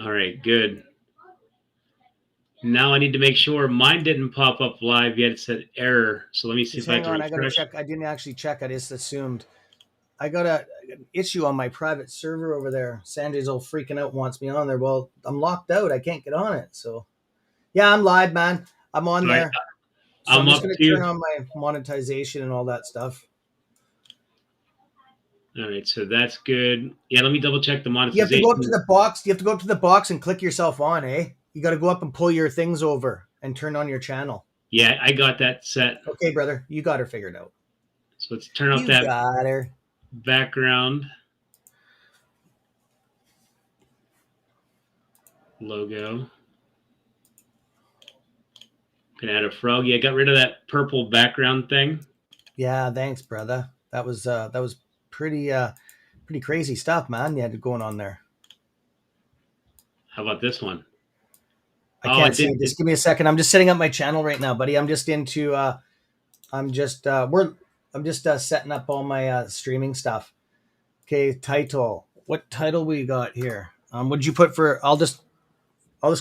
All right, good. Now I need to make sure mine didn't pop up live yet. It said error. So let me see Just if I have hang to on. I got to refresh. check. I didn't actually check. I just assumed. I got an issue on my private server over there. Sanjay's all freaking out, wants me on there. Well, I'm locked out. I can't get on it. So, yeah, I'm live, man. I'm on All right, there. So I'm I'm just up going to turn too. on my monetization and all that stuff. All right, so that's good. Yeah, let me double check the You have to go up to monetization. the box. You have to go up to the box and click yourself on, eh? You got to go up and pull your things over and turn on your channel. Yeah, I got that set. Okay, brother. You got her figured out. So let's turn off You that got her. background logo. Gonna add a frog. Yeah, got rid of that purple background thing. Yeah, thanks, brother. That was pretty crazy stuff, man. You had going on there. How about this one? I Oh, can't it see. did. Just give me a second. I'm just setting up my channel right now, buddy. I'm just into. I'm just. I'm just setting up all my streaming stuff. Okay, title. What title we got here? What did you put for? I'll just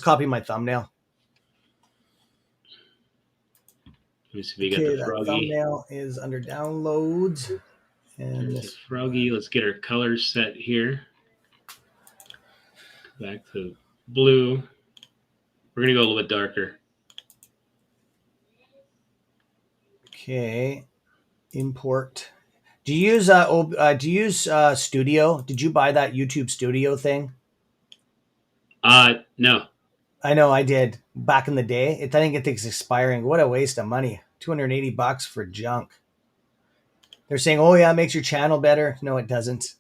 copy my thumbnail. Let me see if we got the Okay, that froggy. thumbnail is under downloads, and There's the this. froggy. Let's get our colors set here. Back to blue. We're gonna go a little bit darker. Okay, import. Do you use Studio? Did you buy that YouTube Studio thing? No. I know I did back in the day. I think it's expiring. What a waste of money. $280 for junk. They're saying, "Oh yeah, it makes your channel better." No, it doesn't.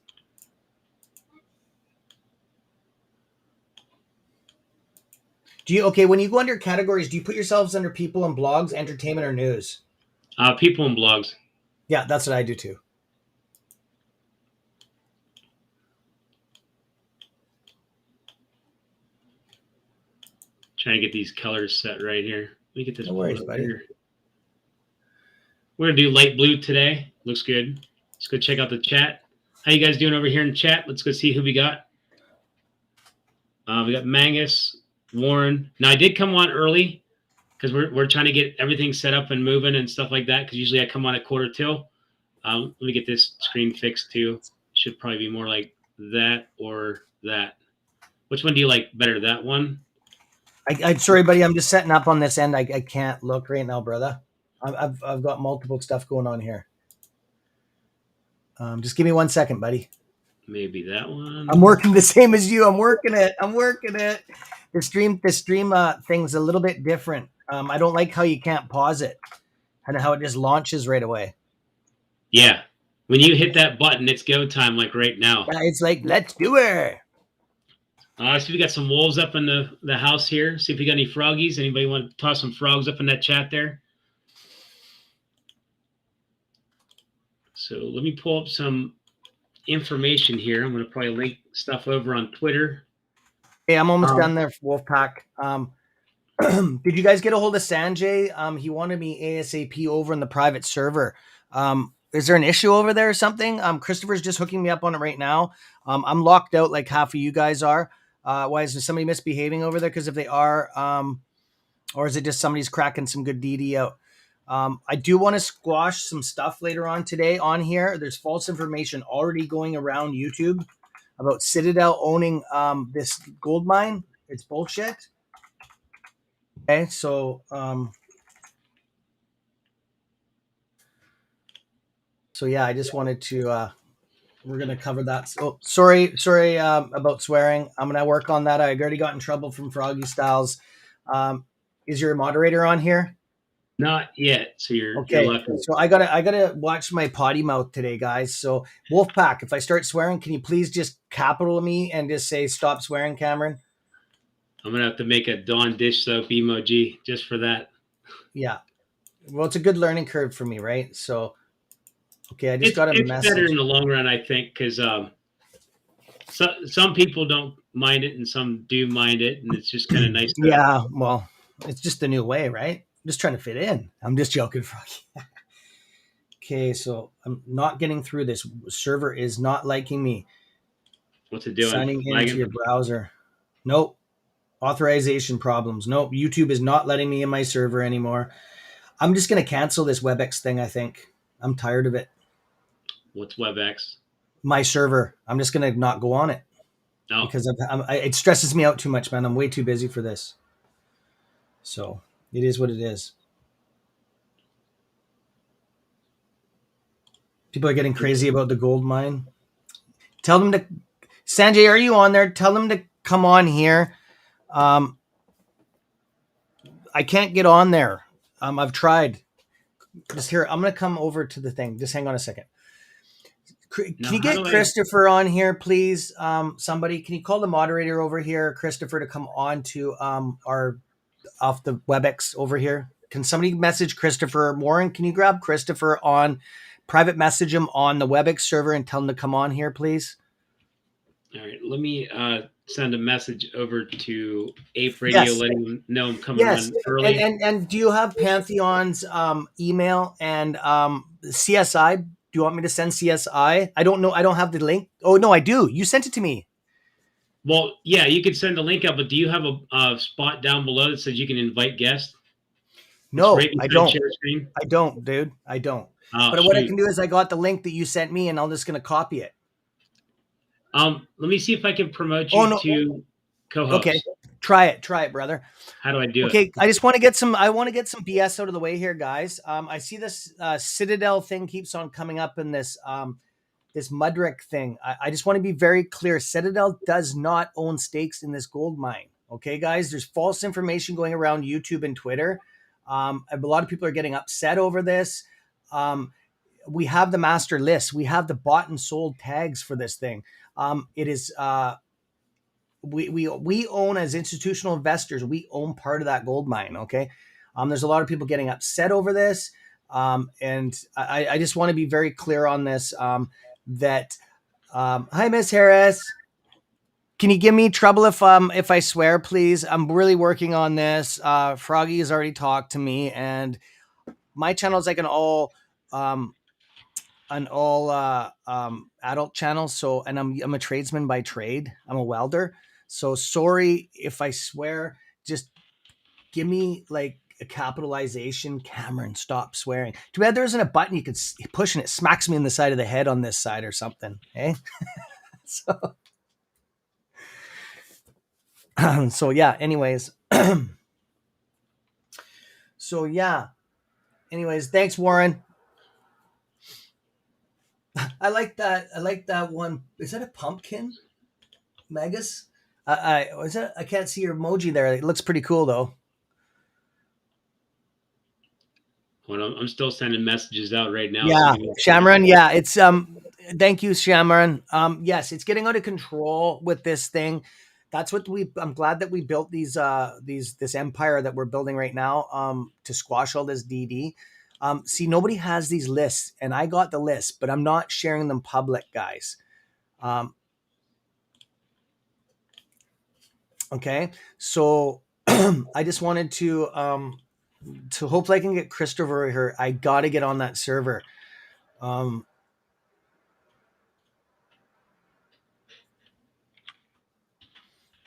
Do you okay when you go under categories? Do you put yourselves under people and blogs, entertainment, or news? People and blogs. Yeah, that's what I do too. Trying to get these colors set right here. Let me get this No pulled worries, up buddy. here. We're gonna do light blue today. Looks good. Let's go check out the chat. How you guys doing over here in chat? Let's go see who we got. We got Mangus, Warren. Now I did come on early because we're trying to get everything set up and moving and stuff like that. Because usually I come on at 1:45. Let me get this screen fixed too. Should probably be more like that or that. Which one do you like better? That one? I'm sorry, buddy. I'm just setting up on this end. I can't look right now, brother. I've got multiple stuff going on here. Just give me 1 second, buddy. Maybe that one. I'm working the same as you. I'm working it. I'm working it. The stream thing's a little bit different. I don't like how you can't pause it and how it just launches right away. Yeah. When you hit that button, it's go time, like right now. Yeah, it's like, let's do it. I see we got some wolves up in the house here. See if we got any froggies. Anybody want to toss some frogs up in that chat there? So let me pull up some information here. I'm going to probably link stuff over on Twitter. Hey, I'm almost done there, Wolfpack. Did you guys get a hold of Sanjay? He wanted me ASAP over in the private server. Is there an issue over there or something? Christopher's just hooking me up on it right now. I'm locked out like half of you guys are. Why is there somebody misbehaving over there? Because if they are, or is it just somebody's cracking some good DD out? I do want to squash some stuff later on today on here. There's false information already going around YouTube about Citadel owning this gold mine. It's bullshit. Okay, so yeah, I just wanted to we're gonna cover that. Oh, sorry about swearing. I'm gonna work on that. I already got in trouble from Froggystyles. Is your moderator on here? Not yet. So you're Okay, left. so I gotta watch my potty mouth today, guys. So Wolfpack, if I start swearing, can you please just capital me and just say stop swearing, Cameron? I'm gonna have to make a Dawn dish soap emoji just for that. Yeah. Well, it's a good learning curve for me, right? So okay, I just got a It's message. better in the long run, I think, because some people don't mind it and some do mind it, and it's just kind of nice. Yeah, well, it's just the new way, right? I'm just trying to fit in. I'm just joking, Froggy. Okay, so I'm not getting through this. Server is not liking me. What's it doing? Signing into your browser. Nope. Authorization problems. Nope. YouTube is not letting me in my server anymore. I'm just going to cancel this WebEx thing, I think. I'm tired of it. What's WebEx? My server. I'm just going to not go on it. Oh. Because it stresses me out too much, man. I'm way too busy for this. So it is what it is. People are getting crazy about the gold mine. Tell them to, Sanjay, are you on there? Tell them to come on here. I can't get on there. I've tried. Just here, I'm going to come over to the thing. Just hang on a second. Can you get Christopher on here, please? Somebody, can you call the moderator over here, Christopher, to come on to our off the WebEx over here? Can somebody message Christopher? Warren, can you grab Christopher on private message him on the WebEx server and tell him to come on here, please? All right, let me send a message over to Ape Radio, letting them know I'm coming on early. And do you have Pantheon's email and CSI? Do you want me to send CSI? I don't know. I don't have the link. Oh, no, I do. You sent it to me. Well, yeah, you could send the link up, but do you have a spot down below that says you can invite guests? No, I don't. I don't, dude. I don't. Oh, but what I can do is I got the link that you sent me, and I'm just going to copy it. Let me see if I can promote you to co-host. Okay, try it, brother. How do I do it? Okay, I just want to get some. I want to get some BS out of the way here, guys. I see this Citadel thing keeps on coming up in this this Mudrick thing. I just want to be very clear. Citadel does not own stakes in this gold mine. Okay, guys, there's false information going around YouTube and Twitter. A lot of people are getting upset over this. We have the master list. We have the bought and sold tags for this thing. It is we own, as institutional investors, we own part of that gold mine. Okay. There's a lot of people getting upset over this. And I just want to be very clear on this. Hi, Miss Harris. Can you give me trouble if I swear, please? I'm really working on this. Froggy has already talked to me, and my channel is like an all adult channel. So, and I'm a tradesman by trade. I'm a welder. So sorry if I swear. Just give me like a capitalization. Cameron, stop swearing. Too bad there isn't a button you could push and it smacks me in the side of the head on this side or something. Eh? So yeah, anyways. So yeah. Anyways, thanks, Warren. I like that. I like that one. Is that a pumpkin? Magus? Is that? I can't see your emoji there. It looks pretty cool though. Well, I'm still sending messages out right now. Yeah, Shamron. Yeah, it's thank you, Shamron. Yes, it's getting out of control with this thing. That's what I'm glad that we built this empire that we're building right now to squash all this DD. See, nobody has these lists, and I got the list, but I'm not sharing them public, guys. Okay, so I just wanted to hopefully I can get Christopher here. I got to get on that server.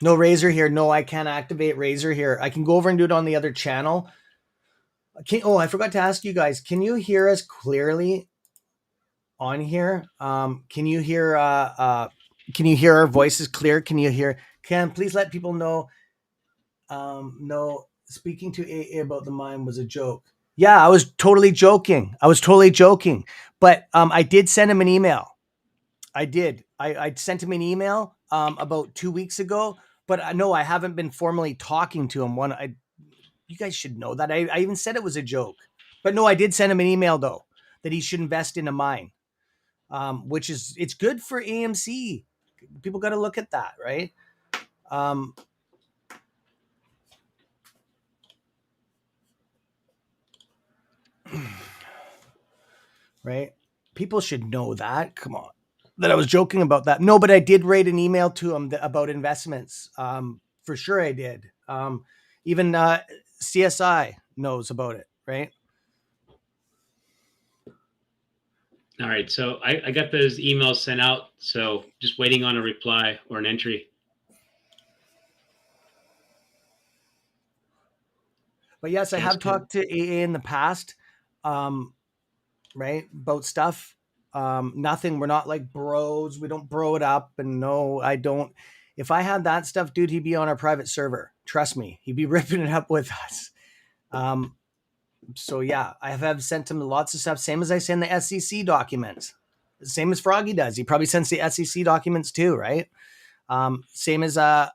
No Razor here. No, I can't activate Razor here. I can go over and do it on the other channel. I forgot to ask you guys. Can you hear us clearly on here? Can you hear our voices clear? Please let people know. No, speaking to AA about the mine was a joke. Yeah, I was totally joking. But I did send him an email. I did. I sent him an email about 2 weeks ago. But no, I haven't been formally talking to him. You guys should know that. I even said it was a joke. But no, I did send him an email, though, that he should invest in a mine, which it's good for AMC. People got to look at that, right? Right? People should know that. Come on. That I was joking about that. No, but I did write an email to him about investments. For sure I did. Even CSI knows about it, right? All right. So I got those emails sent out. So just waiting on a reply or an entry. But yes, I Yeah, it's have good. talked to AA in the past, right, about stuff. Nothing. We're not like bros. We don't bro it up. And no, I don't. If I had that stuff, dude, he'd be on our private server. Trust me, he'd be ripping it up with us. So yeah, I have sent him lots of stuff. Same as I send the SEC documents. Same as Froggy does. He probably sends the SEC documents too, right? Same as yeah,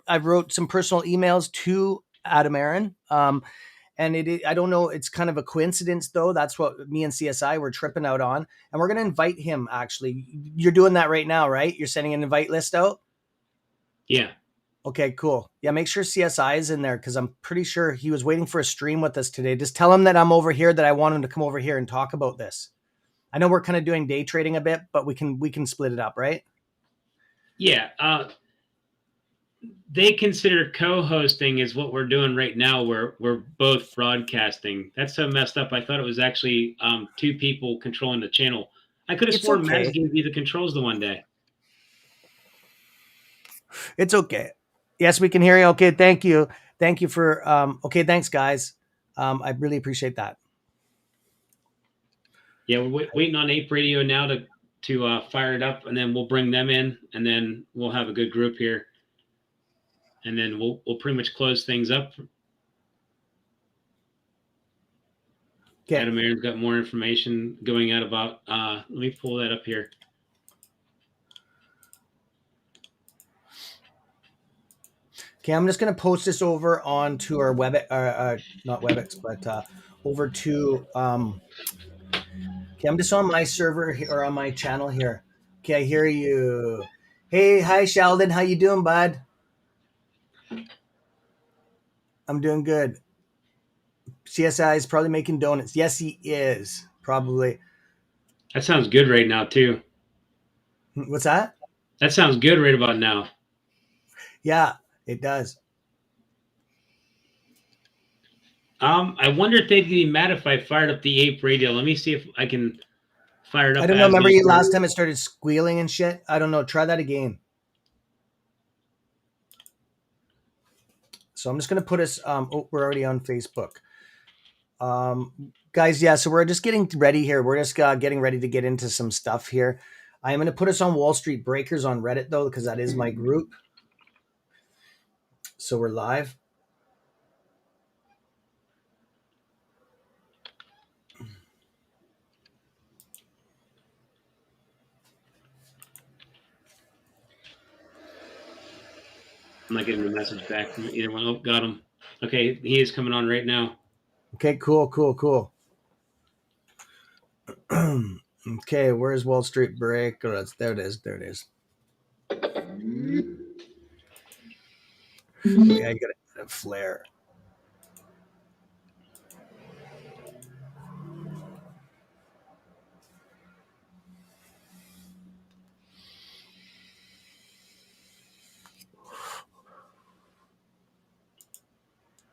I've wrote some personal emails to Adam Aaron. And I don't know, it's kind of a coincidence though. That's what me and CSI were tripping out on. And we're gonna invite him actually. You're doing that right now, right? You're sending an invite list out? Yeah. Okay, cool. Yeah, make sure CSI is in there because I'm pretty sure he was waiting for a stream with us today. Just tell him that I'm over here, that I want him to come over here and talk about this. I know we're kind of doing day trading a bit, but we can split it up, right? Yeah. They consider co-hosting is what we're doing right now. We're both broadcasting. That's so messed up. I thought it was actually two people controlling the channel. I could have It's sworn Max okay. gave you the controls the one day. It's okay. Yes, we can hear you. Okay, thank you. Thank you for okay, thanks guys. I really appreciate that. Yeah, we're waiting on Ape Radio now to fire it up, and then we'll bring them in, and then we'll have a good group here, and then we'll pretty much close things up. Okay. Adam Aaron's got more information going out about. Let me pull that up here. Okay, I'm just going to post this over onto our web, not WebEx, but over to. Okay, I'm just on my server or on my channel here. Okay, I hear you. Hey, hi Sheldon, how you doing, bud? I'm doing good. CSI is probably making donuts. Yes, he is probably. That sounds good right now too. What's that? That sounds good right about now. Yeah, it does. I wonder if they'd be mad if I fired up the Ape Radio. Let me see if I can fire it up I don't know. as Remember Ape you last Radio. time it started squealing and shit? I don't know. Try that again. So I'm just going to put us, oh, we're already on Facebook. Guys, yeah, so we're just getting ready here. We're just getting ready to get into some stuff here. I am going to put us on Wall Street Breakers on Reddit, though, because that is my group. So we're live. I'm not getting a message back from either one. Oh, got him. Okay, he is coming on right now. Okay, cool. Okay, where's Wall Street Breakers? There it is. Yeah, I got a flare.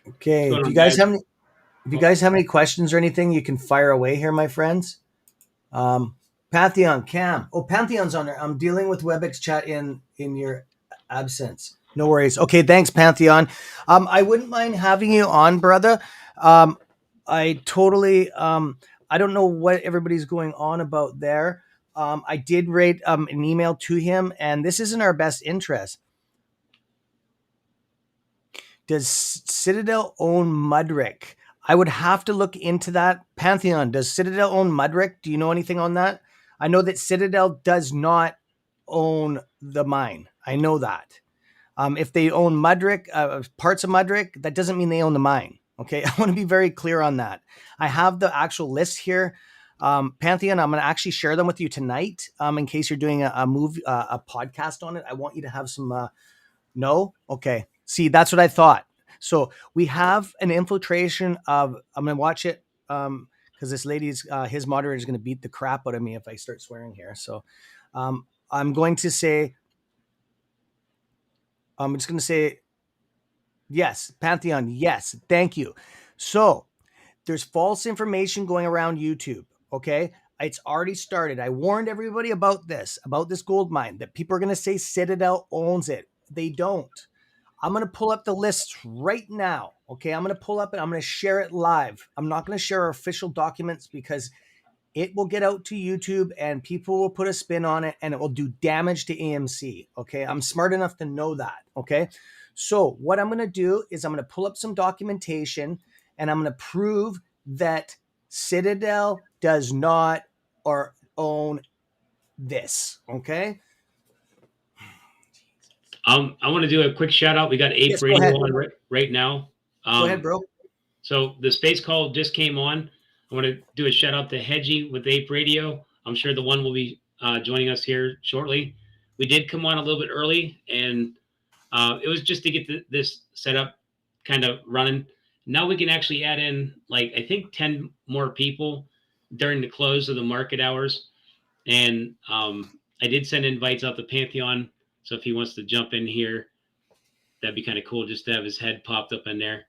Okay, What's if going you on, guys guys? have any, if you guys have any questions or anything, you can fire away here, my friends. Pantheon, Cam. Oh, Pantheon's on there. I'm dealing with WebEx chat in your absence. No worries. Okay, thanks, Pantheon. I wouldn't mind having you on, brother. I totally. I don't know what everybody's going on about there. I did rate an email to him, and this isn't our best interest. Does Citadel own Mudrick? I would have to look into that. Pantheon, does Citadel own Mudrick? Do you know anything on that? I know that Citadel does not own the mine. I know that. If they own Mudrick, parts of Mudrick, that doesn't mean they own the mine. Okay, I want to be very clear on that. I have the actual list here. Pantheon, I'm going to actually share them with you tonight. In case you're doing a podcast on it, I want you to have some. No, okay. See, that's what I thought. So we have an infiltration of. I'm going to watch it because this lady's his moderator is going to beat the crap out of me if I start swearing here. So I'm going to say. I'm just going to say yes, Pantheon. Yes, thank you. So there's false information going around YouTube. Okay. It's already started. I warned everybody about this gold mine, that people are going to say Citadel owns it. They don't. I'm going to pull up the list right now. Okay. I'm going to pull up and I'm going to share it live. I'm not going to share our official documents because it will get out to YouTube and people will put a spin on it and it will do damage to AMC. Okay. I'm smart enough to know that. Okay. So what I'm going to do is I'm going to pull up some documentation and I'm going to prove that Citadel does not or own this. Okay. I want to do a quick shout out. We got Ape Yes, go Radio ahead. on right now. Go ahead, bro. So the space call just came on. I want to do a shout out to Hedgie with Ape Radio. I'm sure the one will be joining us here shortly. We did come on a little bit early, and it was just to get this set up kind of running. Now we can actually add in, like, I think 10 more people during the close of the market hours. And I did send invites out to Pantheon. So if he wants to jump in here, that'd be kind of cool just to have his head popped up in there.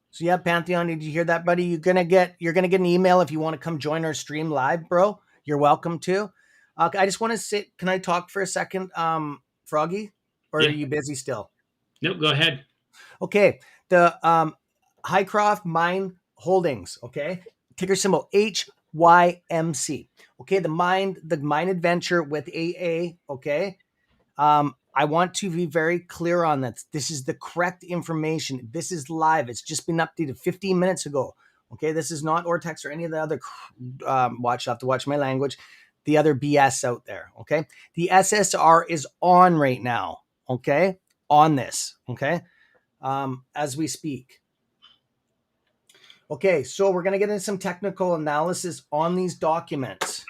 So yeah, Pantheon, did you hear that, buddy? You're gonna get an email if you want to come join our stream live, bro. You're welcome to. I just want to sit. Can I talk for a second, Froggy? Or Yeah. are you busy still? Nope, go ahead. Okay. The Highcroft Mine Holdings, okay? Ticker symbol HYMC. Okay, the mine adventure with AA, okay? I want to be very clear on that. This is the correct information. This is live. It's just been updated 15 minutes ago. Okay, this is not Ortex or any of the other watch. I have to watch my language. The other BS out there. Okay, the SSR is on right now. Okay, on this. Okay, as we speak. Okay, so we're gonna get into some technical analysis on these documents.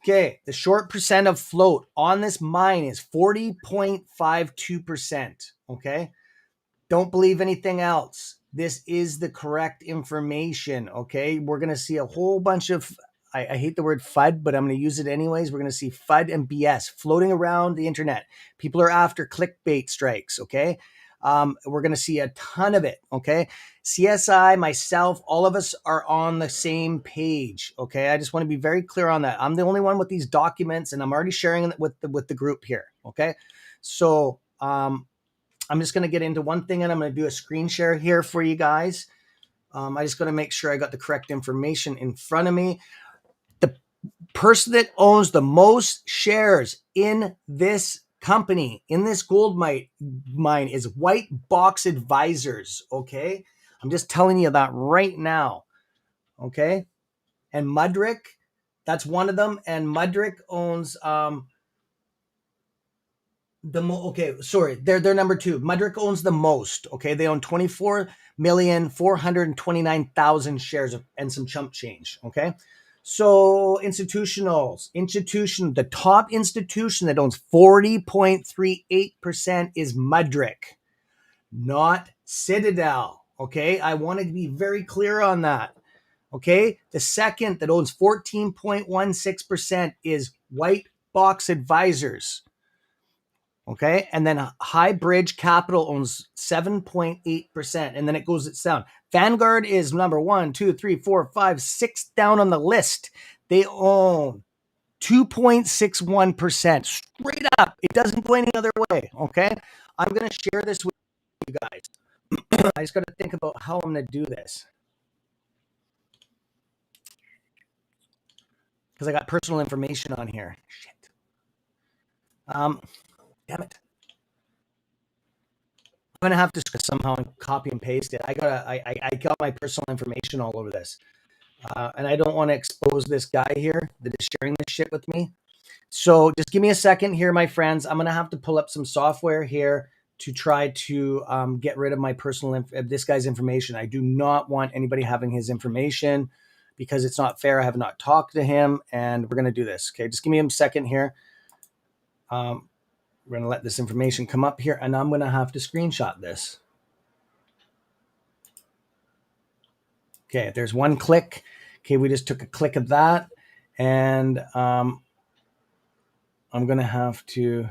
Okay, the short percent of float on this mine is 40.52%. Okay, don't believe anything else. This is the correct information. Okay, we're going to see a whole bunch of, I hate the word FUD, but I'm going to use it anyways. We're going to see FUD and BS floating around the internet. People are after clickbait strikes. Okay, we're going to see a ton of it. Okay, CSI, myself, all of us are on the same page. Okay, I just want to be very clear on that. I'm the only one with these documents, and I'm already sharing it with the group here. Okay, so I'm just going to get into one thing, and I'm going to do a screen share here for you guys. I just got to make sure I got the correct information in front of me. The person that owns the most shares in this company, in this gold mine, is White Box Advisors. Okay, I'm just telling you that right now. Okay, and Mudrick, that's one of them, and Mudrick owns they're number two. Mudrick owns the most. Okay, they own 24,429,000 shares and some chump change. Okay, so the top institution that owns 40.38% is Mudrick, not Citadel. Okay, I wanted to be very clear on that. Okay, the second that owns 14.16% is White Box Advisors. Okay, and then High Bridge Capital owns 7.8%, and then it goes down. Vanguard is number 1, 2, 3, 4, 5, 6 down on the list. They own 2.61%. Straight up, it doesn't go any other way. Okay, I'm going to share this with you guys. I just got to think about how I'm going to do this because I got personal information on here. Shit. Damn it. I'm gonna have to somehow copy and paste it. I got my personal information all over this, and I don't want to expose this guy here that is sharing this shit with me. So just give me a second here, my friends. I'm gonna have to pull up some software here to try to get rid of my personal this guy's information. I do not want anybody having his information because it's not fair. I have not talked to him, and we're gonna do this. Okay, just give me a second here. We're going to let this information come up here, and I'm going to have to screenshot this. Okay, there's one click. Okay, we just took a click of that, and I'm going to have to,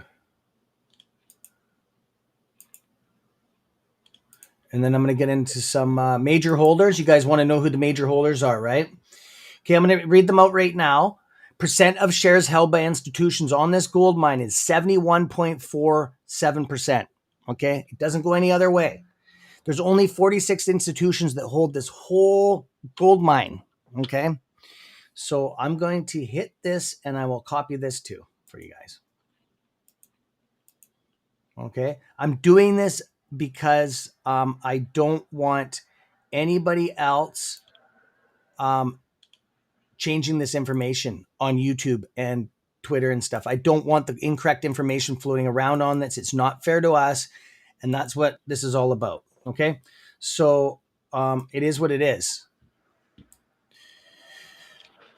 and then I'm going to get into some major holders. You guys want to know who the major holders are, right? Okay, I'm going to read them out right now. percent of shares held by institutions on this gold mine is 71.47%. Okay. It doesn't go any other way. There's only 46 institutions that hold this whole gold mine. Okay. So I'm going to hit this and I will copy this too for you guys. Okay. I'm doing this because I don't want anybody else changing this information on YouTube and Twitter and stuff. I don't want the incorrect information floating around on this. It's not fair to us. And that's what this is all about. Okay. So it is what it is.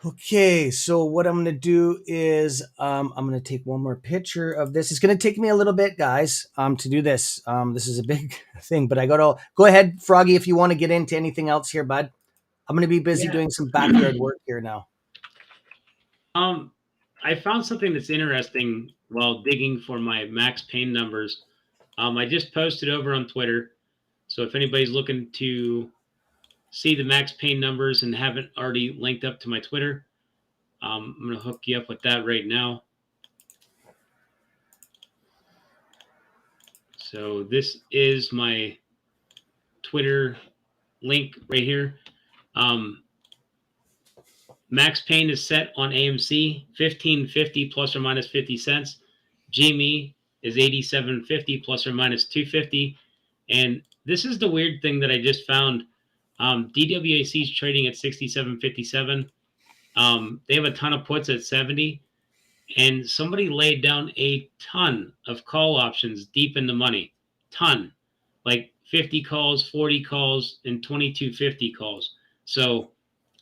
Okay, so what I'm going to do is I'm going to take one more picture of this. It's going to take me a little bit, guys, to do this. This is a big thing, but I got to go ahead, Froggy, if you want to get into anything else here, bud. I'm going to be busy doing some backyard work here now. I found something that's interesting while digging for my max pain numbers. I just posted over on Twitter. So if anybody's looking to see the max pain numbers and haven't already linked up to my Twitter, I'm going to hook you up with that right now. So this is my Twitter link right here. Max pain is set on AMC, 1550 plus or minus 50 cents. GME is 8750 plus or minus 250. And this is the weird thing that I just found. DWAC is trading at 67.57. They have a ton of puts at 70. And somebody laid down a ton of call options deep in the money. Ton. Like 50 calls, 40 calls, and 2250 calls. So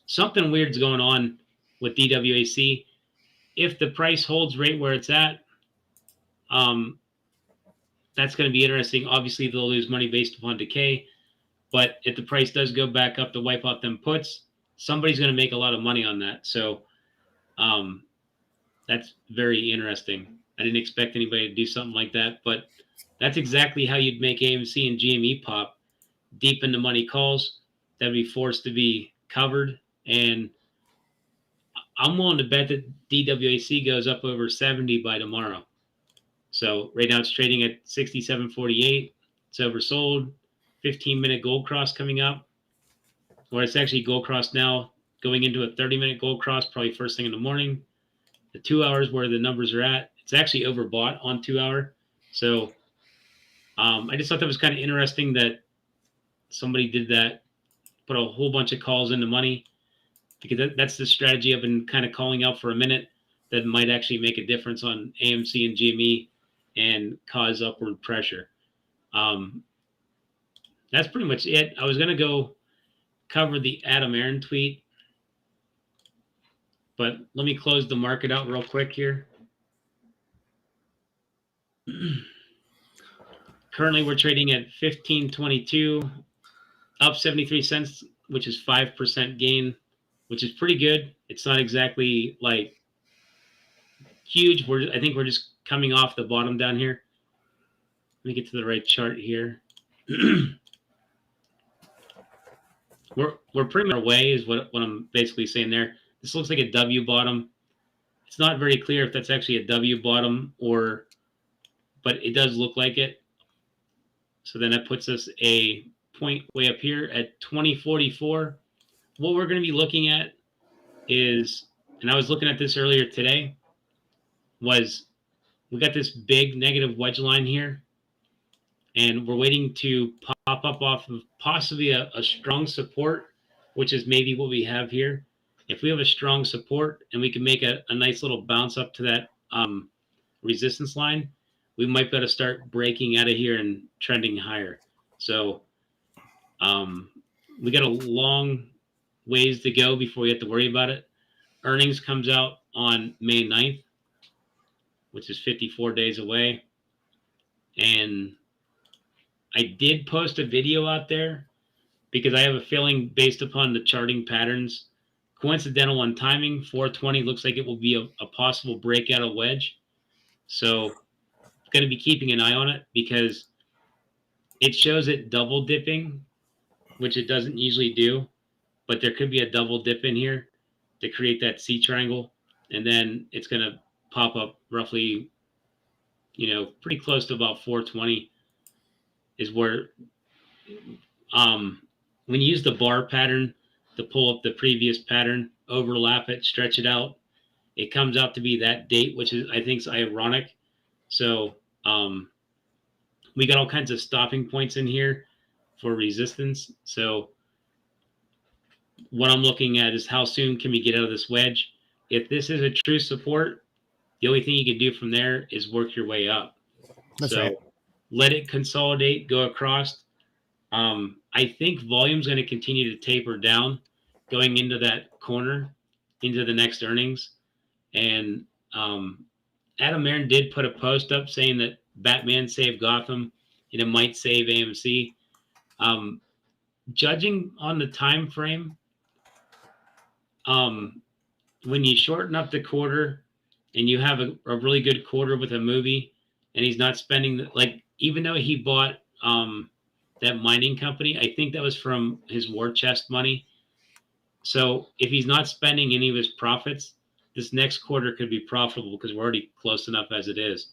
something weird's going on with DWAC. If the price holds right where it's at, that's going to be interesting. Obviously, they'll lose money based upon decay. But if the price does go back up to wipe out them puts, somebody's going to make a lot of money on that. So that's very interesting. I didn't expect anybody to do something like that, but that's exactly how you'd make AMC and GME pop. Deep in the money calls that'd be forced to be covered. And I'm willing to bet that DWAC goes up over 70 by tomorrow. So right now it's trading at 67.48. It's oversold. 15-minute gold cross coming up. Or it's actually gold cross now, going into a 30-minute gold cross, probably first thing in the morning. The 2 hours where the numbers are at, it's actually overbought on 2 hour. So I just thought that was kind of interesting that somebody did that, put a whole bunch of calls into money, because that's the strategy I've been kind of calling out for a minute that might actually make a difference on AMC and GME and cause upward pressure. That's pretty much it. I was going to go cover the Adam Aaron tweet, but let me close the market out real quick here. Currently, we're trading at 15.22, up 73 cents, which is 5% gain, which is pretty good. It's not exactly like huge. I think we're just coming off the bottom down here. Let me get to the right chart here. We're pretty much away is what I'm basically saying there. This looks like a W bottom. It's not very clear if that's actually a W bottom but it does look like it. So then that puts us a point way up here at 2044. What we're going to be looking at is, and I was looking at this earlier today, was we got this big negative wedge line here, and we're waiting to pop up off of possibly a strong support, which is maybe what we have here. If we have a strong support and we can make a nice little bounce up to that resistance line, we might be able to start breaking out of here and trending higher. So we got a long ways to go before we have to worry about it. Earnings comes out on May 9th, which is 54 days away. And I did post a video out there because I have a feeling, based upon the charting patterns, coincidental on timing, 420 looks like it will be a possible breakout of wedge. So going to be keeping an eye on it because it shows it double dipping, which it doesn't usually do, but there could be a double dip in here to create that C triangle. and then it's going to pop up roughly, pretty close to about 420 is where, when you use the bar pattern to pull up the previous pattern, overlap it, stretch it out, it comes out to be that date, which is, I think, is ironic. So we got all kinds of stopping points in here for resistance. So what I'm looking at is how soon can we get out of this wedge? If this is a true support, the only thing you can do from there is work your way up. That's right. Let it consolidate, go across. I think volume's going to continue to taper down going into that corner, into the next earnings. And Adam Aaron did put a post up saying that Batman saved Gotham and it might save AMC. Judging on the time frame, when you shorten up the quarter and you have a really good quarter with a movie and he's not spending, even though he bought that mining company, I think that was from his war chest money. So if he's not spending any of his profits, this next quarter could be profitable because we're already close enough as it is.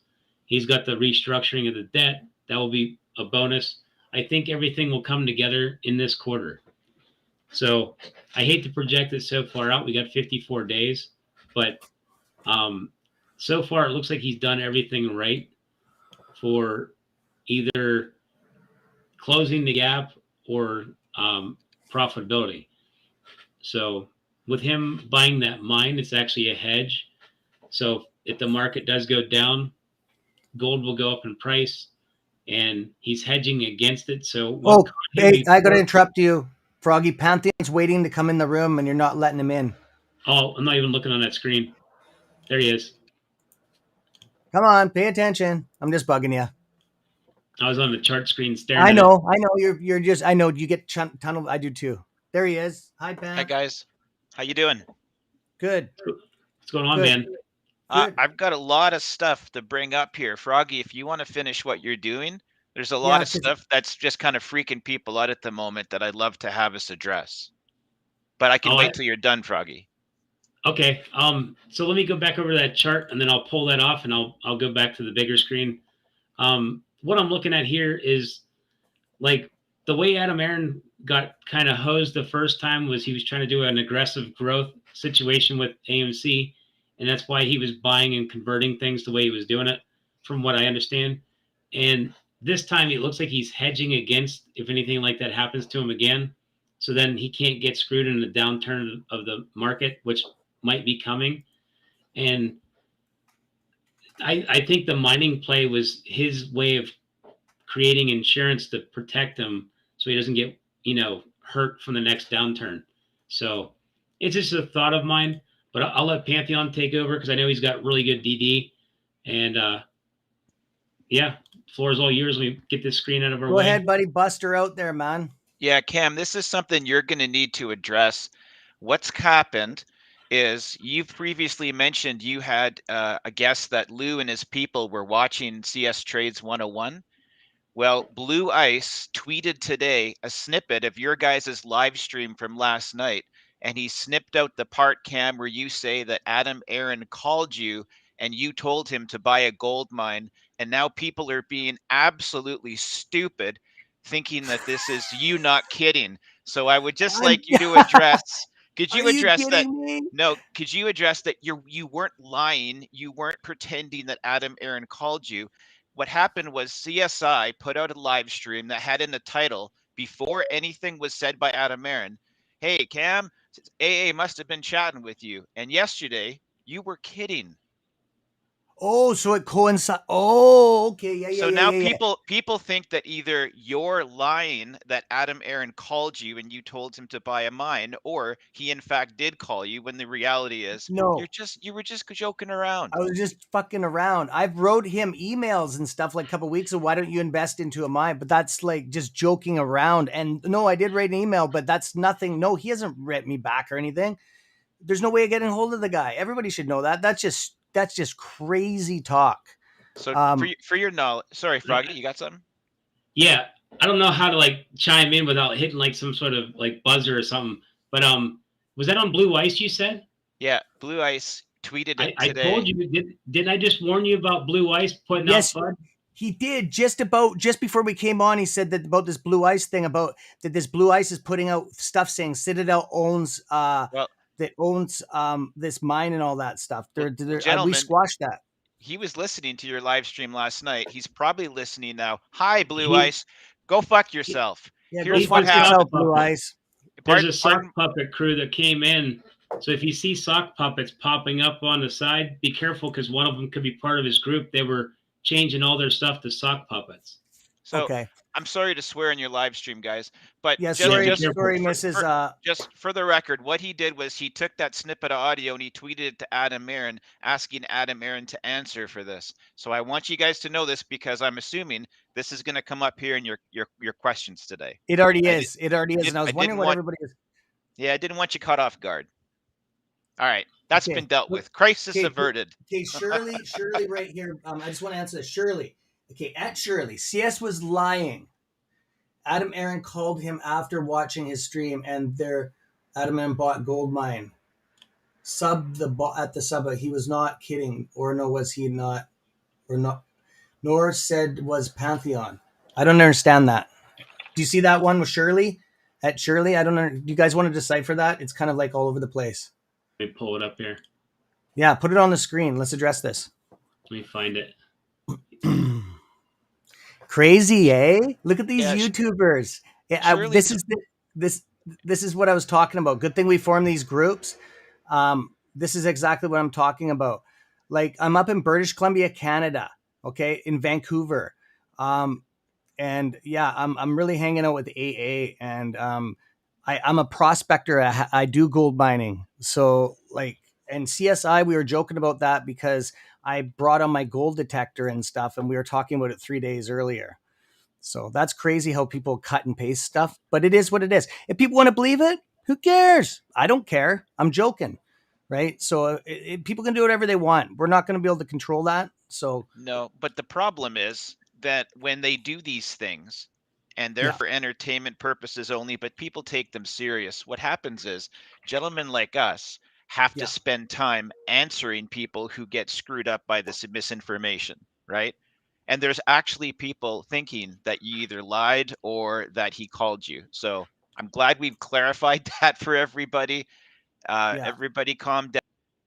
He's got the restructuring of the debt. That will be a bonus. I think everything will come together in this quarter. So I hate to project it so far out. We got 54 days, but so far it looks like he's done everything right for either closing the gap or profitability. So with him buying that mine, it's actually a hedge. So if the market does go down, gold will go up in price, and he's hedging against it. So hey, I got to interrupt you. Froggy, Pantheon's waiting to come in the room, and you're not letting him in. Oh, I'm not even looking on that screen. There he is. Come on, pay attention. I'm just bugging you. I was on the chart screen staring. I know. You're just. I know you get tunneled. I do too. There he is. Hi, Pan. Hi guys, how you doing? Good. What's going on, man? I've got a lot of stuff to bring up here, Froggy. If you want to finish what you're doing, there's a lot of stuff that's just kind of freaking people out at the moment that I'd love to have us address. But I can wait till you're done, Froggy. Okay. So let me go back over that chart, and then I'll pull that off, and I'll go back to the bigger screen. What I'm looking at here is like the way Adam Aaron got kind of hosed the first time was he was trying to do an aggressive growth situation with AMC, and that's why he was buying and converting things the way he was doing it, from what I understand. And this time it looks like he's hedging against if anything like that happens to him again. So then he can't get screwed in the downturn of the market, which might be coming. And I think the mining play was his way of creating insurance to protect him so he doesn't get, hurt from the next downturn. So it's just a thought of mine, but I'll let Pantheon take over because I know he's got really good DD. And floor is all yours. Let me get this screen out of our way. Go ahead, buddy. Bust her out there, man. Yeah, Cam, this is something you're going to need to address. What's happened is you've previously mentioned you had a guess that Lou and his people were watching CS Trades 101. Well, Blue Ice tweeted today a snippet of your guys' live stream from last night, and he snipped out the part, Cam, where you say that Adam Aaron called you and you told him to buy a gold mine, and now people are being absolutely stupid thinking that this is you not kidding. So I would just like you to address... Could you address that? No, could you address that you weren't lying, you weren't pretending that Adam Aaron called you? What happened was CSI put out a live stream that had in the title, before anything was said by Adam Aaron, "Hey, Cam, AA must have been chatting with you. And yesterday, you were kidding." Oh, so it coincides. Oh, okay. Yeah. So now people think that either you're lying that Adam Aaron called you and you told him to buy a mine, or he in fact did call you, when the reality is no, you were just joking around. I was just fucking around. I've wrote him emails and stuff like a couple of weeks ago. Why don't you invest into a mine? But that's like just joking around. And no, I did write an email, but that's nothing. No, he hasn't written me back or anything. There's no way of getting hold of the guy. Everybody should know that. That's just crazy talk. So for your knowledge, sorry, Froggy, you got something? Yeah, I don't know how to chime in without hitting some sort of buzzer or something. But was that on Blue Ice you said? Yeah, Blue Ice tweeted it I today. told you, didn't I just warn you about Blue Ice putting Yes, out FUD? he did. Just before we came on, he said that about this Blue Ice thing, about that this Blue Ice is putting out stuff saying Citadel owns Well, this mine and all that stuff. We gentlemen, squashed that. he was listening to your live stream last night. He's probably listening now. Hi, Blue Ice. Go fuck yourself. Yeah, Here's he's go what fuck the happened. yourself, sock Blue puppet. Eyes. There's a sock puppet crew that came in. So if you see sock puppets popping up on the side, be careful, because one of them could be part of his group. They were changing all their stuff to sock puppets. So Okay. I'm sorry to swear in your live stream, guys, but Yeah, just sorry, Mrs. just for the record, what he did was he took that snippet of audio and he tweeted it to Adam Aaron, asking Adam Aaron to answer for this. So I want you guys to know this, because I'm assuming this is going to come up here in your questions today. It already is. It already is. And I was I wondering didn't what want- everybody is. Yeah, I didn't want you caught off guard. All right, that's Okay. been dealt with. Crisis Okay, averted. Okay, Shirley right here. I just want to answer this. Shirley. Okay, at Shirley, CS was lying. Adam Aaron called him after watching his stream, and Adam Aaron bought gold mine. At the sub. He was not kidding, or no, was he not? Or not? Nor said was Pantheon. I don't understand that. Do you see that one with Shirley? At Shirley, I don't know. Do you guys want to decipher that? It's kind of like all over the place. Let me pull it up here. Yeah, put it on the screen. Let's address this. Let me find it. Crazy, eh? Look at these Yeah, YouTubers. This is what I was talking about. Good thing we formed these groups. This is exactly what I'm talking about. Like, I'm up in British Columbia, Canada. Okay, in Vancouver. And yeah, I'm really hanging out with AA, and I'm a prospector. I do gold mining. So like, and CSI, we were joking about that because I brought on my gold detector and stuff, and we were talking about it 3 days earlier. So that's crazy how people cut and paste stuff, but it is what it is. If people want to believe it, who cares? I don't care. I'm joking, right? So people can do whatever they want. We're not going to be able to control that. So no, but the problem is that when they do these things, and they're for entertainment purposes only, but people take them serious, what happens is gentlemen like us have to spend time answering people who get screwed up by this misinformation, right? And there's actually people thinking that you either lied or that he called you. So I'm glad we've clarified that for everybody. Everybody calm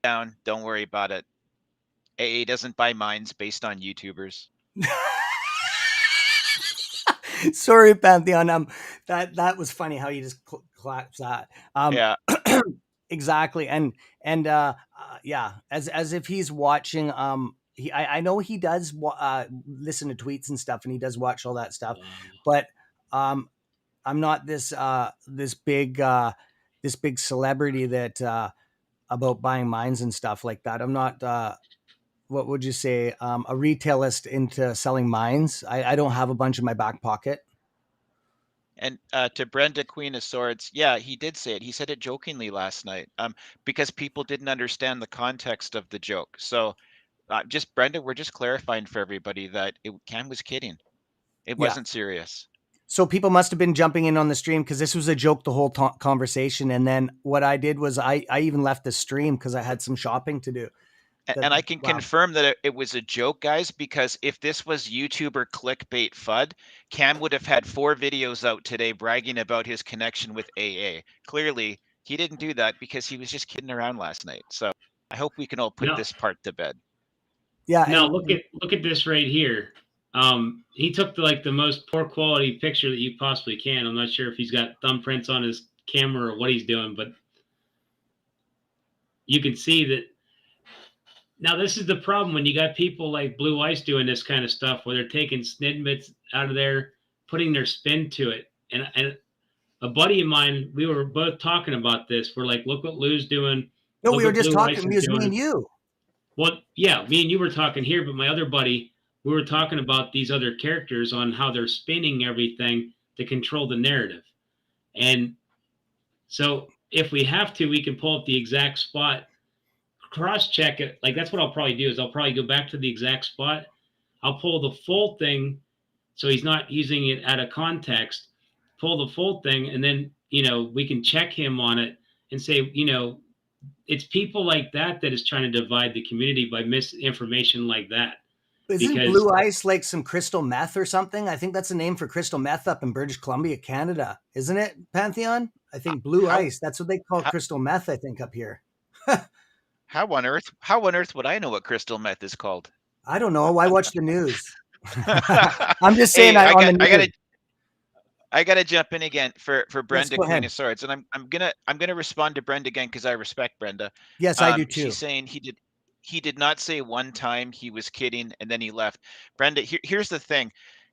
down. Don't worry about it. AA doesn't buy mines based on YouTubers. sorry, Pantheon. That was funny how you just clapped that. Yeah. Exactly. And yeah, as if he's watching. I know he does listen to tweets and stuff, and he does watch all that stuff, but I'm not this big celebrity that about buying mines and stuff like that. I'm not what would you say, a retailist into selling mines. I don't have a bunch in my back pocket. And to Brenda, Queen of Swords, yeah, he did say it. He said it jokingly last night, because people didn't understand the context of the joke. So just Brenda, we're just clarifying for everybody that Cam was kidding. It wasn't serious. So people must have been jumping in on the stream because this was a joke the whole conversation. And then what I did was I even left the stream because I had some shopping to do. And I can confirm that it was a joke, guys, because if this was YouTuber clickbait FUD, Cam would have had 4 videos out today bragging about his connection with AA. Clearly, he didn't do that because he was just kidding around last night. So I hope we can all put this part to bed. Yeah. Now look at this right here. He took the most poor quality picture that you possibly can. I'm not sure if he's got thumbprints on his camera or what he's doing, but you can see that. Now, this is the problem when you got people like Blue Ice doing this kind of stuff where they're taking snippets out of there, putting their spin to it. And a buddy of mine, we were both talking about this. We're like, look what Lou's doing. No, we were just talking. It was me and you. Well, yeah, me and you were talking here, but my other buddy, we were talking about these other characters on how they're spinning everything to control the narrative. And so if we have to, we can pull up the exact spot, cross-check it. Like, that's what I'll probably do is I'll probably go back to the exact spot. I'll pull the full thing so he's not using it out of context, pull the full thing, and then, we can check him on it and say, it's people like that that is trying to divide the community by misinformation like that. Isn't Because blue ice like some crystal meth or something? I think that's the name for crystal meth up in British Columbia, Canada. Isn't it, Pantheon? I think blue How ice. That's what they call how crystal meth, I think, up here. how on earth would I know what crystal meth is called? I don't know. Why watch the news? I'm just saying Hey, I on the I news. gotta I gotta jump in again for Yes, Brenda, go Queen ahead. of Swords, and I'm gonna respond to Brenda again because I respect Brenda. Yes, I do She's too. saying he did not say one time he was kidding and then he left. Brenda, here's the thing,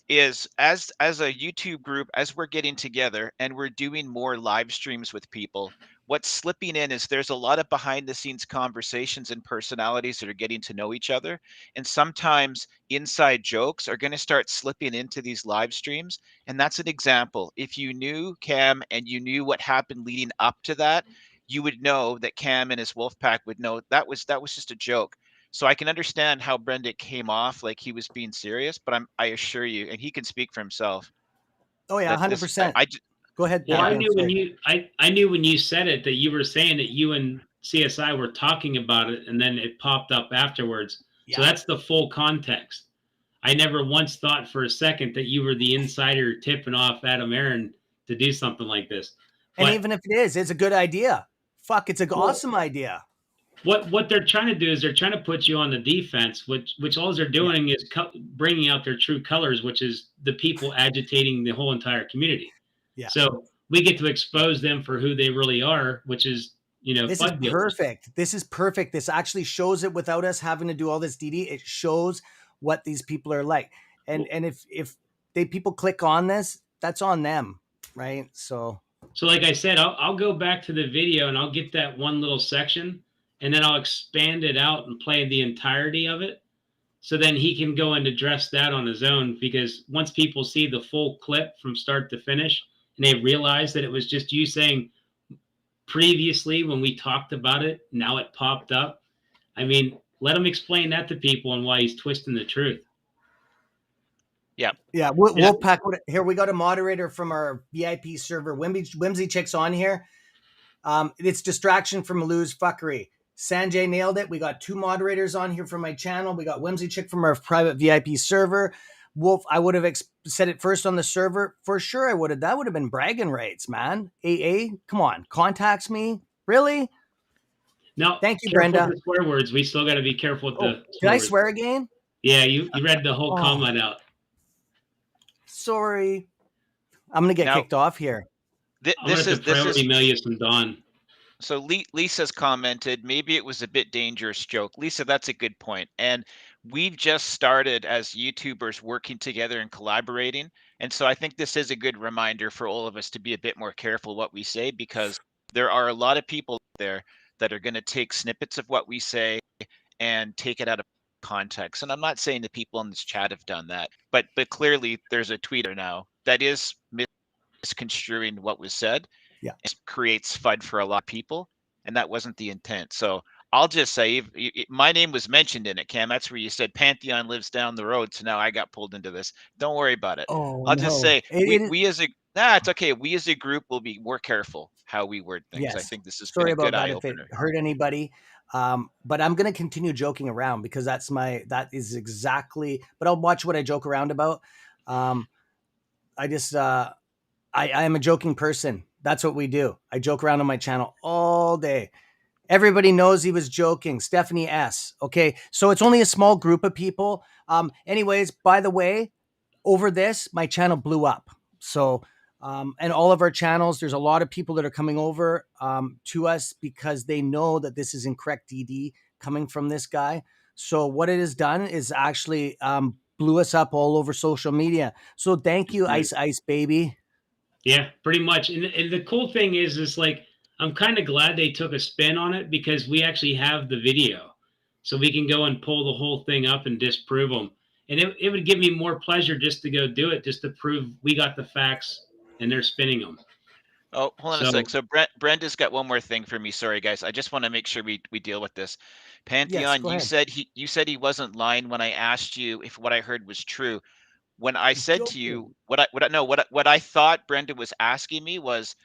is as a YouTube group, as we're getting together and we're doing more live streams with people, what's slipping in is there's a lot of behind the scenes conversations and personalities that are getting to know each other, and sometimes inside jokes are going to start slipping into these live streams. And that's an example. If you knew Cam and you knew what happened leading up to that, you would know that Cam and his wolf pack would know that was just a joke. So I can understand how Brenda came off like he was being serious, but I assure you, and he can speak for himself, Oh yeah, that this I, 100%. I j- Go ahead, well, I Pantheon. knew when Sorry. I knew when you said it that you were saying that you and CSI were talking about it, and then it popped up afterwards. So Yeah. that's the full context. I never once thought for a second that you were the insider tipping off Adam Aaron to do something like this. And But even if it is, it's a good idea. Fuck, it's an well, awesome idea. what they're trying to do is they're trying to put you on the defense, which all they're Yeah. doing is bringing out their true colors, which is the people agitating the whole entire community. Yeah. So we get to expose them for who they really are, which is This is FUD dealers. perfect. This is perfect. This actually shows it without us having to do all this DD. It shows what these people are like. And if they people click on this, that's on them, right? So like I said, I'll go back to the video and I'll get that one little section and then I'll expand it out and play the entirety of it. So then he can go and address that on his own, because once people see the full clip from start to finish and they realize that it was just you saying previously when we talked about it, now it popped up. I mean, let him explain that to people and why he's twisting the truth. Yeah. yeah, Wolfpack. Here we got a moderator from our VIP server. Whimsy Chick's on here. It's distraction from Lou's fuckery. Sanjay nailed it. We got 2 moderators on here from my channel. We got Whimsy Chick from our private VIP server. Wolf, I would have said it first on the server. For sure I would have. That would have been bragging rights, man. AA, come on. Contacts me? Really? Now, Thank you, careful Brenda. with the swear words. We still got to be careful with the Did I words. swear again? Yeah, you read the whole comment out. Sorry. I'm going to get kicked off here. This is priority mail you some Dawn. So Lisa's commented, maybe it was a bit dangerous joke. Lisa, that's a good point. And we've just started as YouTubers working together and collaborating. And so I think this is a good reminder for all of us to be a bit more careful what we say, because there are a lot of people there that are going to take snippets of what we say and take it out of context. And I'm not saying the people in this chat have done that, but clearly there's a tweeter now that is misconstruing what was said. Yeah, it creates FUD for a lot of people, and that wasn't the intent. So I'll just say, my name was mentioned in it, Cam. That's where you said Pantheon lives down the road, so now I got pulled into this. Don't worry about it. I'll just say we as a it's okay. We as a group will be more careful how we word things. Yes. I think this has Sorry been a good about eye that if it opener. hurt anybody. But I'm gonna continue joking around because that is exactly. But I'll watch what I joke around about. I just I am a joking person. That's what we do. I joke around on my channel all day. Everybody knows he was joking. Stephanie S. Okay, so it's only a small group of people. Anyways, by the way, over this, my channel blew up. So, and all of our channels, there's a lot of people that are coming over to us because they know that this is incorrect DD coming from this guy. So what it has done is actually blew us up all over social media. So thank you, Ice Ice Baby. Yeah, pretty much. And the cool thing is like, I'm kind of glad they took a spin on it because we actually have the video. So we can go and pull the whole thing up and disprove them. And it would give me more pleasure just to go do it, just to prove we got the facts and they're spinning them. Oh, hold on a sec. So Brenda's got one more thing for me. Sorry, guys. I just want to make sure we deal with this. Pantheon, yes, you said he wasn't lying when I asked you if what I heard was true. When I said to you what I thought Brenda was asking me was,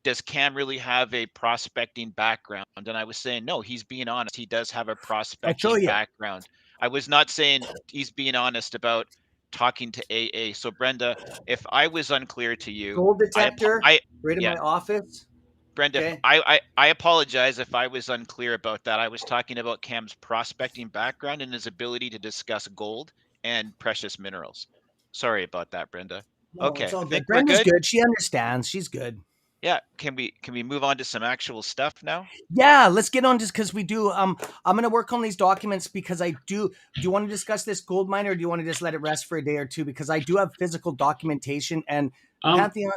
does Cam really have a prospecting background? And I was saying, no, he's being honest. He does have a I'll show prospecting you. background. I was not saying he's being honest about talking to AA. So Brenda, if I was unclear to you, Gold detector right in yeah, my office. Brenda, Okay. I apologize if I was unclear about that. I was talking about Cam's prospecting background and his ability to discuss gold and precious minerals. Sorry about that, Brenda. No, it's Okay, all I good. think we're Brenda's good. good. She understands. She's good. Yeah, can we move on to some actual stuff now? Yeah, let's get on just because we do. I'm gonna work on these documents because I do. Do you want to discuss this gold mine, or do you want to just let it rest for a day or two? Because I do have physical documentation and Um, Pantheon.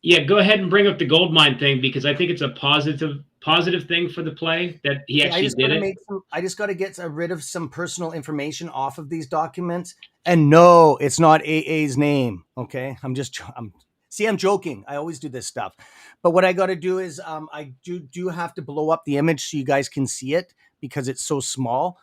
yeah, go ahead and bring up the gold mine thing because I think it's a positive thing for the play that he Okay, I actually just got did to it. make some. I just got to get rid of some personal information off of these documents. And no, it's not AA's name. Okay, I'm joking. I always do this stuff, but what I got to do is I do have to blow up the image so you guys can see it because it's so small.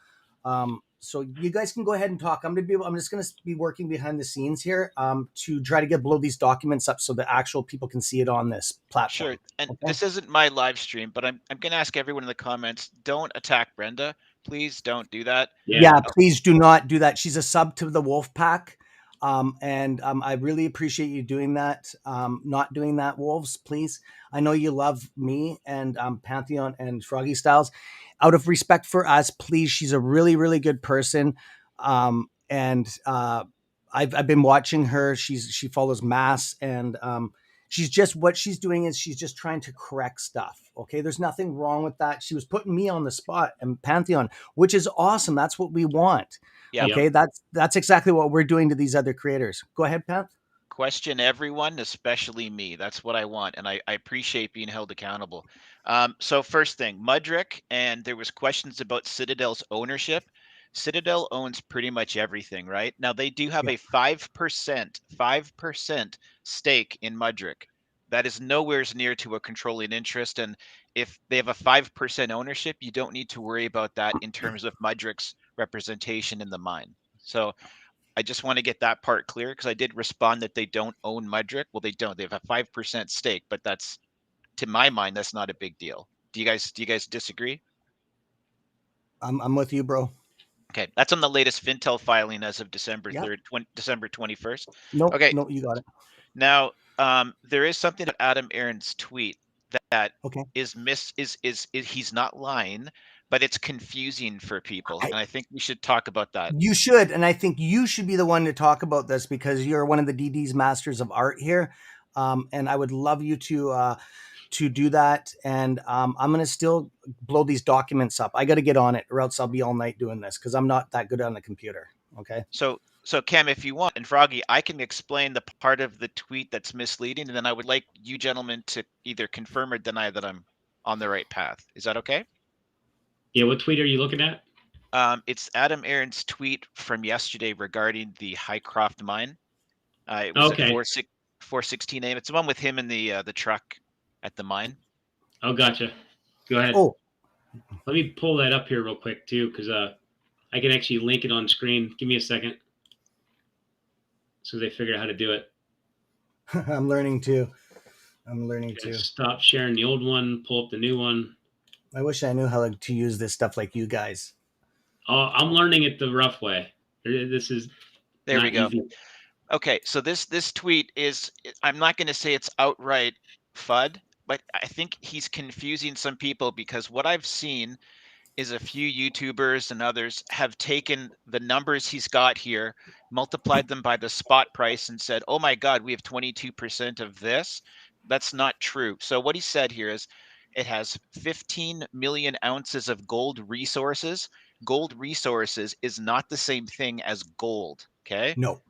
So you guys can go ahead and talk. I'm just gonna be working behind the scenes here to try to blow these documents up so the actual people can see it on this Sure. platform. And Okay. this isn't my live stream, but I'm going to ask everyone in the comments, don't attack Brenda. Please don't do that. Yeah. Yeah, please do not do that. She's a sub to the Wolf Pack. And I really appreciate you doing that. Not doing that, Wolves, please. I know you love me and Pantheon and Froggystyles. Out of respect for us, please. She's a really, really good person. And I've been watching her. She follows mass and she's just what she's doing is she's just trying to correct stuff. Okay, there's nothing wrong with that. She was putting me on the spot and Pantheon, which is awesome. That's what we want. Yeah. Yep. Okay, that's exactly what we're doing to these other creators. Go ahead, Panth. Question everyone, especially me. That's what I want. And I appreciate being held accountable. So first thing, Mudrick, and there was questions about Citadel's ownership. Citadel owns pretty much everything, right? Now they do have Yeah. a 5% stake in Mudrick. That is nowhere near to a controlling interest. And if they have a 5% ownership, you don't need to worry about that in terms of Mudrick's representation in the mine. So I just want to get that part clear because I did respond that they don't own Mudrick. Well, they don't. They have a 5% stake, but that's, to my mind, that's not a big deal. Do you guys disagree? I'm with you, bro. Okay, that's on the latest Fintel filing as of December Yeah. 3rd, December 21st. No, Okay, no, you got it. now there is something about Adam Aaron's tweet that Okay. is he's not lying, but it's confusing for people, I, and I think we should talk about that. you should, and I think you should be the one to talk about this because you're one of the DD's masters of art here, and I would love you to do that. And I'm gonna still blow these documents up. I got to get on it, or else I'll be all night doing this because I'm not that good on the computer. Okay. So Cam, if you want, and Froggy, I can explain the part of the tweet that's misleading, and then I would like you gentlemen to either confirm or deny that I'm on the right path. Is that okay? Yeah. What tweet are you looking at? It's Adam Aaron's tweet from yesterday regarding the Highcroft mine. It was at Okay. 4:16 a.m. It's the one with him in the truck at the mine. Oh, gotcha. Go ahead. Oh, Let me pull that up here real quick too, because I can actually link it on screen. Give me a second. So they figure out how to do it. I'm learning too. I'm learning too. Stop sharing the old one. Pull up the new one. I wish I knew how to use this stuff like you guys. Oh, I'm learning it the rough way. This is There we not go. easy. Okay, so this tweet is, I'm not going to say it's outright FUD, but I think he's confusing some people because what I've seen is a few YouTubers and others have taken the numbers he's got here, multiplied them by the spot price, and said, oh my God, we have 22% of this. That's not true. So what he said here is it has 15 million ounces of gold resources. Gold resources is not the same thing as gold. Okay. No.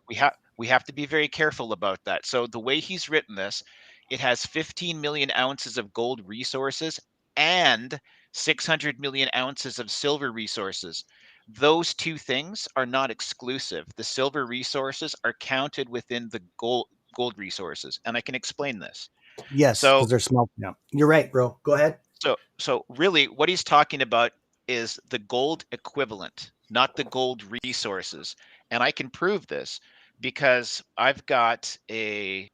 We have to be very careful about that. So the way he's written this, it has 15 million ounces of gold resources and 600 million ounces of silver resources. Those two things are not exclusive. The silver resources are counted within the gold resources, and I can explain this. Yes, So because they're smelting now. You're right, bro. Go ahead. so really what he's talking about is the gold equivalent, not the gold resources. And I can prove this because I've got a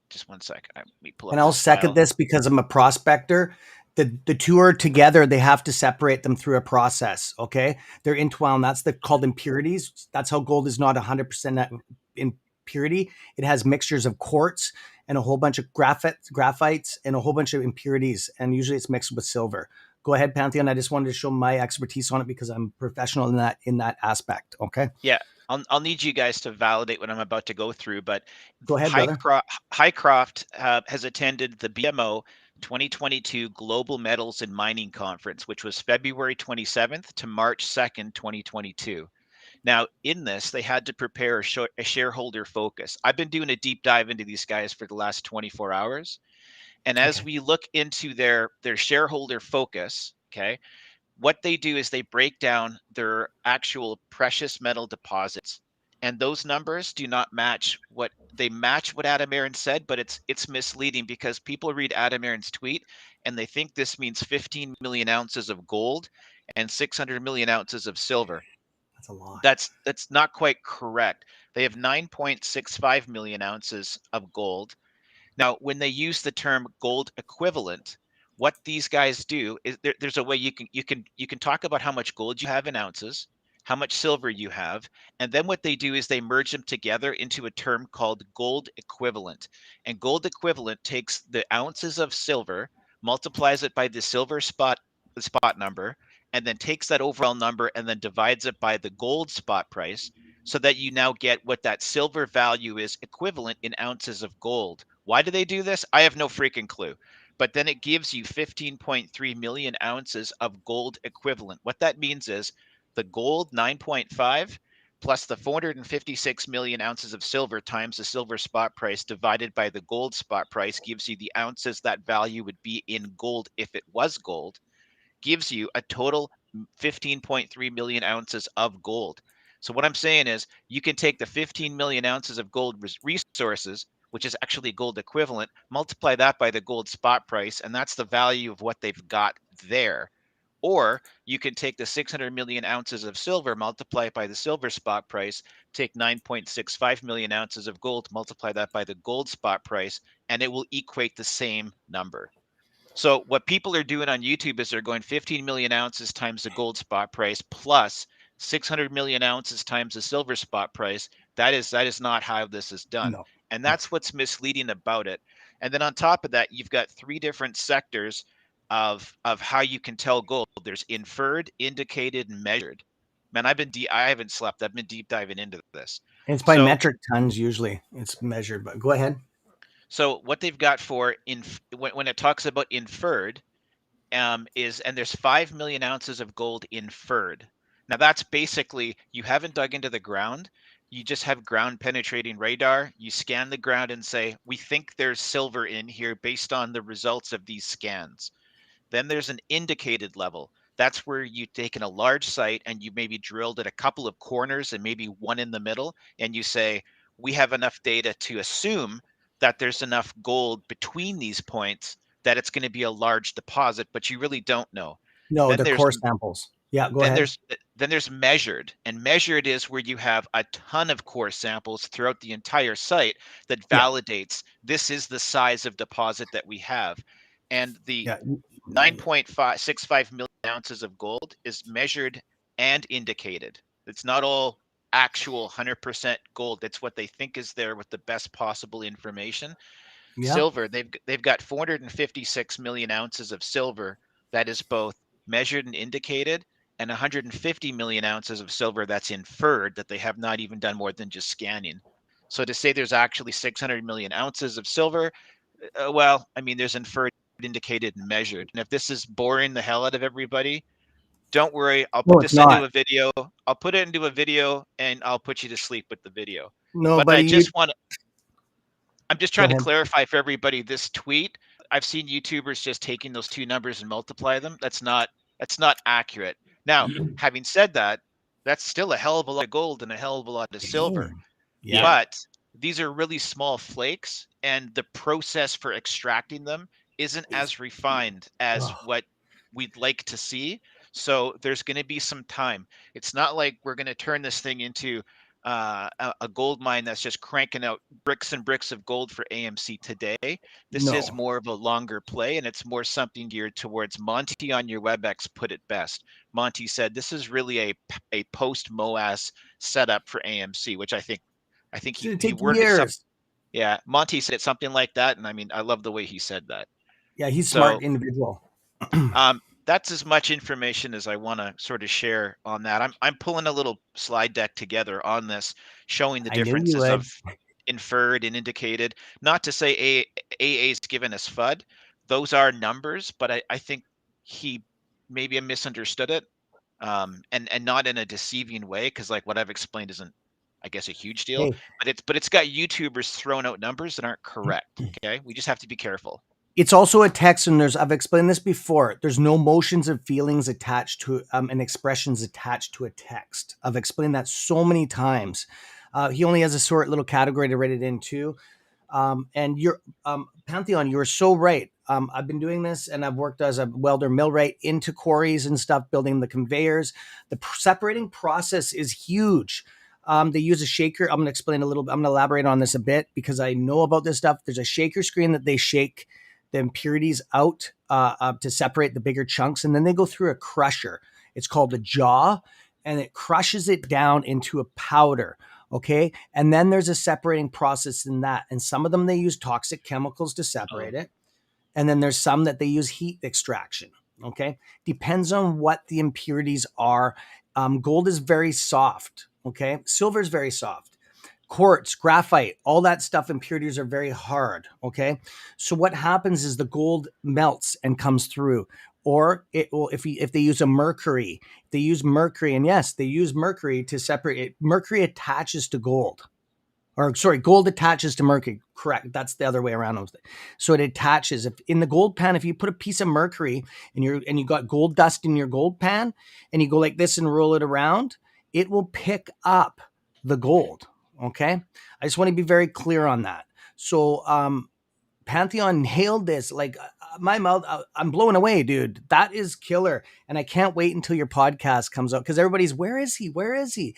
just one sec. Let me pull up And I'll this second file. this because I'm a prospector. The two are together. They have to separate them through a process. Okay, they're interwound. That's called impurities. That's how gold is not 100% impurity. It has mixtures of quartz and a whole bunch of graphites and a whole bunch of impurities. And usually it's mixed with silver. Go ahead, Pantheon. I just wanted to show my expertise on it because I'm professional in that aspect. Okay. Yeah, I'll need you guys to validate what I'm about to go through, but Go ahead, brother. Highcroft has attended the BMO 2022 Global Metals and Mining Conference, which was February 27th to March 2nd, 2022. Now, in this, they had to prepare a shareholder focus. I've been doing a deep dive into these guys for the last 24 hours. And as we look into their shareholder focus, okay, what they do is they break down their actual precious metal deposits. And those numbers do not match what Adam Aaron said, but it's misleading because people read Adam Aaron's tweet and they think this means 15 million ounces of gold and 600 million ounces of silver. That's a lot. That's not quite correct. They have 9.65 million ounces of gold. Now, when they use the term gold equivalent, what these guys do is there's a way you can talk about how much gold you have in ounces, how much silver you have, and then what they do is they merge them together into a term called gold equivalent. And gold equivalent takes the ounces of silver, multiplies it by the spot number, and then takes that overall number and then divides it by the gold spot price so that you now get what that silver value is equivalent in ounces of gold. Why do they do this? I have no freaking clue. But then it gives you 15.3 million ounces of gold equivalent. What that means is the gold 9.5 plus the 456 million ounces of silver times the silver spot price divided by the gold spot price gives you the ounces that value would be in gold if it was gold, gives you a total 15.3 million ounces of gold. So what I'm saying is you can take the 15 million ounces of gold resources, which is actually gold equivalent, multiply that by the gold spot price, and that's the value of what they've got there. Or you can take the 600 million ounces of silver, multiply it by the silver spot price, take 9.65 million ounces of gold, multiply that by the gold spot price, and it will equate the same number. So what people are doing on YouTube is they're going 15 million ounces times the gold spot price plus 600 million ounces times the silver spot price. That is not how this is done. No. And that's what's misleading about it. And then on top of that, you've got three different sectors of how you can tell gold. There's inferred, indicated, and measured. Man, I haven't slept. I've been deep diving into this. It's by So metric tons usually. It's measured, but go ahead. so what they've got for when it talks about inferred, and there's 5 million ounces of gold inferred. Now that's basically you haven't dug into the ground. You just have ground penetrating radar. You scan the ground and say, we think there's silver in here based on the results of these scans. Then there's an indicated level. That's where you've taken a large site and you maybe drilled at a couple of corners and maybe one in the middle. And you say, we have enough data to assume that there's enough gold between these points that it's going to be a large deposit, but you really don't know. No, Then the there's core samples. Yeah, go then ahead. there's then there's measured, and measured is where you have a ton of core samples throughout the entire site that Yeah, validates this is the size of deposit that we have. And the yeah, 9.65 million ounces of gold is measured and indicated. It's not all actual 100% gold. That's what they think is there with the best possible information. yeah. Silver, they've got 456 million ounces of silver that is both measured and indicated, and 150 million ounces of silver that's inferred that they have not even done more than just scanning. So to say there's actually 600 million ounces of silver, well, I mean, there's inferred, indicated, and measured. And if this is boring the hell out of everybody, don't worry. I'll No, put it's this into not. a video. I'll put it into a video and I'll put you to sleep with the video. No, But I buddy, just want I'm just go trying to ahead. clarify for everybody this tweet. I've seen YouTubers just taking those two numbers and multiply them. That's not accurate. Now, having said that, that's still a hell of a lot of gold and a hell of a lot of silver. Damn. Yeah, Yeah. But these are really small flakes, and the process for extracting them isn't as refined as Ugh. what we'd like to see. So there's going to be some time. It's not like we're going to turn this thing into a gold mine that's just cranking out bricks and bricks of gold for AMC today. This is No. more of a longer play, and it's more something geared towards Monty on your WebEx put it best. Monty said this is really a post MOAS setup for AMC, which I think It's gonna he take worded something. years. Yeah, Monty said something like that, and I mean I love the way he said that. Yeah, he's a So smart individual. that's as much information as I want to sort of share on that. I'm pulling a little slide deck together on this, showing the I knew you differences would. of inferred and indicated. Not to say AA's given us FUD; those are numbers, but I think he maybe misunderstood it, and not in a deceiving way, because like what I've explained isn't, I guess, a huge deal. Hey, But it's got YouTubers throwing out numbers that aren't correct. Okay, we just have to be careful. it's also a text, and I've explained this before. There's no emotions or feelings attached to and expressions attached to a text. I've explained that so many times. He only has a short little category to write it into. And you're Pantheon, you were so right. I've been doing this, and I've worked as a welder millwright into quarries and stuff, building the conveyors. The separating process is huge. They use a shaker. I'm going to explain a little bit. I'm going to elaborate on this a bit because I know about this stuff. There's a shaker screen that they shake the impurities out to separate the bigger chunks, and then they go through a crusher. It's called the jaw, and it crushes it down into a powder. Okay. And then there's a separating process in that. And some of them they use toxic chemicals to separate it. And then there's some that they use heat extraction. Okay. Depends on what the impurities are. Gold is very soft. Okay. Silver is very soft. Quartz, graphite, all that stuff, impurities are very hard. Okay. So what happens is the gold melts and comes through. Or it will, if they use a mercury, they use mercury, and yes, they use mercury to separate it. Mercury attaches to gold, or sorry, gold attaches to mercury. Correct. That's the other way around. So it attaches. If in the gold pan, if you put a piece of mercury and you got gold dust in your gold pan, and you go like this and roll it around, it will pick up the gold. Okay. I just want to be very clear on that. So Pantheon nailed this. Like my mouth, I'm blown away, dude. That is killer. And I can't wait until your podcast comes out because everybody's, where is he? Where is he?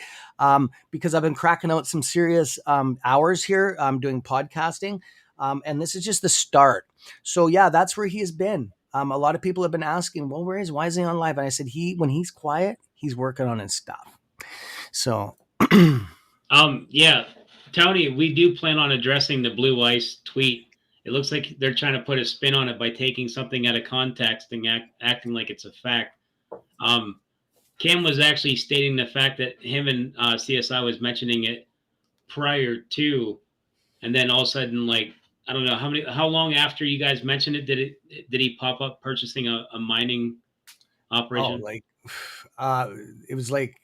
Because I've been cracking out some serious hours here doing podcasting. And this is just the start. So yeah, that's where he has been. A lot of people have been asking, well, why is he on live? And I said, when he's quiet, he's working on his stuff. So yeah, Tony, we do plan on addressing the Blue Ice tweet. It looks like they're trying to put a spin on it by taking something out of context and acting like it's a fact. Kim was actually stating the fact that him and CSI was mentioning it prior to, and then all of a sudden, like, I don't know how long after you guys mentioned it did he pop up purchasing a mining operation? It was like,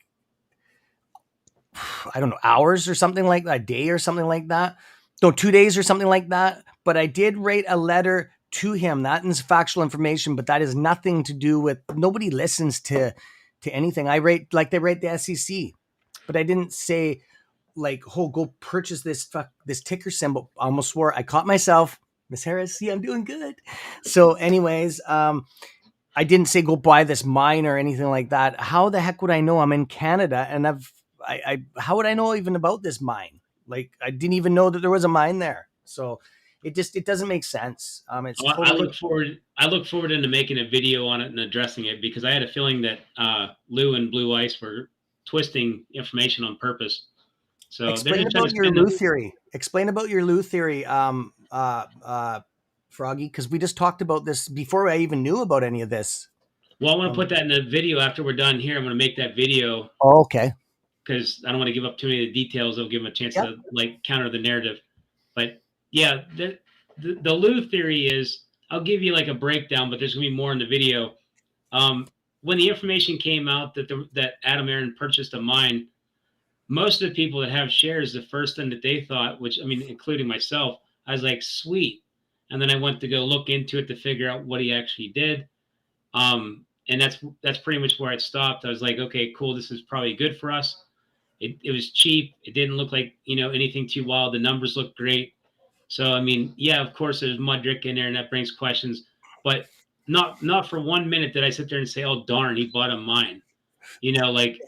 I don't know, hours or something like that, a day or something like that. No, 2 days or something like that. But I did write a letter to him. That is factual information, but that is nothing to do with, nobody listens to anything. I rate like they rate the SEC, but I didn't say like, oh, go purchase this ticker symbol. I almost swore. I caught myself. Miss Harris, see, I'm doing good. So anyways, I didn't say go buy this mine or anything like that. How the heck would I know? I'm in Canada, and how would I know even about this mine? Like, I didn't even know that there was a mine there. So it doesn't make sense. It's totally. I look forward into making a video on it and addressing it because I had a feeling that Lou and Blue Ice were twisting information on purpose. So explain about your Lou theory. Explain about your Lou theory, Froggy, because we just talked about this before I even knew about any of this. Well, I want to put that in the video after we're done here. I'm going to make that video. Oh, okay. Because I don't want to give up too many of the details. I'll give them a chance to like counter the narrative. But yeah, the Lou theory is, I'll give you like a breakdown, but there's going to be more in the video. When the information came out that Adam Aaron purchased a mine, most of the people that have shares, the first thing that they thought, which I mean, including myself, I was like, sweet. And then I went to go look into it to figure out what he actually did. And that's pretty much where it stopped. I was like, okay, cool. This is probably good for us. It was cheap. It didn't look like, anything too wild. The numbers look great. So, I mean, yeah, of course there's Mudrick in there and that brings questions, but not for 1 minute did I sit there and say, oh, darn, he bought a mine. Like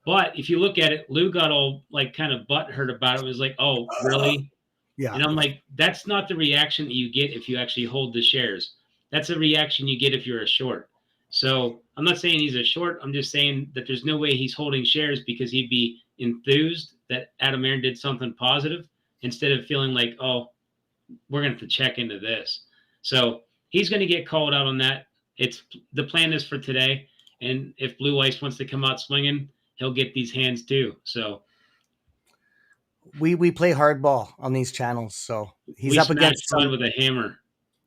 But if you look at it, Lou got all like kind of butthurt about it. It was like, oh, really? Yeah. And I'm like, that's not the reaction that you get if you actually hold the shares. That's a reaction you get if you're a short. So I'm not saying he's a short. I'm just saying that there's no way he's holding shares because he'd be enthused that Adam Aaron did something positive instead of feeling like, oh, we're going to have to check into this. So he's going to get called out on that. It's the plan is for today. And if Blue Ice wants to come out swinging, he'll get these hands too. So we play hardball on these channels, so he's we up smash against Todd some. with a hammer.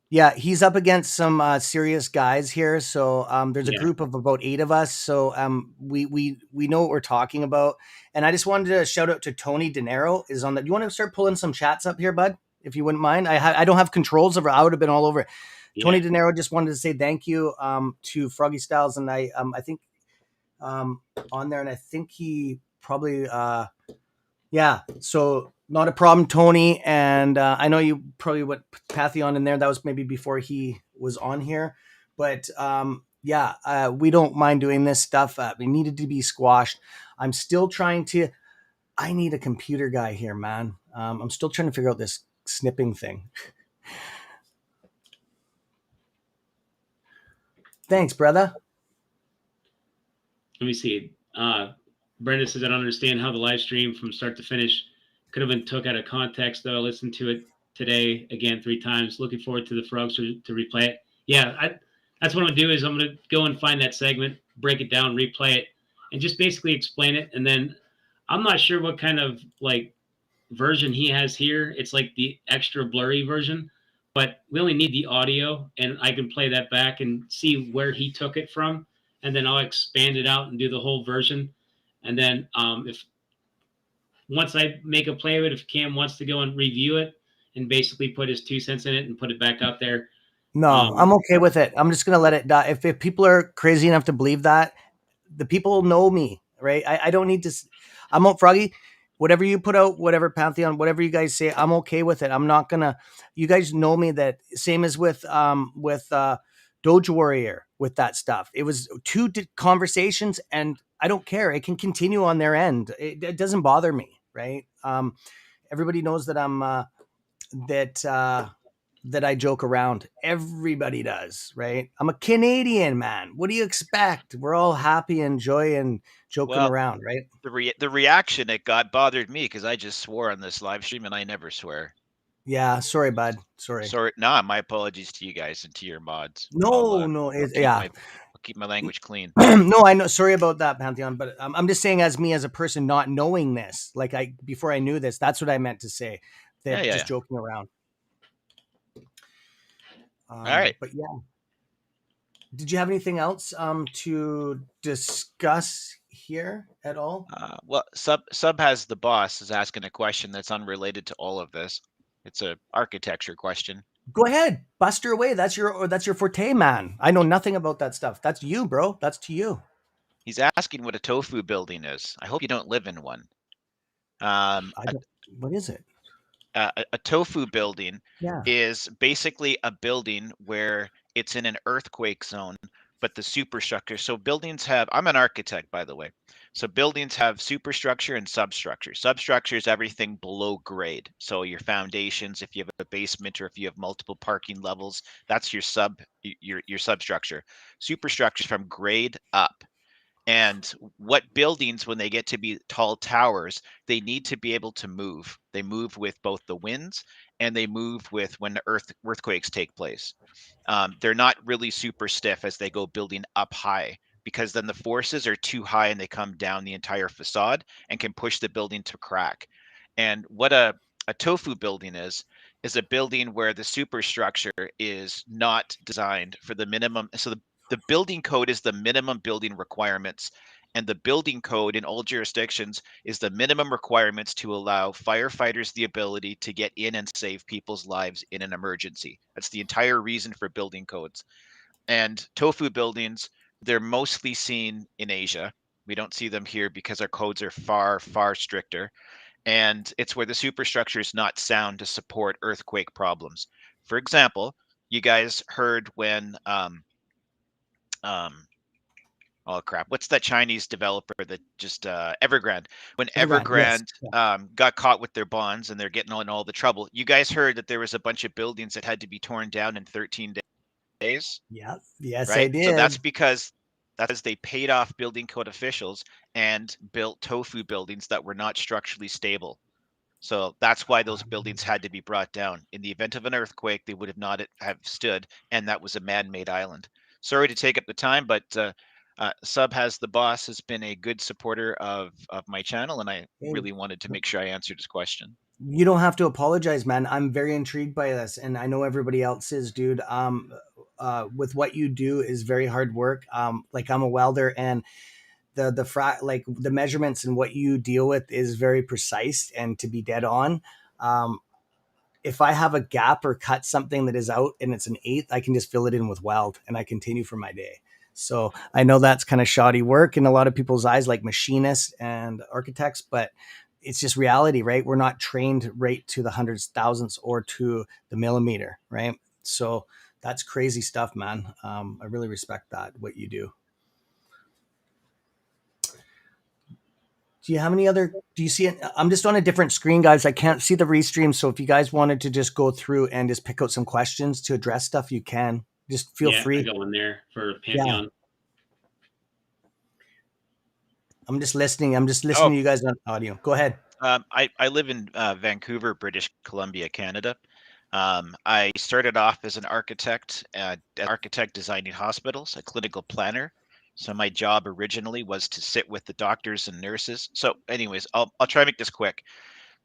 Yeah, he's up against some serious guys here. So there's a Yeah. group of about 8 of us. So we know what we're talking about. And I just wanted to shout out to Tony Denaro is on that. You want to start pulling some chats up here, bud? If you wouldn't mind. I don't have controls over. I would have been all over it. Yeah. Tony Denaro just wanted to say thank you to Froggystyles, and I think on there, and I think he probably yeah. So not a problem, Tony. And I know you probably went Pantheon in there. That was maybe before he was on here. But yeah, we don't mind doing this stuff. It needed to be squashed. I'm still trying to. I need a computer guy here, man. I'm still trying to figure out this snipping thing. Thanks, brother. Let me see. Brenda says, I don't understand how the live stream from start to finish could have been took out of context, though. I listened to it today again 3 times. Looking forward to the frogs to replay it. Yeah, that's what I'm going to do is I'm going to go and find that segment, break it down, replay it, and just basically explain it. And then I'm not sure what kind of like version he has here. It's like the extra blurry version, but we only need the audio, and I can play that back and see where he took it from, and then I'll expand it out and do the whole version. And then if once I make a play of it, if Cam wants to go and review it and basically put his 2 cents in it and put it back out there. No, I'm okay with it. I'm just gonna let it die. If people are crazy enough to believe that, the people know me, right? I don't need to. I'm on Froggy. Whatever you put out, whatever Pantheon, whatever you guys say, I'm okay with it. I'm not gonna. You guys know me. That same as with Doge Warrior with that stuff. It was 2 conversations, and I don't care. It can continue on their end. It doesn't bother me, right? Everybody knows that I'm that I joke around. Everybody does, right? I'm a Canadian, man. What do you expect? We're all happy and joy and joking around, right? The reaction it got bothered me because I just swore on this live stream and I never swear. Yeah, sorry, bud. Sorry. Nah, my apologies to you guys and to your mods. No, I'll keep my language clean. No, I know. Sorry about that, Pantheon. But I'm just saying, as me as a person not knowing this, like before I knew this, that's what I meant to say. That just joking around. All right. But yeah. Did you have anything else to discuss here at all? Well, Sub has the boss is asking a question that's unrelated to all of this. It's a architecture question. Go ahead, bust her away. That's your forte, man. I know nothing about that stuff. That's you, bro. That's to you. He's asking what a tofu building is. I hope you don't live in one. What is it? A tofu building Yeah. is basically a building where it's in an earthquake zone, but the superstructure. So buildings have, I'm an architect, by the way. So buildings have superstructure and substructure. Substructure is everything below grade. So your foundations, if you have a basement or if you have multiple parking levels, that's your substructure. Superstructure is from grade up. And what buildings, when they get to be tall towers, they need to be able to move. They move with both the winds and they move with when the earthquakes take place. They're not really super stiff as they go building up high, because then the forces are too high and they come down the entire facade and can push the building to crack. And what a tofu building is a building where the superstructure is not designed for the minimum. So the building code is the minimum building requirements, and the building code in all jurisdictions is the minimum requirements to allow firefighters the ability to get in and save people's lives in an emergency. That's the entire reason for building codes. And tofu buildings, they're mostly seen in Asia. We don't see them here because our codes are far, far stricter. And it's where the superstructure is not sound to support earthquake problems. For example, you guys heard when oh crap, what's that Chinese developer that just Evergrande? When Yes. Evergrande got caught with their bonds and they're getting in all the trouble, you guys heard that there was a bunch of buildings that had to be torn down in 13 days, Yeah. Yes, I right? So did. that's they paid off building code officials and built tofu buildings that were not structurally stable. So that's why those buildings had to be brought down. In the event of an earthquake, they would have not have stood, and that was a man-made island. Sorry to take up the time, but Sub has the boss has been a good supporter of my channel, and I Hey, really wanted to make sure I answered his question. you don't have to apologize, man. I'm very intrigued by this, and I know everybody else is, dude. With what you do is very hard work. Like I'm a welder, and like the measurements and what you deal with is very precise and to be dead on. Um, if I have a gap or cut something that is out and it's an eighth, I can just fill it in with weld and I continue for my day. So I know that's kind of shoddy work in a lot of people's eyes, like machinists and architects, but it's just reality, right? We're not trained right to the hundreds, thousandths, or to the millimeter, right? So that's crazy stuff, man. I really respect that, what you do. Do you have any other? Do you see it? I'm just on a different screen, guys. I can't see the restream. So if you guys wanted to just go through and just pick out some questions to address stuff, you can. Just feel Yeah, I free. got one there for Yeah, Pantheon. I'm just listening. I'm just listening Oh, to you guys on audio. Go ahead. I live in Vancouver, British Columbia, Canada. I started off as an architect designing hospitals, a clinical planner. So my job originally was to sit with the doctors and nurses. So, anyways, I'll try to make this quick.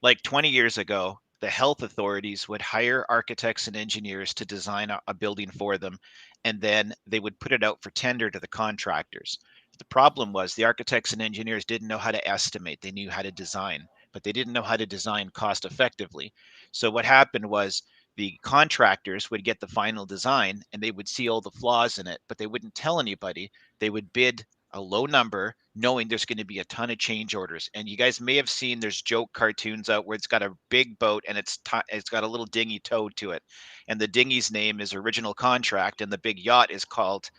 Like 20 years ago, the health authorities would hire architects and engineers to design a building for them, and then they would put it out for tender to the contractors. The problem was the architects and engineers didn't know how to estimate, they knew how to design, but they didn't know how to design cost effectively. So what happened was the contractors would get the final design and they would see all the flaws in it, but they wouldn't tell anybody. They would bid a low number knowing there's going to be a ton of change orders. And you guys may have seen there's joke cartoons out where it's got a big boat and it's got a little dinghy towed to it, and the dinghy's name is original contract and the big yacht is called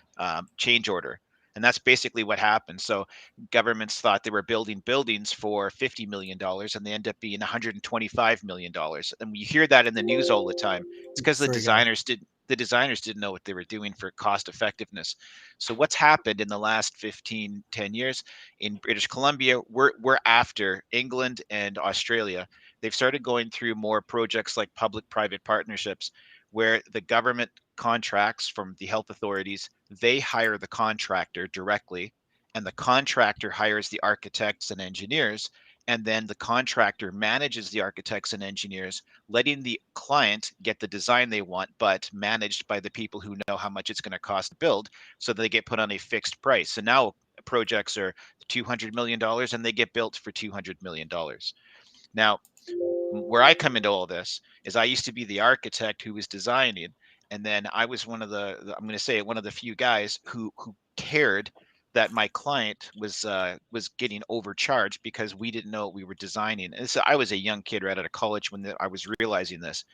change order. And that's basically what happened. So governments thought they were building buildings for $50 million and they end up being $125 million. And we hear that in the news all the time. It's because Sorry, guys. the designers didn't know what they were doing for cost effectiveness. So what's happened in the last 10 years in British Columbia, we're after England and Australia. They've started going through more projects like public-private partnerships where the government contracts from the health authorities, they hire the contractor directly, and the contractor hires the architects and engineers, and then the contractor manages the architects and engineers, letting the client get the design they want, but managed by the people who know how much it's going to cost to build, so they get put on a fixed price. So now projects are $200 million and they get built for $200 million. Now, where I come into all this is I used to be the architect who was designing, and then I was one of I'm going to say it, one of the few guys who cared that my client was getting overcharged because we didn't know what we were designing. And so I was a young kid right out of college when I was realizing this.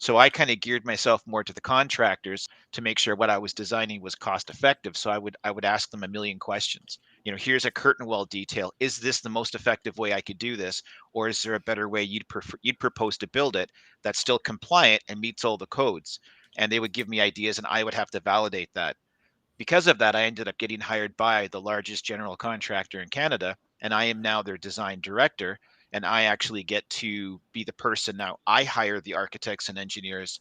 So I kind of geared myself more to the contractors to make sure what I was designing was cost effective. So I would ask them a million questions. You know, here's a curtain wall detail. Is this the most effective way I could do this, or is there a better way you'd propose to build it that's still compliant and meets all the codes? And they would give me ideas, and I would have to validate that. Because of that, I ended up getting hired by the largest general contractor in Canada, and I am now their design director. And I actually get to be the person now. I hire the architects and engineers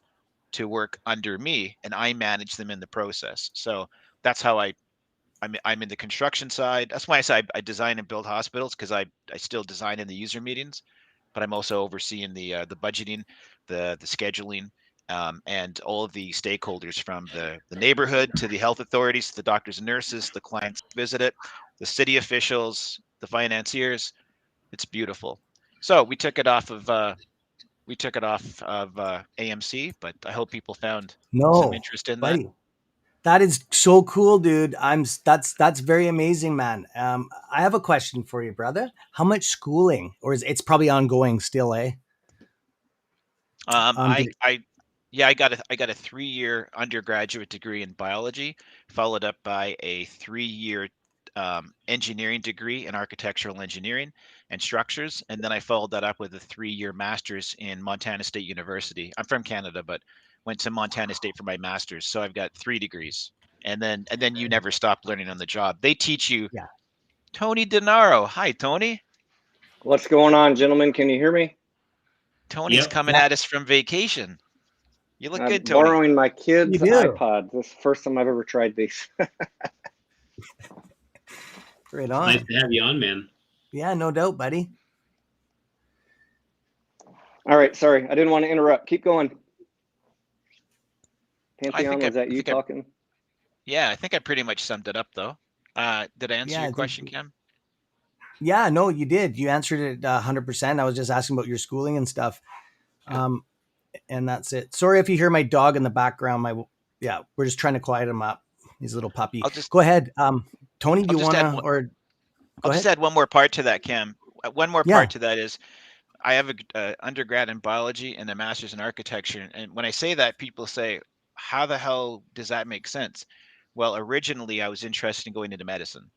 to work under me, and I manage them in the process. So that's how I'm in the construction side. That's why I say I design and build hospitals, because I still design in the user meetings, but I'm also overseeing the budgeting, the scheduling, and all of the stakeholders from the neighborhood to the health authorities, to the doctors and nurses, the clients who visit it, the city officials, the financiers. It's beautiful. So we took it off of AMC, but I hope people found some No, interest in that. buddy. That is so cool, dude. That's very amazing, man. I have a question for you, brother. How much schooling, or is it's probably ongoing still, eh? Did Yeah, I got a 3-year undergraduate degree in biology, followed up by a 3-year engineering degree in architectural engineering and structures, and then I followed that up with a 3-year master's in Montana State University. I'm from Canada, but went to Montana State for my master's, so I've got 3 degrees. And then you never stop learning on the job. They teach you. Yeah. Tony Denaro. Hi, Tony. What's going on, gentlemen? Can you hear me? Tony's coming at us from vacation. You look good, Tony. Borrowing my kid's You do. iPod. This is the first time I've ever tried these. Right on. Nice to have you on, man. Yeah, no doubt, buddy. All right, sorry, I didn't want to interrupt. Keep going. Pantheon, was that you talking? Yeah, I think I pretty much summed it up, though. Did I answer your question, Kim? Yeah, no, you did. You answered it 100%. I was just asking about your schooling and stuff. And that's it. Sorry if you hear my dog in the background. We're just trying to quiet him up. He's a little puppy. Go ahead. Tony, do you want to, I'll just add one more part to that, Kim. One more part to that is I have an undergrad in biology and a master's in architecture. And when I say that, people say, how the hell does that make sense? Well, originally I was interested in going into medicine.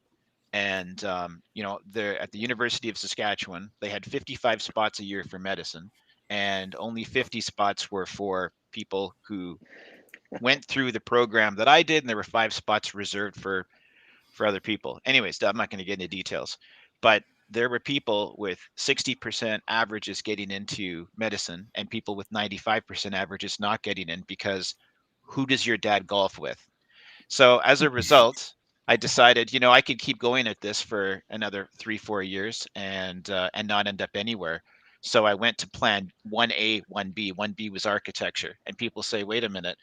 And, they're at the University of Saskatchewan, they had 55 spots a year for medicine, and only 50 spots were for people who went through the program that I did. And there were 5 spots reserved for other people. Anyways, I'm not going to get into details, but there were people with 60% averages getting into medicine and people with 95% averages not getting in, because who does your dad golf with? So as a result, I decided, I could keep going at this for another 3-4 years and not end up anywhere. So I went to plan 1A, 1B. 1B was architecture. And people say, wait a minute,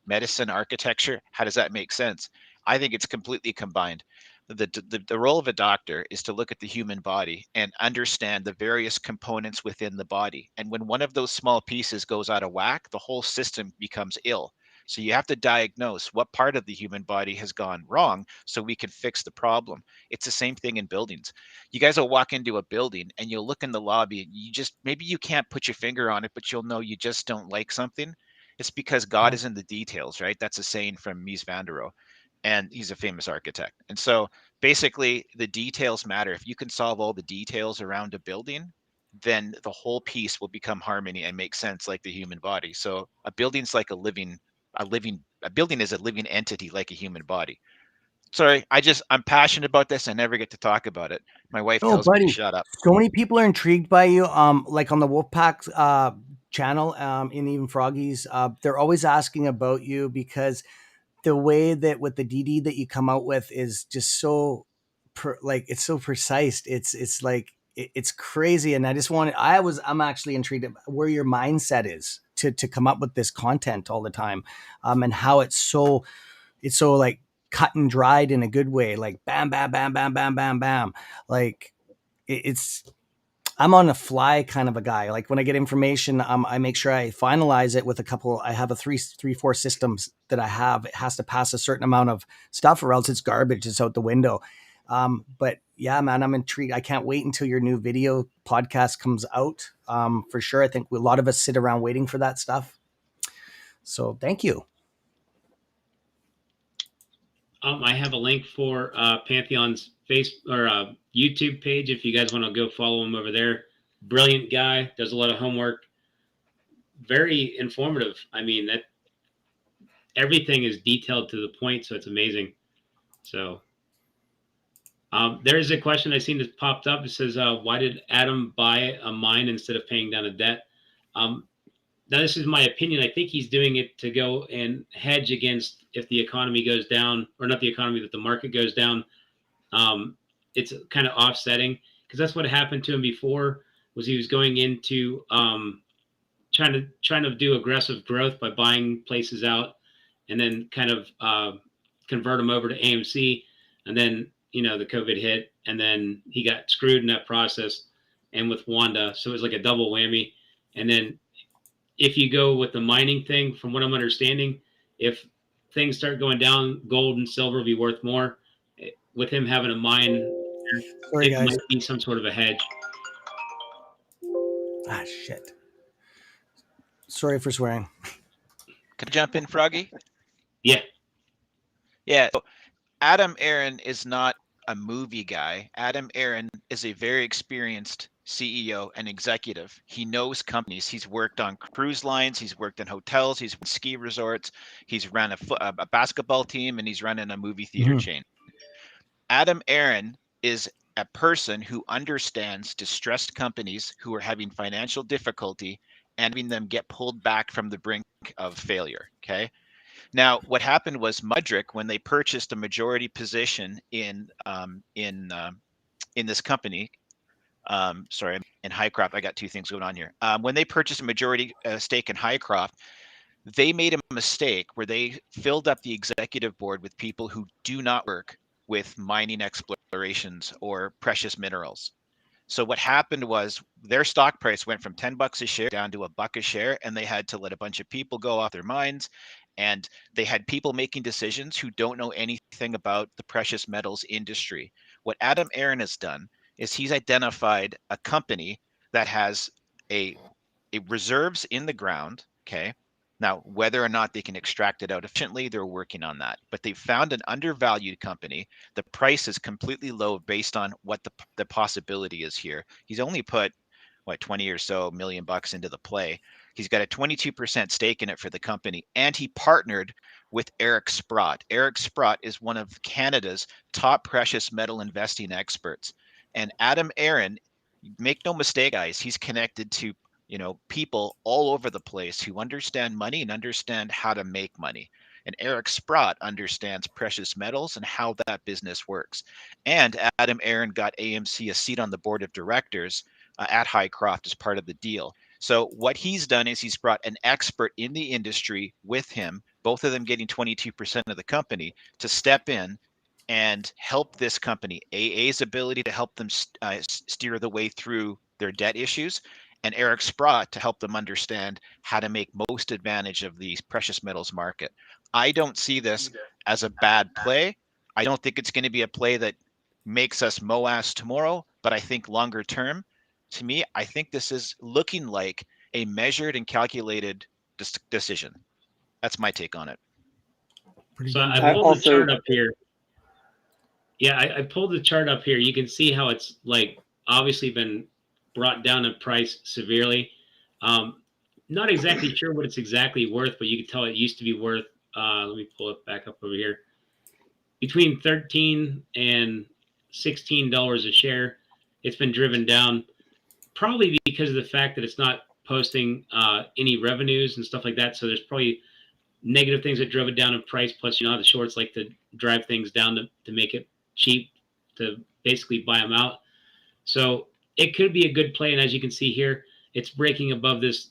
medicine, architecture, how does that make sense? I think it's completely combined. The role of a doctor is to look at the human body and understand the various components within the body. And when one of those small pieces goes out of whack, the whole system becomes ill. So you have to diagnose what part of the human body has gone wrong so we can fix the problem. It's the same thing in buildings. You guys will walk into a building and you'll look in the lobby and maybe you can't put your finger on it, but you'll know you just don't like something. It's because God is in the details, right? That's a saying from Mies van der Rohe, and he's a famous architect. And so basically the details matter. If you can solve all the details around a building, then the whole piece will become harmony and make sense, like the human body. So a building's like a building is a living entity like a human body. Sorry, I'm passionate about this. I never get to talk about it. My wife tells me to shut up. So many people are intrigued by you. Like on the Wolfpack channel, and even Froggies, they're always asking about you, because the way that with the DD that you come out with is just so it's so precise. It's like, it's crazy. And I'm actually intrigued where your mindset is to come up with this content all the time. And how it's so like cut and dried in a good way. Like bam, bam, bam, bam, bam, bam, bam. Like I'm on a fly kind of a guy. Like when I get information, I make sure I finalize it with a couple. I have a 3-4 systems that I have. It has to pass a certain amount of stuff, or else it's garbage. It's out the window. But yeah, man, I'm intrigued. I can't wait until your new video podcast comes out. For sure. I think a lot of us sit around waiting for that stuff. So thank you. I have a link for Pantheon's YouTube page if you guys want to go follow him over there. Brilliant guy, does a lot of homework, very informative. I mean, that everything is detailed to the point, so it's amazing. So there's a question I seen that popped up. It says, why did Adam buy a mine instead of paying down a debt? Now, this is my opinion. I think he's doing it to go and hedge against if the economy goes down, or not the economy, but the market goes down. It's kind of offsetting, because that's what happened to him before. Was he was going into trying to do aggressive growth by buying places out, and then kind of convert them over to AMC, and then the COVID hit, and then he got screwed in that process, and with Wanda, so it was like a double whammy. And then if you go with the mining thing, from what I'm understanding, if things start going down, gold and silver will be worth more. With him having a mine, it might be some sort of a hedge. Ah, shit. Sorry for swearing. Can I jump in, Froggy? Yeah. Yeah. So Adam Aaron is not a movie guy. Adam Aaron is a very experienced CEO and executive. He knows companies. He's worked on cruise lines. He's worked in hotels. He's run ski resorts. He's run a basketball team, and he's running a movie theater chain. Adam Aaron is a person who understands distressed companies who are having financial difficulty and having them get pulled back from the brink of failure. Okay. Now, what happened was Mudrick, when they purchased a majority position in this company, sorry, in Highcroft, I got two things going on here. When they purchased a majority stake in Highcroft, they made a mistake where they filled up the executive board with people who do not work with mining explorations or precious minerals. So what happened was their stock price went from $10 a share down to $1 a share, and they had to let a bunch of people go off their mines. And they had people making decisions who don't know anything about the precious metals industry. What Adam Aaron has done is he's identified a company that has a reserves in the ground. Okay. Now, whether or not they can extract it out efficiently, they're working on that. But they found an undervalued company. The price is completely low based on what the possibility is here. He's only put, what, 20 or so million bucks into the play. He's got a 22% stake in it for the company. And he partnered with Eric Sprott. Eric Sprott is one of Canada's top precious metal investing experts. And Adam Aaron, make no mistake, guys, he's connected to people all over the place who understand money and understand how to make money. And Eric Sprott understands precious metals and how that business works. And Adam Aaron got AMC a seat on the board of directors at Highcroft as part of the deal. So what he's done is he's brought an expert in the industry with him, both of them getting 22% of the company, to step in and help this company. AA's ability to help them steer the way through their debt issues, and Eric Sprott to help them understand how to make most advantage of the precious metals market. I don't see this as a bad play. I don't think it's going to be a play that makes us MOAS tomorrow, but I think longer term, to me, I think this is looking like a measured and calculated decision. That's my take on it. So I pulled the chart up here. Yeah, I pulled the chart up here. You can see how it's like obviously been brought down in price severely. Not exactly sure what it's exactly worth, but you can tell it used to be worth, let me pull it back up over here, between $13 and $16 a share. It's been driven down probably because of the fact that it's not posting any revenues and stuff like that. So there's probably negative things that drove it down in price. Plus, how the shorts like to drive things down to make it cheap to basically buy them out. So it could be a good play. And as you can see here, it's breaking above this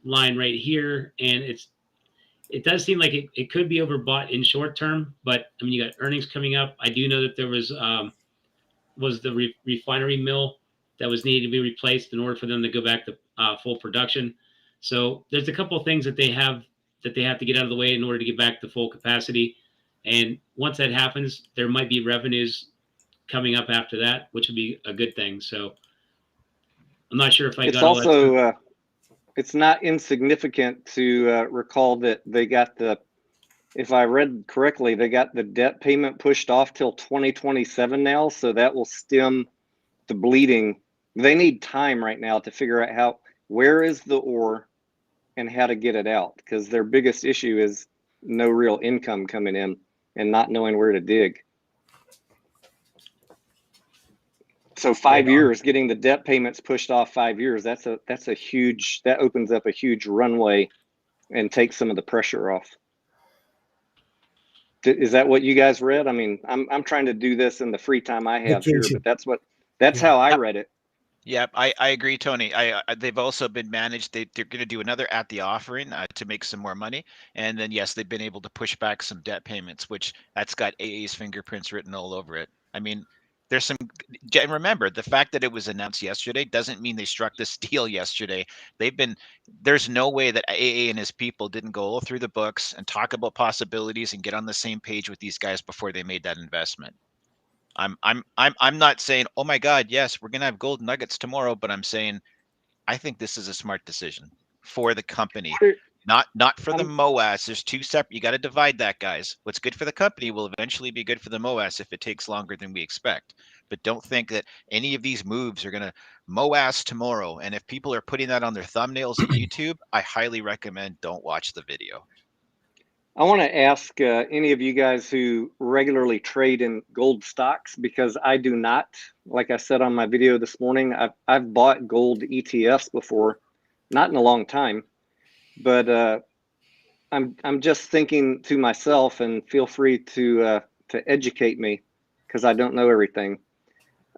line right here. And it does seem like it could be overbought in short term, but I mean, you got earnings coming up. I do know that there was the refinery mill that was needed to be replaced in order for them to go back to full production. So there's a couple of things that they have to get out of the way in order to get back to full capacity. And once that happens, there might be revenues coming up after that, which would be a good thing. So I'm not sure if I got all that. It's also, it's not insignificant to recall that they got if I read correctly, they got the debt payment pushed off till 2027 now. So that will stem the bleeding. They need time right now to figure out where is the ore and how to get it out, because their biggest issue is no real income coming in and not knowing where to dig. So 5 years, getting the debt payments pushed off 5 years, that opens up a huge runway and takes some of the pressure off. Is that what you guys read? I mean, I'm trying to do this in the free time I have here, but that's how I read it. Yeah, I agree, Tony. They've also been managed. They're going to do another at the offering to make some more money, and then yes, they've been able to push back some debt payments, which that's got AA's fingerprints written all over it. I mean, there's some. And remember, the fact that it was announced yesterday doesn't mean they struck this deal yesterday. There's no way that AA and his people didn't go all through the books and talk about possibilities and get on the same page with these guys before they made that investment. I'm not saying, oh my God, yes, we're gonna have gold nuggets tomorrow, but I'm saying I think this is a smart decision for the company. Not for the I'm- MOAS. There's two separate. You got to divide that, guys. What's good for the company will eventually be good for the MOAS if it takes longer than we expect. But don't think that any of these moves are going to MOAS tomorrow. And if people are putting that on their thumbnails at YouTube, I highly recommend don't watch the video. I want to ask any of you guys who regularly trade in gold stocks, because I do not. Like I said on my video this morning, I've bought gold ETFs before, not in a long time, but I'm just thinking to myself, and feel free to educate me because I don't know everything.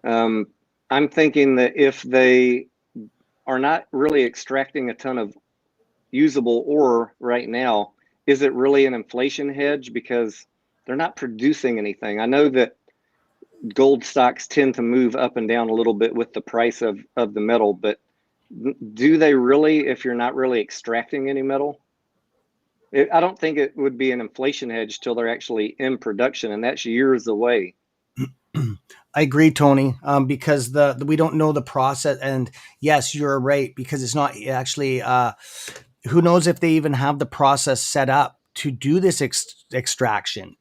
I'm thinking that if they are not really extracting a ton of usable ore right now, is it really an inflation hedge because they're not producing anything? I know that gold stocks tend to move up and down a little bit with the price of the metal, but do they really if you're not really extracting any metal? I don't think it would be an inflation hedge till they're actually in production, and that's years away. I agree, Tony, because we don't know the process. And yes, you're right, because it's not actually, who knows if they even have the process set up to do this extraction.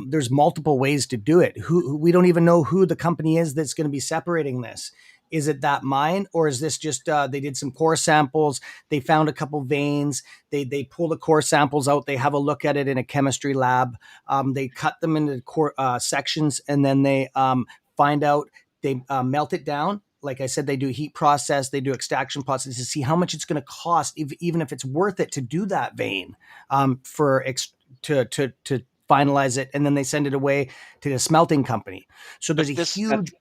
There's multiple ways to do it. We don't even know who the company is that's going to be separating this. Is it that mine, or is this just they did some core samples? They found a couple veins. They pull the core samples out. They have a look at it in a chemistry lab. They cut them into core sections, and then they find out. They melt it down. Like I said, they do heat process, they do extraction process to see how much it's going to cost, even if it's worth it to do that vein, to finalize it, and then they send it away to the smelting company. So there's a huge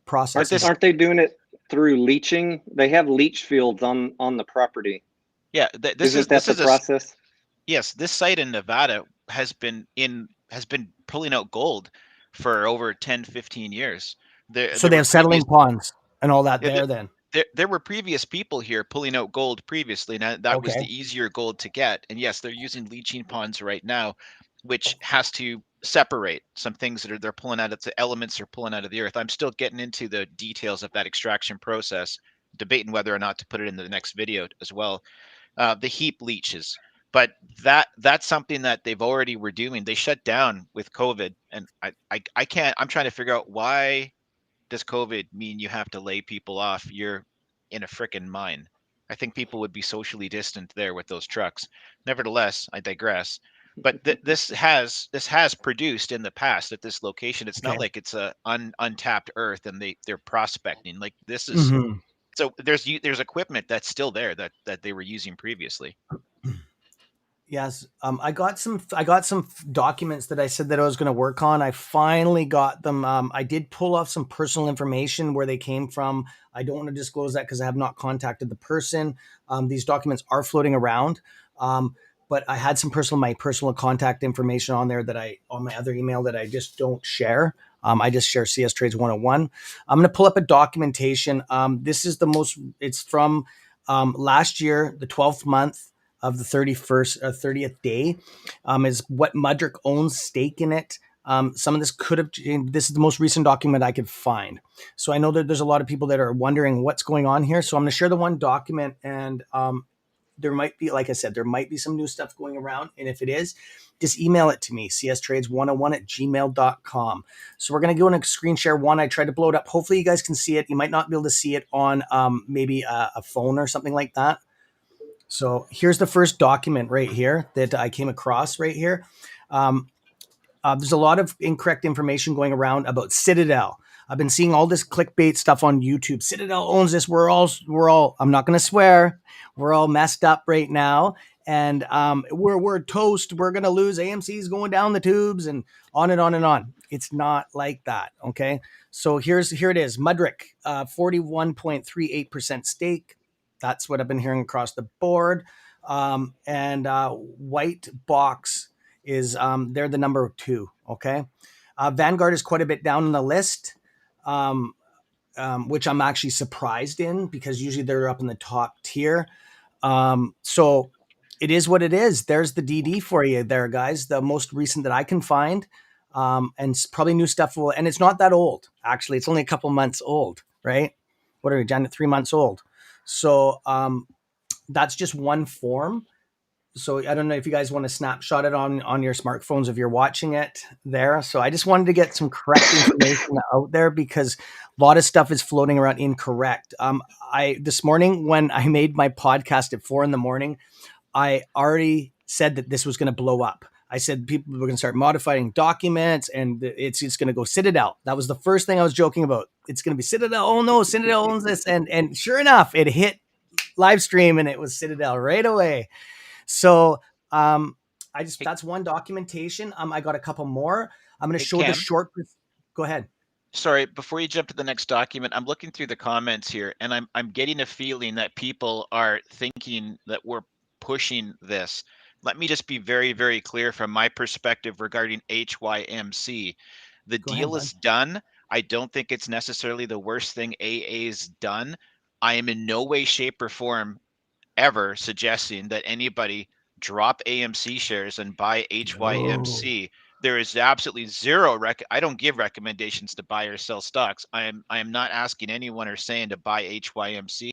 process. Aren't they doing it through leaching? They have leach fields on the property. Yeah, this is the process. Yes, this site in Nevada has been pulling out gold for over 10, 15 years. So they have settling ponds and all that there then. There were previous people here pulling out gold previously. Now that was the easier gold to get. And yes, they're using leaching ponds right now, which has to separate some things that they're pulling out of the elements they're pulling out of the earth. I'm still getting into the details of that extraction process, debating whether or not to put it in the next video as well. The heap leaches. But that's something that they've already were doing. They shut down with COVID, and I can't. I'm trying to figure out, why does COVID mean you have to lay people off? You're in a frickin' mine. I think people would be socially distant there with those trucks. Nevertheless, I digress. But this has produced in the past at this location. It's not like it's a untapped earth and they're prospecting. Like this is so there's equipment that's still there that they were using previously. Yes, I got some documents that I said that I was going to work on. I finally got them. I did pull off some personal information where they came from. I don't want to disclose that because I have not contacted the person. These documents are floating around, but I had my personal contact information on there on my other email that I just don't share. I just share CS Trades 101. I'm going to pull up a documentation. This is it's from last year, the 12th month of the 30th day, is what Mudrick owns stake in it. Some of this this is the most recent document I could find. So I know that there's a lot of people that are wondering what's going on here. So I'm going to share the one document, and there might be, like I said, there might be some new stuff going around. And if it is, just email it to me, cstrades101@gmail.com. So we're going to go in a screen share one. I tried to blow it up. Hopefully you guys can see it. You might not be able to see it on maybe a phone or something like that. So here's the first document right here that I came across right here. There's a lot of incorrect information going around about Citadel. I've been seeing all this clickbait stuff on YouTube. Citadel owns this. We're all, I'm not going to swear. We're all messed up right now. And we're toast. We're going to lose. AMC's going down the tubes and on and on and on. It's not like that. Okay. So here it is. Mudrick, 41.38% stake. That's what I've been hearing across the board. And White Box is, they're the number 2. Okay. Vanguard is quite a bit down on the list, which I'm actually surprised in because usually they're up in the top tier. So it is what it is. There's the DD for you there, guys. The most recent that I can find. And probably new stuff and it's not that old. Actually, it's only a couple months old, right? What are we, Janet? 3 months old. So that's just one form. So I don't know if you guys want to snapshot it on your smartphones if you're watching it there. So I just wanted to get some correct information out there because a lot of stuff is floating around incorrect. This morning when I made my podcast at 4 a.m, I already said that this was going to blow up. I said people were going to start modifying documents and it's going to go Citadel. That was the first thing I was joking about. It's going to be Citadel. Oh no, Citadel owns this. And sure enough, it hit live stream and it was Citadel right away. So that's one documentation. I got a couple more. I'm going to show the short. Go ahead. Sorry, before you jump to the next document, I'm looking through the comments here and I'm getting a feeling that people are thinking that we're pushing this. Let me just be very, very clear from my perspective regarding HYMC. The deal is done. I don't think it's necessarily the worst thing AA's done. I am in no way, shape, or form ever suggesting that anybody drop AMC shares and buy HYMC. There is absolutely zero I don't give recommendations to buy or sell stocks. I am not asking anyone or saying to buy HYMC.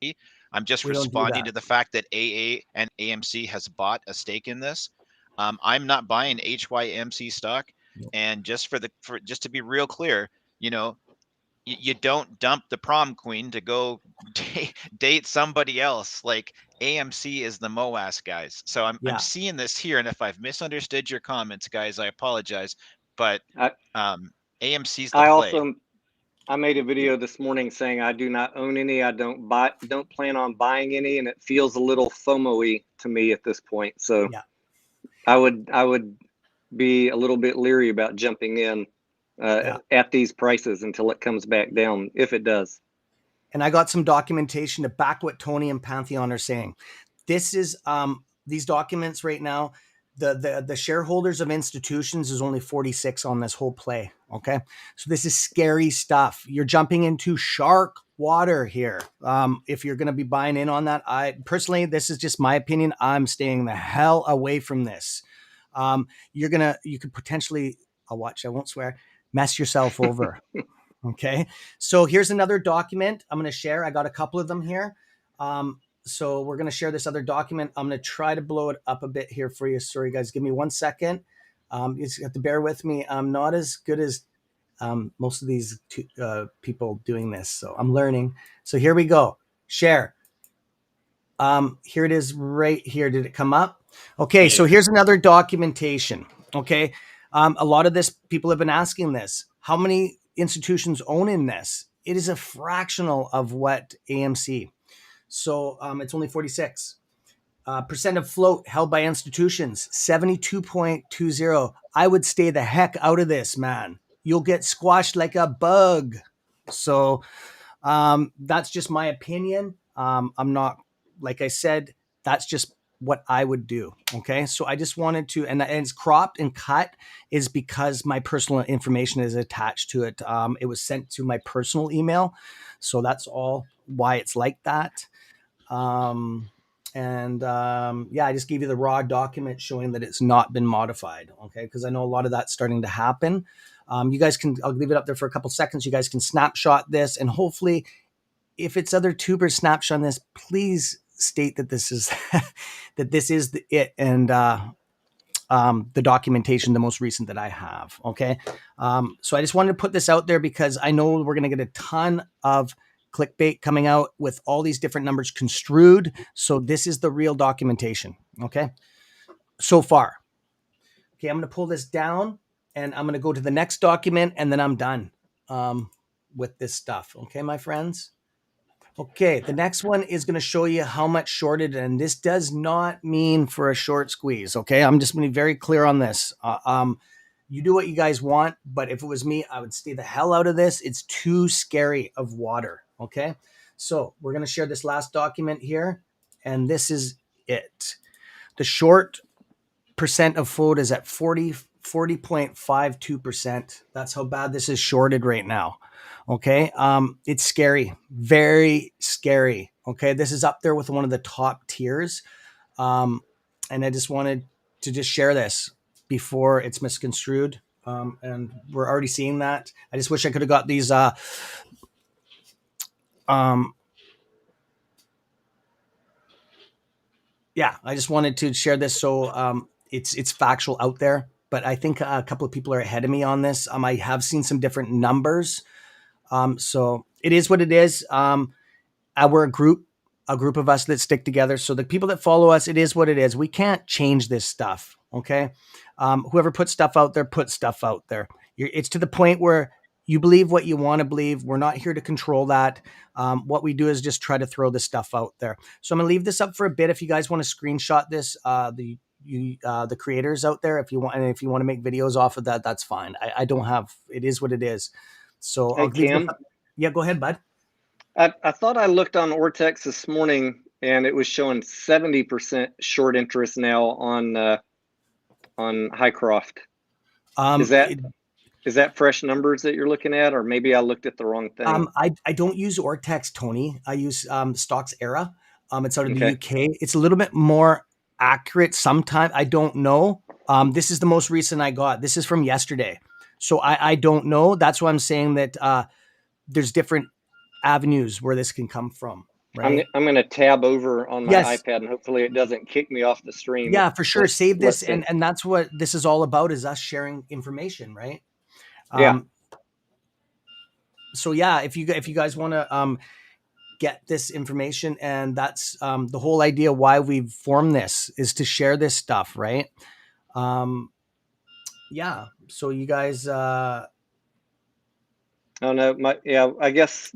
I'm just responding to the fact that AA and AMC has bought a stake in this. I'm not buying HYMC stock. And just just to be real clear, you don't dump the prom queen to go date somebody else. Like AMC is the MOAS, guys. So I'm seeing this here, and if I've misunderstood your comments, guys, I apologize. But AMC's the play. I made a video this morning saying I do not own any. I don't plan on buying any, and it feels a little FOMO-y to me at this point. So I would be a little bit leery about jumping in at these prices until it comes back down, if it does. And I got some documentation to back what Tony and Pantheon are saying. This is these documents right now. The shareholders of institutions is only 46 on this whole play. Okay, so this is scary stuff. You're jumping into shark water here. If you're going to be buying in on that, I personally, this is just my opinion. I'm staying the hell away from this. You could potentially, I won't swear, mess yourself over. Okay, so here's another document I'm going to share. I got a couple of them here. So we're going to share this other document. I'm going to try to blow it up a bit here for you. Sorry, guys. Give me 1 second. You just have to bear with me. I'm not as good as most of these people doing this. So I'm learning. So here we go. Share. Here it is right here. Did it come up? Okay, so here's another documentation. Okay. A lot of this, people have been asking this. How many institutions own in this? It is a fractional of what AMC. So it's only 46. Percent of float held by institutions, 72.20. I would stay the heck out of this, man. You'll get squashed like a bug. So that's just my opinion. I'm not, like I said, that's just what I would do. Okay. So I just wanted to, and it's cropped and cut is because my personal information is attached to it. It was sent to my personal email. So that's all why it's like that. I just gave you the raw document showing that it's not been modified. Okay. Cause I know a lot of that's starting to happen. You guys I'll leave it up there for a couple seconds. You guys can snapshot this, and hopefully if it's other tubers snapshot this, please state that this is, it. And, the documentation, the most recent that I have. Okay. So I just wanted to put this out there because I know we're going to get a ton of clickbait coming out with all these different numbers construed. So this is the real documentation. Okay. So far. Okay. I'm going to pull this down and I'm going to go to the next document and then I'm done with this stuff. Okay, my friends. Okay. The next one is going to show you how much shorted, and this does not mean for a short squeeze. Okay. I'm just going to be very clear on this. You do what you guys want, but if it was me, I would stay the hell out of this. It's too scary of water. Okay. So we're going to share this last document here, and this is it. The short percent of float is at 40.52%. That's how bad this is shorted right now. Okay. It's scary, very scary. Okay. This is up there with one of the top tiers. And I just wanted to just share this before it's misconstrued. And we're already seeing that. I just wish I could have got these, yeah, I just wanted to share this so it's factual out there. But I think a couple of people are ahead of me on this. I have seen some different numbers. So it is what it is. We're a group of us that stick together. So the people that follow us, it is what it is. We can't change this stuff. Okay. Whoever puts stuff out there, put stuff out there. It's to the point where you believe what you want to believe. We're not here to control that. What we do is just try to throw this stuff out there. So I'm going to leave this up for a bit. If you guys want to screenshot this, the creators out there, if you want to make videos off of that, that's fine. I don't have, it is what it is. So Hey, I'll leave this Kim. up. Yeah, go ahead, bud. I thought I looked on Ortex this morning and it was showing 70% short interest now on Highcroft. Is that fresh numbers that you're looking at, or maybe I looked at the wrong thing? I don't use Ortex, Tony. I use Stocks Era. It's out of the UK. It's a little bit more accurate sometimes. I don't know. This is the most recent I got. This is from yesterday. So I don't know. That's why I'm saying that there's different avenues where this can come from. Right. I'm going to tab over on my iPad and hopefully it doesn't kick me off the stream. Yeah, for sure. Save this. And that's what this is all about, is us sharing information. Right. Yeah. So yeah, if you guys want to get this information, and that's the whole idea why we've formed this, is to share this stuff, right? Yeah. So you guys. Oh no, I guess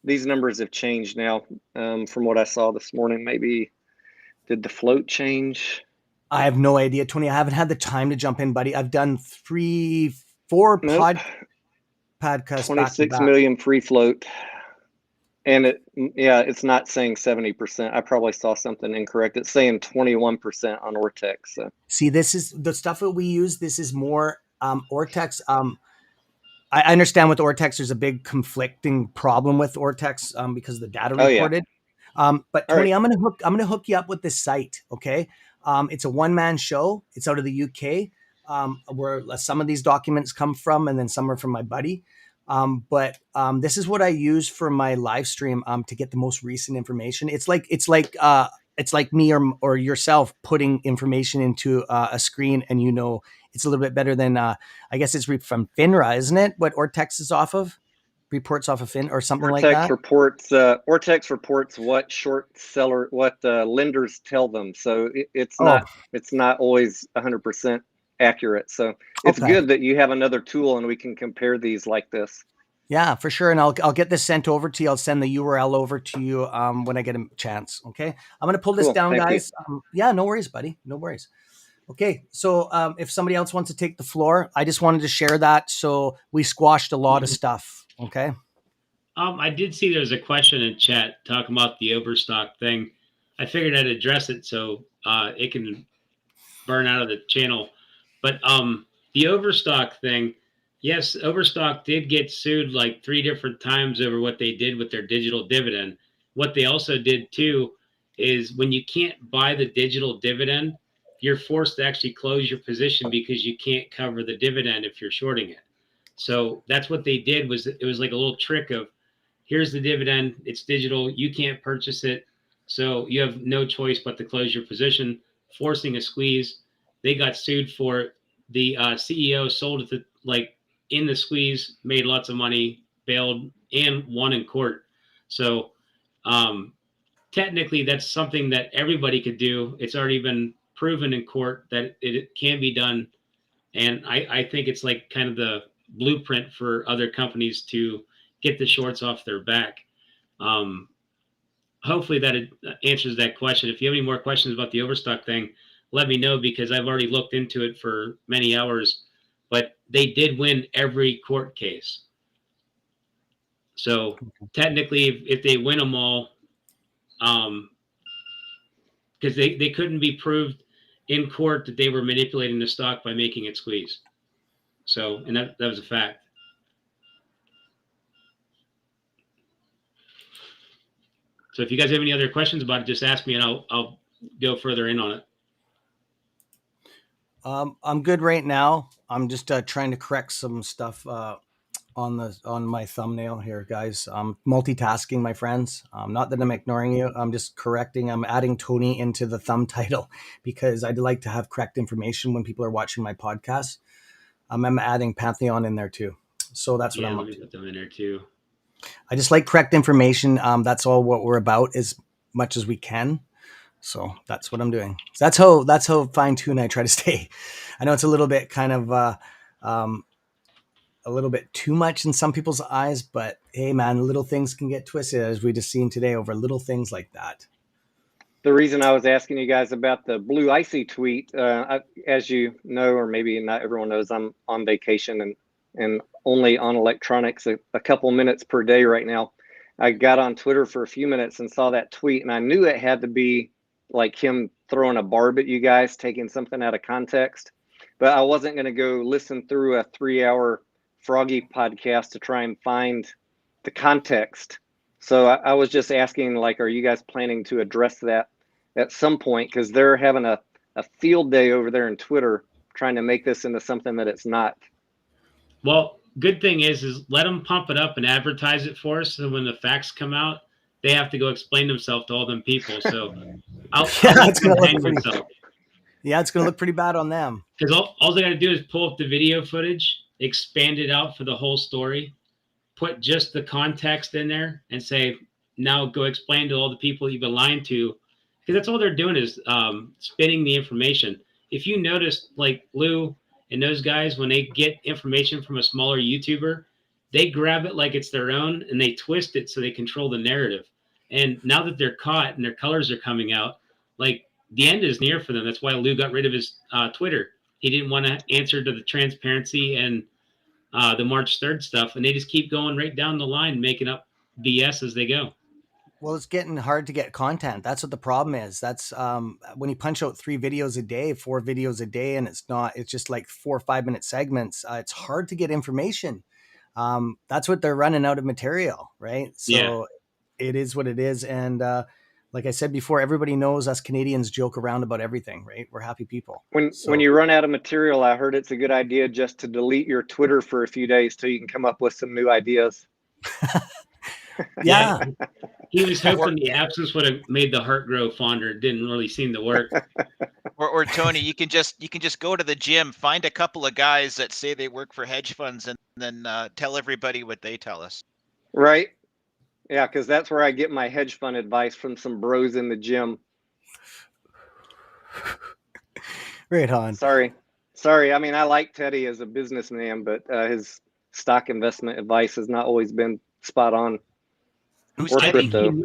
these numbers have changed now from what I saw this morning. Maybe did the float change? I have no idea, Tony. I haven't had the time to jump in, buddy. I've done 4 podcasts. 26 million free float. And it's not saying 70%. I probably saw something incorrect. It's saying 21% on Ortex. So. See, this is the stuff that we use. This is more Ortex. I understand with Ortex, there's a big conflicting problem with Ortex because of the data reported. But Tony, right. I'm gonna hook you up with this site. Okay, it's a one-man show. It's out of the UK, where some of these documents come from, and then some are from my buddy. But this is what I use for my live stream to get the most recent information. It's like me or yourself putting information into a screen, and it's a little bit better than I guess it's from FINRA, isn't it? What Ortex is off of? Reports off of FIN or something like that. Ortex reports what lenders tell them. So it's not always 100% accurate. So it's good that you have another tool and we can compare these like this. Yeah, for sure. And I'll get this sent over to you. I'll send the URL over to you when I get a chance. Okay. I'm going to pull this down, guys. Yeah, no worries, buddy. No worries. Okay. So if somebody else wants to take the floor, I just wanted to share that. So we squashed a lot of stuff. Okay. I did see there was a question in chat talking about the overstock thing. I figured I'd address it so it can burn out of the channel. But the overstock thing, yes, Overstock did get sued like 3 different times over what they did with their digital dividend. What they also did too is when you can't buy the digital dividend, you're forced to actually close your position because you can't cover the dividend if you're shorting it. So that's what they did. It was like a little trick of, here's the dividend, it's digital, you can't purchase it, so you have no choice but to close your position, forcing a squeeze. They got sued for it. The CEO sold it in the squeeze, made lots of money, bailed, and won in court. So technically, that's something that everybody could do. It's already been proven in court that it can be done. And I think it's like kind of the blueprint for other companies to get the shorts off their back. Hopefully that answers that question. If you have any more questions about the overstock thing, let me know, because I've already looked into it for many hours, but they did win every court case. So technically, if they win them all, because they couldn't be proved in court that they were manipulating the stock by making it squeeze. So, and that was a fact. So if you guys have any other questions about it, just ask me and I'll go further in on it. I'm good right now. I'm just trying to correct some stuff on my thumbnail here, guys. Multitasking, my friends. Not that I'm ignoring you. I'm just correcting. I'm adding Tony into the thumb title because I'd like to have correct information when people are watching my podcast. I'm adding Pantheon in there too. So that's what I'm up to. Put them in there too. I just like correct information. That's all what we're about as much as we can. So that's what I'm doing. So that's how fine-tuned I try to stay. I know it's a little bit kind of a little bit too much in some people's eyes, but hey man, little things can get twisted, as we just seen today over little things like that. The reason I was asking you guys about the blue icy tweet, as you know, or maybe not everyone knows, I'm on vacation and only on electronics a couple minutes per day right now. I got on Twitter for a few minutes and saw that tweet, and I knew it had to be like him throwing a barb at you guys, taking something out of context. But I wasn't going to go listen through a 3-hour Froggy podcast to try and find the context. So I was just asking, like, are you guys planning to address that at some point? Because they're having a field day over there in Twitter trying to make this into something that it's not. Well, good thing is let them pump it up and advertise it for us. So when the facts come out, they have to go explain themselves to all them people. So it's going to look pretty bad on them. Because all they got to do is pull up the video footage, expand it out for the whole story, put just the context in there, and say, now go explain to all the people you've been lying to. Because that's all they're doing is spinning the information. If you notice, like Lou and those guys, when they get information from a smaller YouTuber, they grab it like it's their own and they twist it so they control the narrative. And now that they're caught and their colors are coming out, like the end is near for them. That's why Lou got rid of his Twitter. He didn't want to answer to the transparency and the March 3rd stuff. And they just keep going right down the line, making up BS as they go. Well, it's getting hard to get content. That's what the problem is. That's when you punch out 3 videos a day, 4 videos a day, and it's just like 4 or 5 minute segments. It's hard to get information. That's what they're running out of material, right? So It is what it is. And like I said before, everybody knows us Canadians joke around about everything, right? We're happy people. When you run out of material, I heard it's a good idea just to delete your Twitter for a few days till you can come up with some new ideas. Yeah. He was hoping the absence would have made the heart grow fonder. It didn't really seem to work. Or Tony, you can just go to the gym, find a couple of guys that say they work for hedge funds, and then tell everybody what they tell us. Right. Yeah, because that's where I get my hedge fund advice, from some bros in the gym. Right on. Sorry. I mean, I like Teddy as a businessman, but his stock investment advice has not always been spot on. Who's or Teddy? crypto.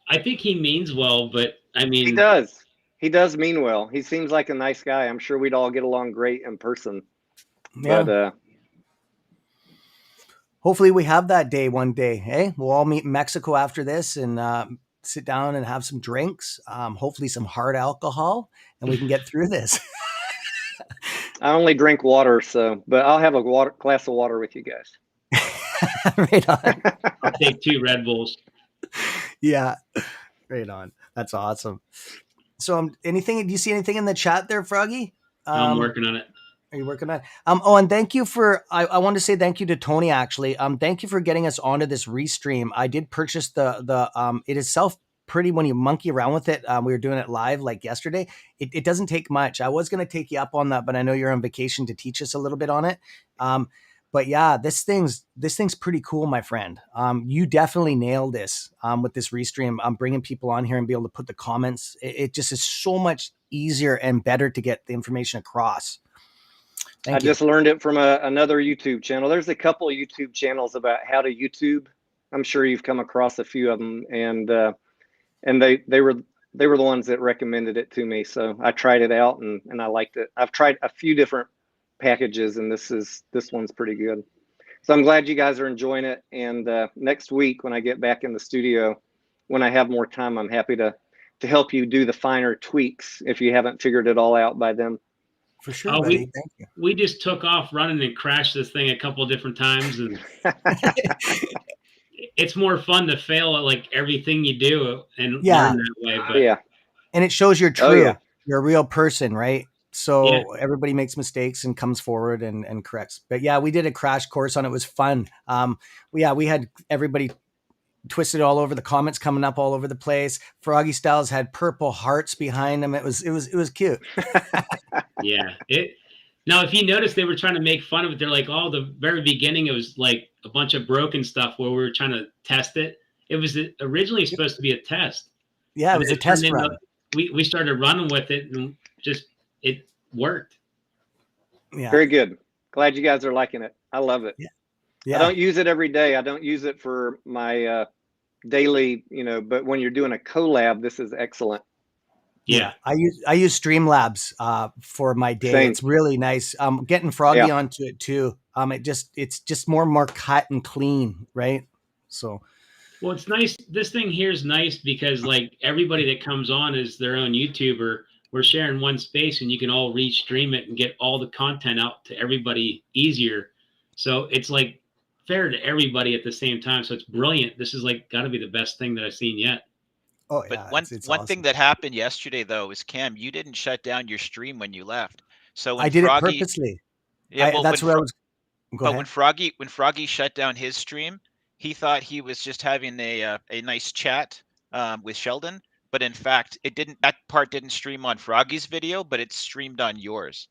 I think he means well, but I mean, he does. He does mean well. He seems like a nice guy. I'm sure we'd all get along great in person. Yeah. But hopefully we have that day one day. Hey, we'll all meet in Mexico after this and sit down and have some drinks, hopefully some hard alcohol, and we can get through this. I only drink water, but I'll have a glass of water with you guys. Right on. I'll take 2 Red Bulls. Yeah, right on. That's awesome. So, do you see anything in the chat there, Froggy? I'm working on it. Are you working on it? And thank you for, I want to say thank you to Tony, actually. Thank you for getting us onto this restream. I did purchase it itself pretty, when you monkey around with it. We were doing it live like yesterday. It doesn't take much. I was going to take you up on that, but I know you're on vacation to teach us a little bit on it. But yeah, this thing's pretty cool, my friend. You definitely nailed this with this restream. I'm bringing people on here and be able to put the comments. It just is so much easier and better to get the information across. I just learned it from another YouTube channel. There's a couple of YouTube channels about how to YouTube. I'm sure you've come across a few of them, and they were the ones that recommended it to me. So I tried it out and I liked it. I've tried a few different packages, and this one's pretty good. So I'm glad you guys are enjoying it. And next week when I get back in the studio, when I have more time, I'm happy to help you do the finer tweaks if you haven't figured it all out by then. For sure, buddy. Thank you. We just took off running and crashed this thing a couple of different times, and it's more fun to fail at like everything you do and learn that way. But and it shows you're true. You're a real person, right? So everybody makes mistakes and comes forward and corrects. But yeah, we did a crash course on it. It was fun. We had everybody twisted all over, the comments coming up all over the place. Froggystyles had purple hearts behind them. It was cute. Yeah. Now, if you notice, they were trying to make fun of it. They're like, oh, the very beginning, it was like a bunch of broken stuff where we were trying to test it. It was originally supposed to be a test. Yeah, it was a test run. We started running with it, and just it worked. Yeah. Very good. Glad you guys are liking it. I love it. Yeah. I don't use it every day. I don't use it for my daily, but when you're doing a collab, this is excellent. Yeah. I use Streamlabs for my day. Same. It's really nice. Getting Froggy onto it too. It's just more cut and clean, right? So well, it's nice. This thing here is nice because like everybody that comes on is their own YouTuber. We're sharing one space and you can all restream it and get all the content out to everybody easier. So it's like fair to everybody at the same time. So it's brilliant. This is like got to be the best thing that I've seen yet. Oh, but yeah, one awesome. thing that happened yesterday though is Cam, you didn't shut down your stream when you left. So when I did it purposely. Yeah, well, that's what I was. But when Froggy shut down his stream, he thought he was just having a nice chat with Sheldon. But in fact, that part didn't stream on Froggy's video, but it's streamed on yours.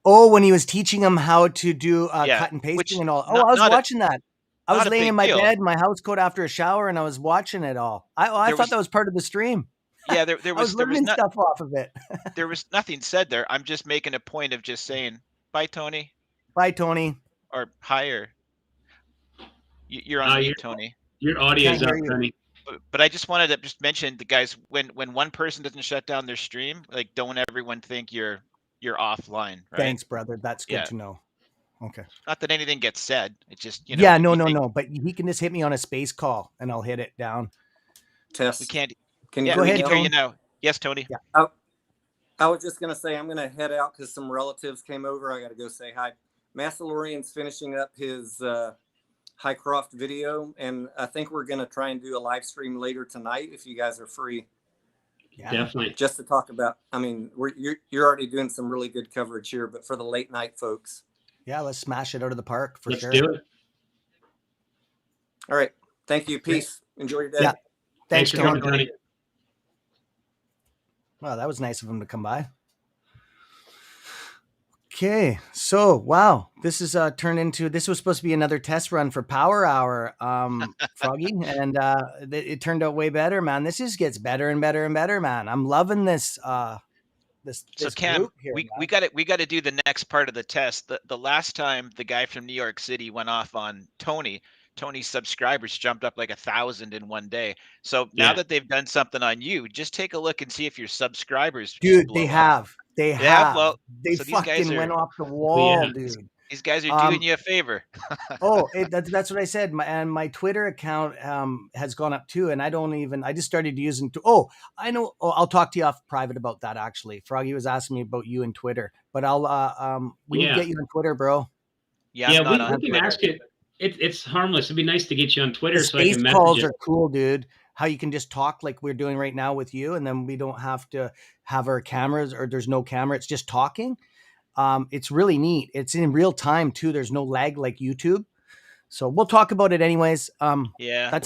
Oh, when he was teaching him how to do cut and pasting and all. Oh, I was watching that. I was laying in my bed, my house coat after a shower, and I was watching it all. I thought that was part of the stream. Yeah, there was. I was learning stuff off of it. There was nothing said there. I'm just making a point of just saying, bye, Tony. Bye, Tony. Or higher. You're on mute, Tony. Your audio's up, Tony. But I just wanted to just mention the guys, when one person doesn't shut down their stream, like don't everyone think you're offline, right? Thanks, brother. That's good to know. Okay. Not that anything gets said. It's just, Yeah, no. But he can just hit me on a space call and I'll hit it down. Test. We can't. Can you go ahead, we can hear you now. Yes, Tony. Yeah. I was just gonna say I'm gonna head out because some relatives came over. I got to go say hi. Massalorian's finishing up his Highcroft video, and I think we're gonna try and do a live stream later tonight if you guys are free. Yeah, definitely. Just to talk about. I mean, you're already doing some really good coverage here, but for the late night folks. Yeah, let's smash it out of the park for sure. Let's do it. All right. Thank you. Peace. Enjoy your day. Yeah. Thanks for coming, Tony. Wow, that was nice of him to come by. Okay, so wow, this is turned into. This was supposed to be another test run for Power Hour, Froggy, and it turned out way better, man. This just gets better and better and better, man. I'm loving this. So Cam, we got to do the next part of the test. The last time the guy from New York City went off on Tony's subscribers jumped up like 1,000 in one day. So now that they've done something on you, just take a look and see if your subscribers. Dude, they have. They have. Well, they fucking went off the wall, dude. These guys are doing you a favor. That's what I said. My Twitter account has gone up too, and I just started using. I know. I'll talk to you off private about that. Actually, Froggy was asking me about you and Twitter, but we need to get you on Twitter, bro. Yeah, we can ask it. It's harmless. It'd be nice to get you on Twitter so I can message calls are cool, dude. How you can just talk like we're doing right now with you, and then we don't have to have our cameras or there's no camera. It's just talking. It's really neat. It's in real time too. There's no lag like YouTube. So we'll talk about it anyways. Yeah,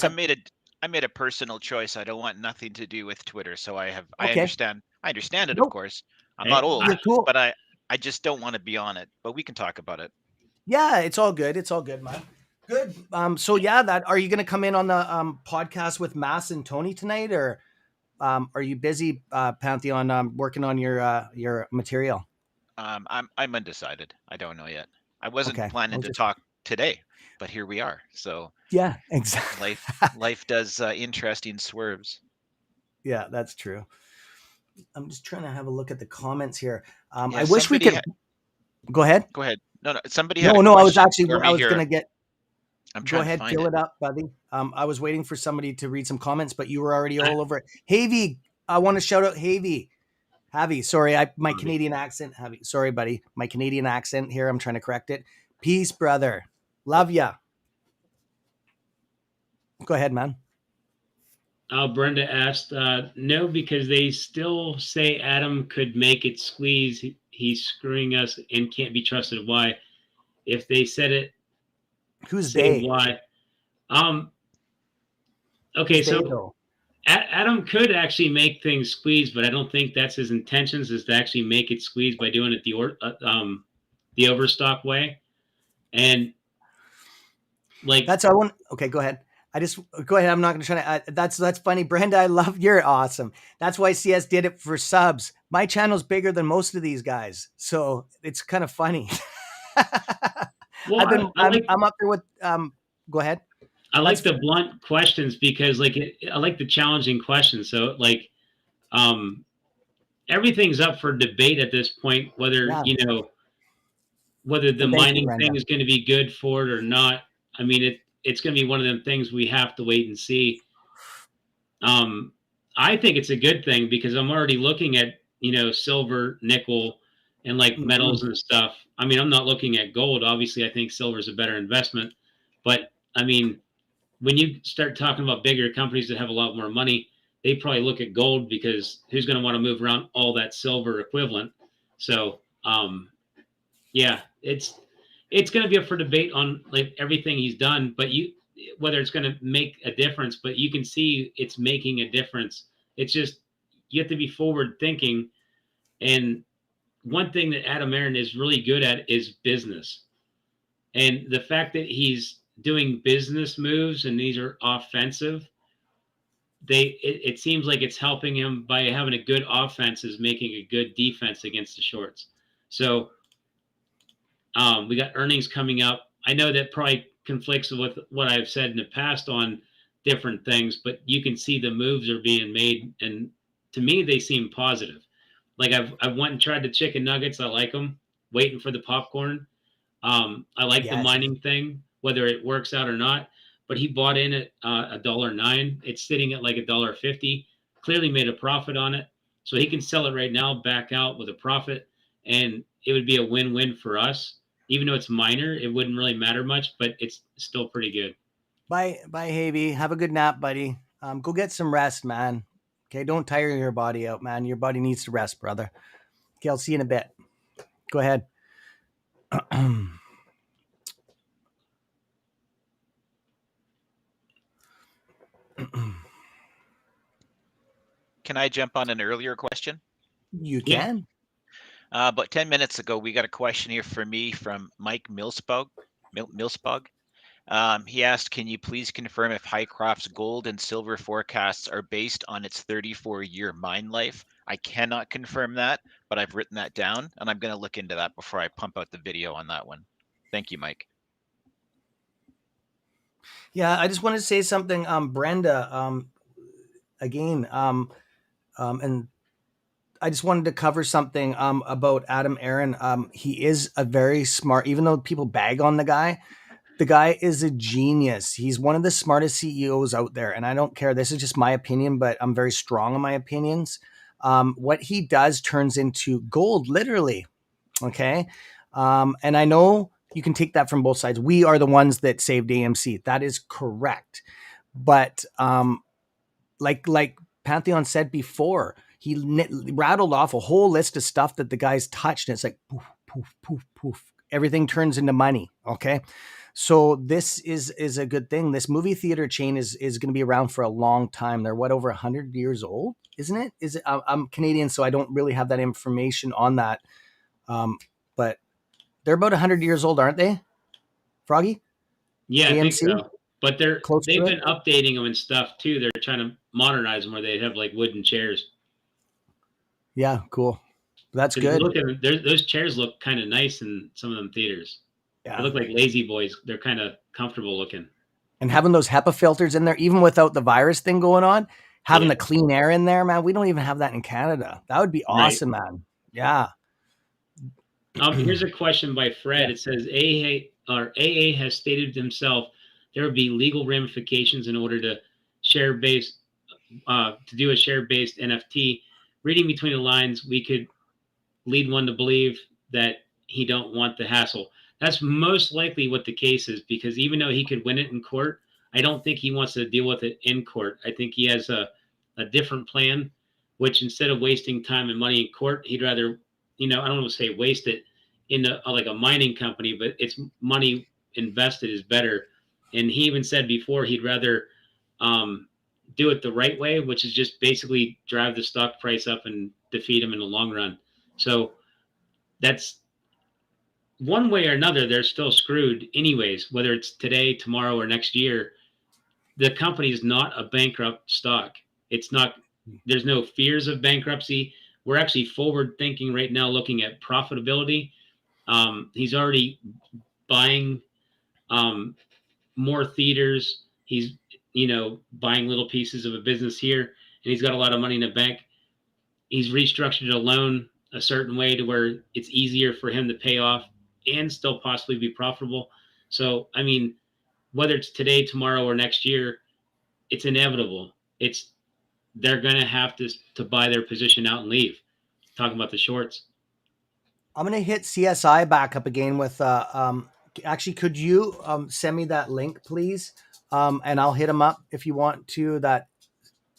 I made a personal choice. I don't want nothing to do with Twitter. So I understand it, of course. I'm not old, but I just don't want to be on it. But we can talk about it. Yeah, it's all good. It's all good, man. Good. So yeah, are you going to come in on the podcast with Mass and Tony tonight, or are you busy, Pantheon, working on your material? I'm undecided. I don't know yet. I wasn't planning to talk today, but here we are. So yeah, exactly. Life does interesting swerves. Yeah, that's true. I'm just trying to have a look at the comments here. I wish we could. Go ahead. Go ahead. No. Somebody. No. I was gonna get. Go ahead, fill it up, buddy. I was waiting for somebody to read some comments, but you were already all over it. Havy, I want to shout out Havy. Sorry, my Canadian accent. Sorry, buddy. My Canadian accent here. I'm trying to correct it. Peace, brother. Love ya. Go ahead, man. Brenda asked, no, because they still say Adam could make it squeeze. he's screwing us and can't be trusted. Why? If they said it, Who's say they? why. Okay, Who's they, so though? Adam could actually make things squeeze, but I don't think that's his intentions, is to actually make it squeeze by doing it the overstock way. And like That's I want. Okay, go ahead. Go ahead. I'm not going to try to. That's funny, Brenda. I love you're awesome. That's why CS did it for subs. My channel's bigger than most of these guys, so it's kind of funny. well, I'm up there with. Go ahead. I like the blunt questions because I like the challenging questions. So like, everything's up for debate at this point, whether, whether the mining thing is going to be good for it or not. I mean, it's going to be one of them things we have to wait and see. I think it's a good thing because I'm already looking at, silver, nickel, and like metals and stuff. I mean, I'm not looking at gold. Obviously, I think silver is a better investment. But I mean, when you start talking about bigger companies that have a lot more money, they probably look at gold because who's going to want to move around all that silver equivalent? So, yeah, it's going to be up for debate on like everything he's done, but whether it's going to make a difference, but you can see it's making a difference. It's just, you have to be forward thinking. And one thing that Adam Aaron is really good at is business. And the fact that he's doing business moves and these are offensive, it seems like it's helping him by having a good offense is making a good defense against the shorts. So we got earnings coming up. I know that probably conflicts with what I've said in the past on different things, but you can see the moves are being made, and to me they seem positive. Like I've went and tried the chicken nuggets. I like them. Waiting for the popcorn. I like the mining thing, whether it works out or not. But he bought in at $1.09. It's sitting at like $1.50. Clearly made a profit on it, so he can sell it right now, back out with a profit, and it would be a win-win for us. Even though it's minor, it wouldn't really matter much, but it's still pretty good. Bye, Havey. Have a good nap, buddy. Go get some rest, man. Okay, don't tire your body out, man. Your body needs to rest, brother. Okay, I'll see you in a bit. Go ahead. Can I jump on an earlier question? You can. About 10 minutes ago, we got a question here for me from Mike Milspug. He asked, can you please confirm if Hycroft's gold and silver forecasts are based on its 34-year mine life? I cannot confirm that, but I've written that down, and I'm going to look into that before I pump out the video on that one. Thank you, Mike. Yeah, I just wanted to say something, Brenda, again, and I just wanted to cover something about Adam Aaron. He is a very smart, even though people bag on the guy is a genius. He's one of the smartest CEOs out there. And I don't care. This is just my opinion, but I'm very strong in my opinions. What he does turns into gold, literally. Okay. And I know you can take that from both sides. We are the ones that saved AMC. That is correct. But like Pantheon said before, he rattled off a whole list of stuff that the guys touched. And it's like poof, poof, poof, poof. Everything turns into money. Okay. So this is a good thing. This movie theater chain is going to be around for a long time. They're over 100 years old, isn't it? Is it? I'm Canadian, so I don't really have that information on that. But they're about 100 years old, aren't they? Froggy? Yeah, AMC? I think so. But they've been it? updating them and stuff too. They're trying to modernize them where they have like wooden chairs. Yeah, cool. That's good. You look at them, those chairs look kind of nice in some of them theaters. Yeah. They look like lazy boys. They're kind of comfortable looking. And having those HEPA filters in there, even without the virus thing going on, having the clean air in there, man, we don't even have that in Canada. That would be awesome, man. Yeah. Here's a question by Fred. It says AA has stated himself there would be legal ramifications in order to do a share-based NFT. Reading between the lines, we could lead one to believe that he don't want the hassle. That's most likely what the case is, because even though he could win it in court, I don't think he wants to deal with it in court. I think he has a different plan, which instead of wasting time and money in court, he'd rather, I don't want to say waste it in like a mining company, but it's money invested is better. And he even said before he'd rather do it the right way, which is just basically drive the stock price up and defeat them in the long run. So that's one way or another, they're still screwed anyways, whether it's today, tomorrow, or next year. The company is not a bankrupt stock. It's not, there's no fears of bankruptcy. We're actually forward thinking right now, looking at profitability. He's already buying more theaters. He's, buying little pieces of a business here, and he's got a lot of money in the bank. He's restructured a loan a certain way to where it's easier for him to pay off and still possibly be profitable. So, I mean, whether it's today, tomorrow, or next year, it's inevitable. They're going to have to buy their position out and leave. Talking about the shorts. I'm going to hit CSI back up again with, actually, could you send me that link, please? And I'll hit him up if you want to.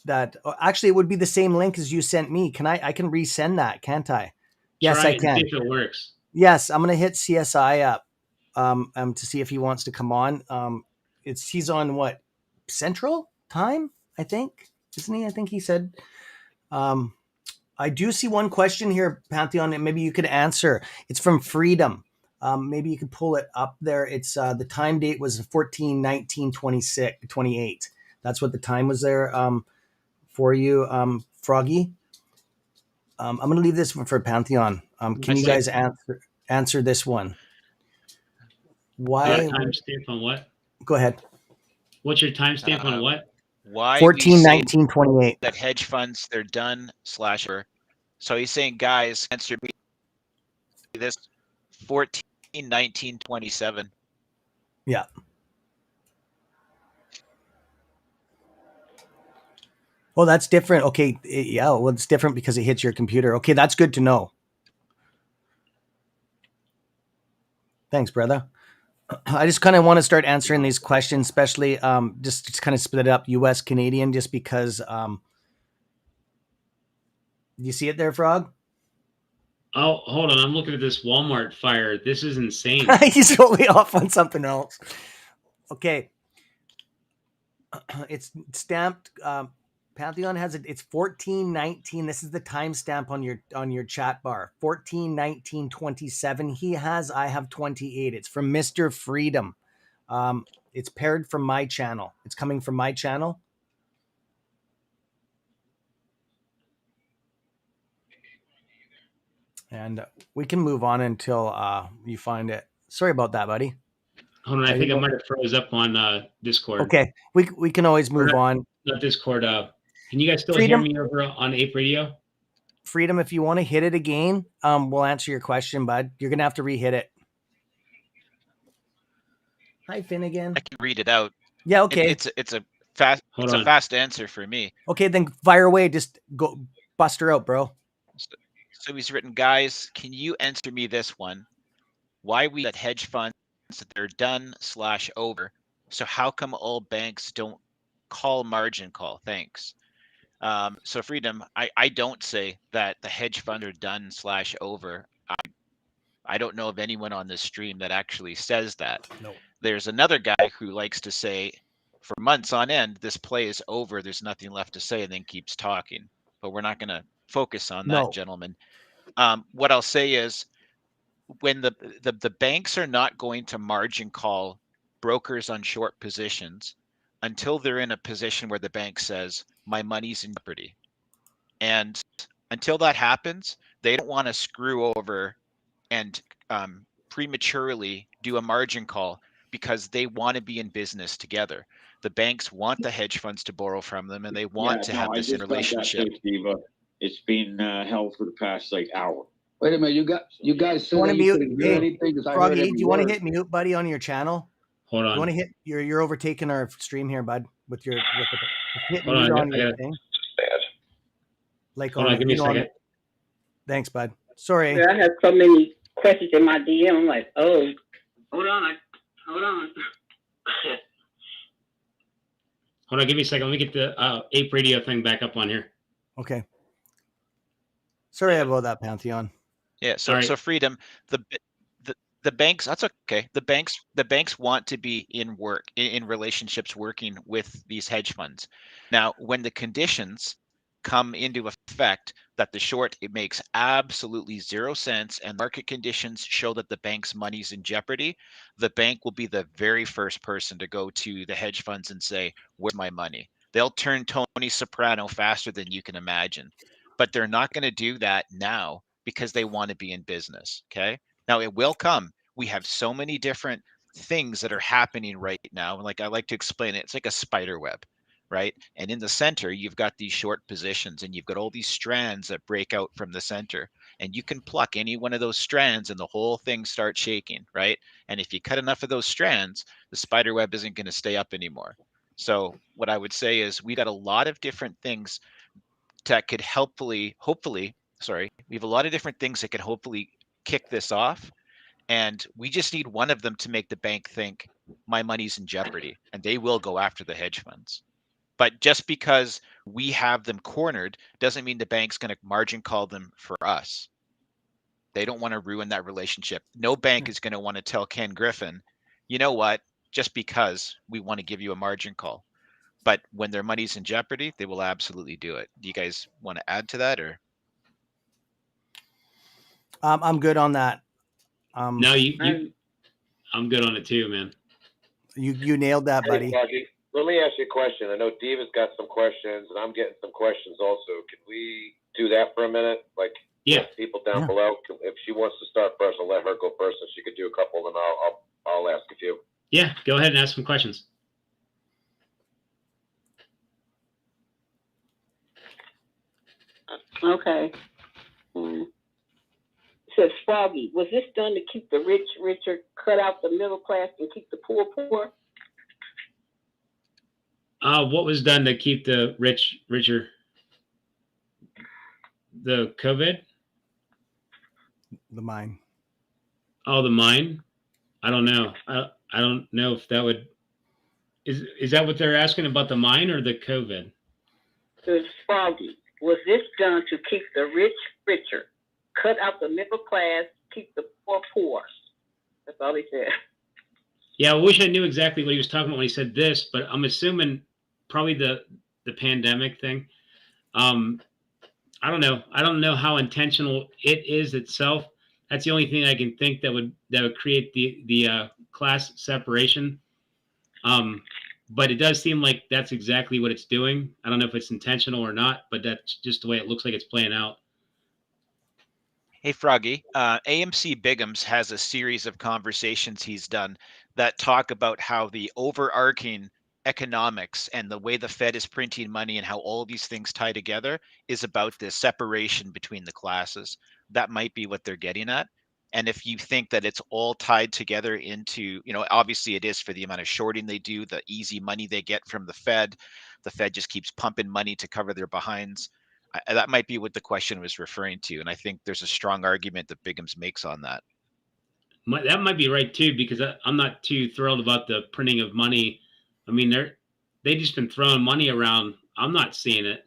Actually, it would be the same link as you sent me. I can resend that, can't I? Yes, Try I can. See if it works. Yes, I'm going to hit CSI up to see if he wants to come on. He's on what, Central Time, I think, isn't he? I think he said. I do see one question here, Pantheon, and maybe you could answer. It's from Freedom. Maybe you could pull it up there. It's the time date was 14/19/28. That's what the time was there for you, Froggy. I'm going to leave this one for Pantheon. Can you guys answer this one? Why? Timestamp on what? Go ahead. What's your timestamp on what? Why 14/19/28. that hedge funds, they're done / So he's saying, guys, answer me this 14/19/27. Yeah. Oh, that's different. Okay. Yeah. Well, it's different because it hits your computer. Okay. That's good to know. Thanks, brother. I just kind of want to start answering these questions, especially just to kind of split it up US Canadian, just because you see it there, Frog? Oh, hold on. I'm looking at this Walmart fire. This is insane. He's totally off on something else. Okay. It's stamped. Pantheon has it. It's 14/19. This is the timestamp on your chat bar. 14/19/27. He has. I have 28. It's from Mr. Freedom. It's paired from my channel. It's coming from my channel. And we can move on until you find it. Sorry about that, buddy. Hold on, I think I might have froze up on Discord. Okay, we can always move on. Not Discord. Can you guys still hear me over on Ape Radio? Freedom, if you want to hit it again, we'll answer your question, bud. You're gonna have to re-hit it. Hi, Finnegan. I can read it out. Yeah, okay. It's a fast answer for me. Okay, then fire away. Just go bust her out, bro. So he's written, guys, can you answer me this one? Why we let hedge funds that they're done / over? So how come all banks don't call margin call? Thanks. So Freedom, I don't say that the hedge funds are done / over. I don't know of anyone on this stream that actually says that. No. There's another guy who likes to say for months on end, this play is over, there's nothing left to say, and then keeps talking. But we're not going to focus on that, gentlemen. What I'll say is when the banks are not going to margin call brokers on short positions until they're in a position where the bank says, my money's in jeopardy. And until that happens, they don't want to screw over and prematurely do a margin call because they want to be in business together. The banks want the hedge funds to borrow from them, and they want to have this relationship. It's been held for the past hour. Wait a minute, you guys said that you couldn't hear anything because I heard Froggy, every do you want to word. hit mute, buddy, on your channel? Hold on. You want to hit? You're overtaking our stream here, bud. With the hit Hold mute on, on I your gotta- thing. Like Hold on, give me a second. Thanks, bud. Sorry. I have so many questions in my DM. I'm like, oh, hold on. Hold on, give me a second. Let me get the Ape Radio thing back up on here. Okay. Sorry about that, Pantheon. Yeah. So Right. so freedom, the banks, that's okay. The banks want to be in relationships working with these hedge funds. Now, when the conditions come into effect that the short, it makes absolutely 0 sense and market conditions show that the bank's money's in jeopardy, the bank will be the very first person to go to the hedge funds and say, "Where's my money?" They'll turn Tony Soprano faster than you can imagine. But they're not going to do that now because they want to be in business. Okay. Now it will come. We have so many different things that are happening right now. And like I like to explain it, it's like a spider web, right? And in the center, you've got these short positions and you've got all these strands that break out from the center. And you can pluck any one of those strands and the whole thing starts shaking, right? And if you cut enough of those strands, the spider web isn't going to stay up anymore. So what I would say is we got a lot of different things that could hopefully, we have a lot of different things that could hopefully kick this off. And we just need one of them to make the bank think my money's in jeopardy, and they will go after the hedge funds. But just because we have them cornered doesn't mean the bank's going to margin call them for us. They don't want to ruin that relationship. No bank is going to want to tell Ken Griffin, you know what, just because we want to give you a margin call. But when their money's in jeopardy, they will absolutely do it. Do you guys want to add to that, or? I'm good on that. No, I'm good on it too, man. You nailed that, buddy. Hey, Froggy, let me ask you a question. I know Diva's got some questions, and I'm getting some questions also. Can we do that for a minute? Like, Yeah. people down below, if she wants to start first, I'll let her go first, and she could do a couple, and I'll ask a few. Yeah, go ahead and ask some questions. Okay. It says, Froggy, was this done to keep the rich richer, cut out the middle class, and keep the poor poor? What was done to keep the rich richer? The COVID? The mine. Oh, the mine? I don't know. I don't know if that would. Is that what they're asking about, the mine or the COVID? It says, Froggy, was this done to keep the rich richer, cut out the middle class, keep the poor poor? That's all he said. Yeah, I wish I knew exactly what he was talking about when he said this, but I'm assuming probably the pandemic thing. I don't know. I don't know how intentional it is itself. That's the only thing I can think that would create the class separation. But it does seem like that's exactly what it's doing. I don't know if it's intentional or not, but that's just the way it looks like it's playing out. Hey, Froggy, AMC Biggums has a series of conversations he's done that talk about how the overarching economics and the way the Fed is printing money and how all these things tie together is about this separation between the classes. That might be what they're getting at. And if you think that it's all tied together into, obviously it is for the amount of shorting they do, the easy money they get from the Fed just keeps pumping money to cover their behinds. That might be what the question was referring to. And I think there's a strong argument that Biggums makes on that. That might be right too, because I'm not too thrilled about the printing of money. I mean, they just been throwing money around. I'm not seeing it.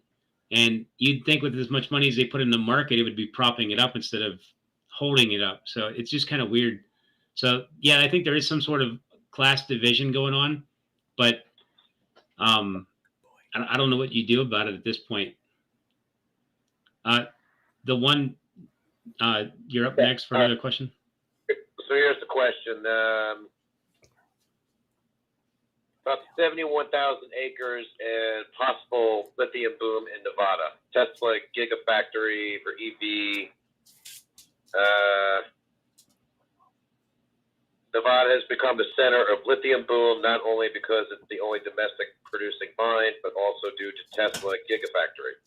And you'd think with as much money as they put in the market, it would be propping it up instead of holding it up. So it's just kind of weird. So yeah, I think there is some sort of class division going on, but I don't know what you do about it at this point. The one, you're up next for another question. So here's the question. About 71,000 acres and possible lithium boom in Nevada. Tesla Gigafactory for EV. Nevada has become the center of lithium boom, not only because it's the only domestic producing mine, but also due to Tesla Gigafactory.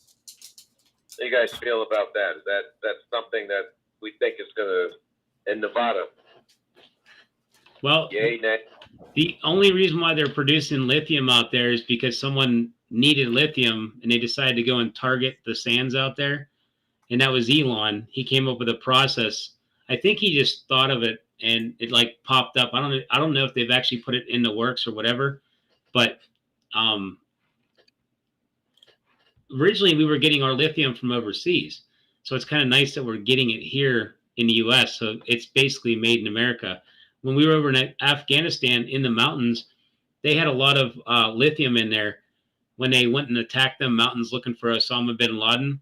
How do you guys feel about that? Is that's something that we think is going to, in Nevada? Well, yay, nay? The only reason why they're producing lithium out there is because someone needed lithium and they decided to go and target the sands out there. And that was Elon. He came up with a process. I think he just thought of it and it like popped up. I don't know if they've actually put it in the works or whatever, but originally we were getting our lithium from overseas. So it's kind of nice that we're getting it here in the U.S., so it's basically made in America. When we were over in Afghanistan in the mountains, they had a lot of lithium in there. When they went and attacked them mountains looking for Osama bin Laden,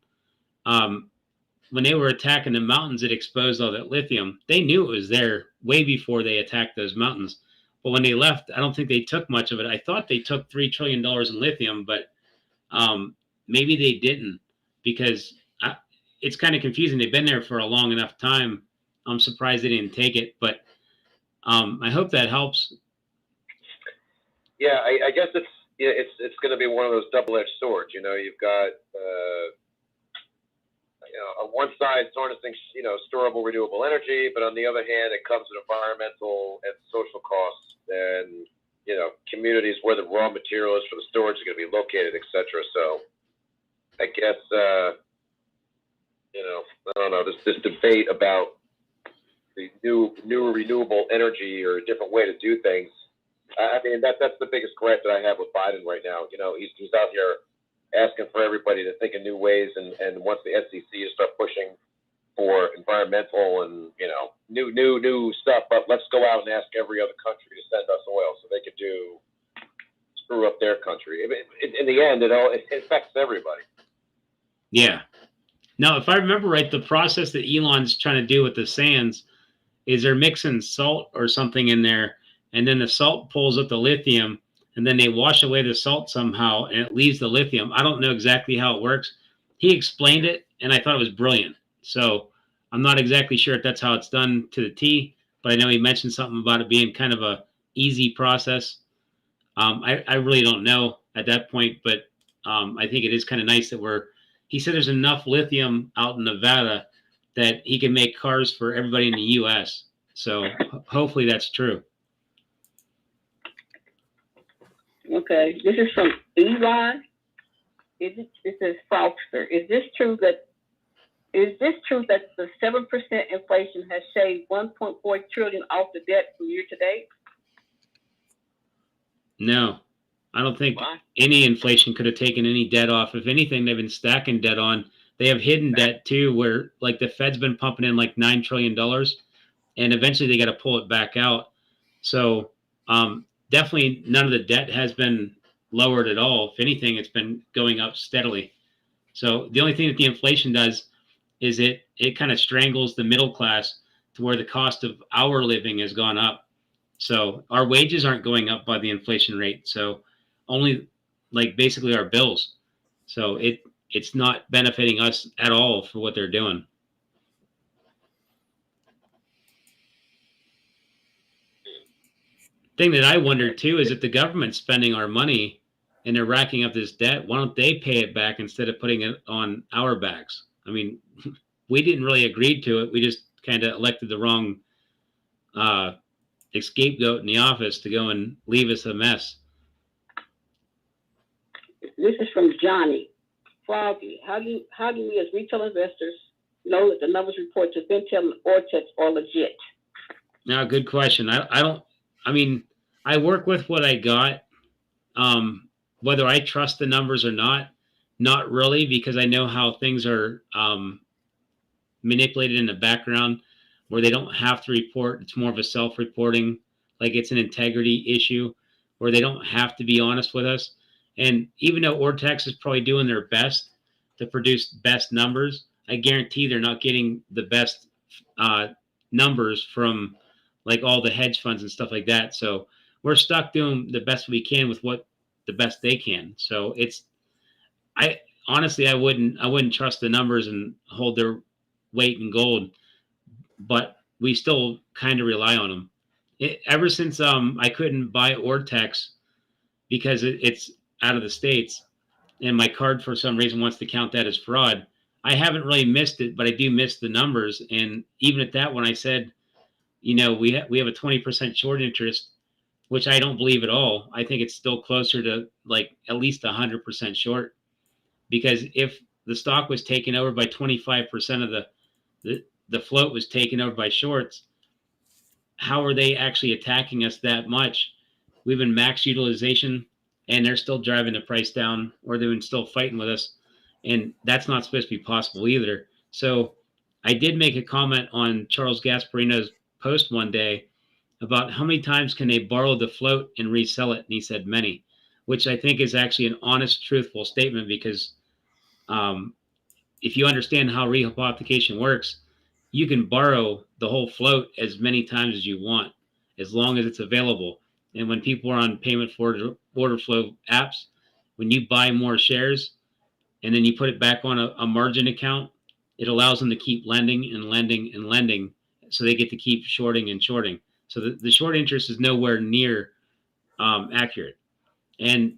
when they were attacking the mountains, it exposed all that lithium. They knew it was there way before they attacked those mountains. But when they left, I don't think they took much of it. I thought they took $3 trillion in lithium, but maybe they didn't, because it's kind of confusing. They've been there for a long enough time. I'm surprised they didn't take it, but I hope that helps. Yeah, I guess it's going to be one of those double-edged swords. You know, you've got on one side, harnessing storable renewable energy, but on the other hand, it comes with environmental and social costs, and communities where the raw materials for the storage are going to be located, etc. So, I guess I don't know, this debate about the new renewable energy or a different way to do things. I mean, that's the biggest gripe that I have with Biden right now. He's out here asking for everybody to think of new ways, and once the SEC to start pushing for environmental and new stuff, but let's go out and ask every other country to send us oil so they could screw up their country. In the end, it affects everybody. Yeah. Now, if I remember right, the process that Elon's trying to do with the sands is they're mixing salt or something in there, and then the salt pulls up the lithium, and then they wash away the salt somehow, and it leaves the lithium. I don't know exactly how it works. He explained it, and I thought it was brilliant. So I'm not exactly sure if that's how it's done to the T, but I know he mentioned something about it being kind of a easy process. I really don't know at that point, but I think it is kind of nice that he said there's enough lithium out in Nevada that he can make cars for everybody in the U.S. So hopefully that's true. Okay, this is from Eli. It says Foster. Is this true that the 7% inflation has shaved 1.4 trillion off the debt from year to date? No, I don't think any inflation could have taken any debt off. If anything, they've been stacking debt on. They have hidden debt too, where like the Fed's been pumping in like $9 trillion, and eventually they got to pull it back out. So definitely none of the debt has been lowered at all. If anything, it's been going up steadily. So the only thing that the inflation does is it kind of strangles the middle class to where the cost of our living has gone up. So our wages aren't going up by the inflation rate. So only like basically our bills. So it's not benefiting us at all for what they're doing. Thing that I wonder too is if the government's spending our money and they're racking up this debt, why don't they pay it back instead of putting it on our backs? I mean, we didn't really agree to it. We just kind of elected the wrong scapegoat in the office to go and leave us a mess. This is from Johnny. Froggy, how do we as retail investors know that the numbers reported to Pantheon and Ortex are legit? Now, good question. I work with what I got. Whether I trust the numbers or not really, because I know how things are manipulated in the background where they don't have to report. It's more of a self-reporting, like it's an integrity issue where they don't have to be honest with us. And even though Ortex is probably doing their best to produce best numbers, I guarantee they're not getting the best numbers from like all the hedge funds and stuff like that. So we're stuck doing the best we can with what the best they can. So I honestly wouldn't trust the numbers and hold their weight in gold, but we still kind of rely on them. Ever since I couldn't buy Ortex because it's out of the States and my card for some reason wants to count that as fraud, I haven't really missed it, but I do miss the numbers. And even at that, when I said, we have a 20% short interest, which I don't believe at all. I think it's still closer to like at least 100% short, because if the stock was taken over by 25% of the float was taken over by shorts, how are they actually attacking us that much? We've been max utilization and they're still driving the price down, or they've been still fighting with us. And that's not supposed to be possible either. So I did make a comment on Charles Gasparino's post one day about how many times can they borrow the float and resell it, and he said many, which I think is actually an honest, truthful statement, because if you understand how rehypothecation works, you can borrow the whole float as many times as you want, as long as it's available. And when people are on payment for order flow apps, when you buy more shares and then you put it back on a margin account, it allows them to keep lending and lending and lending. So they get to keep shorting and shorting. So the short interest is nowhere near accurate. And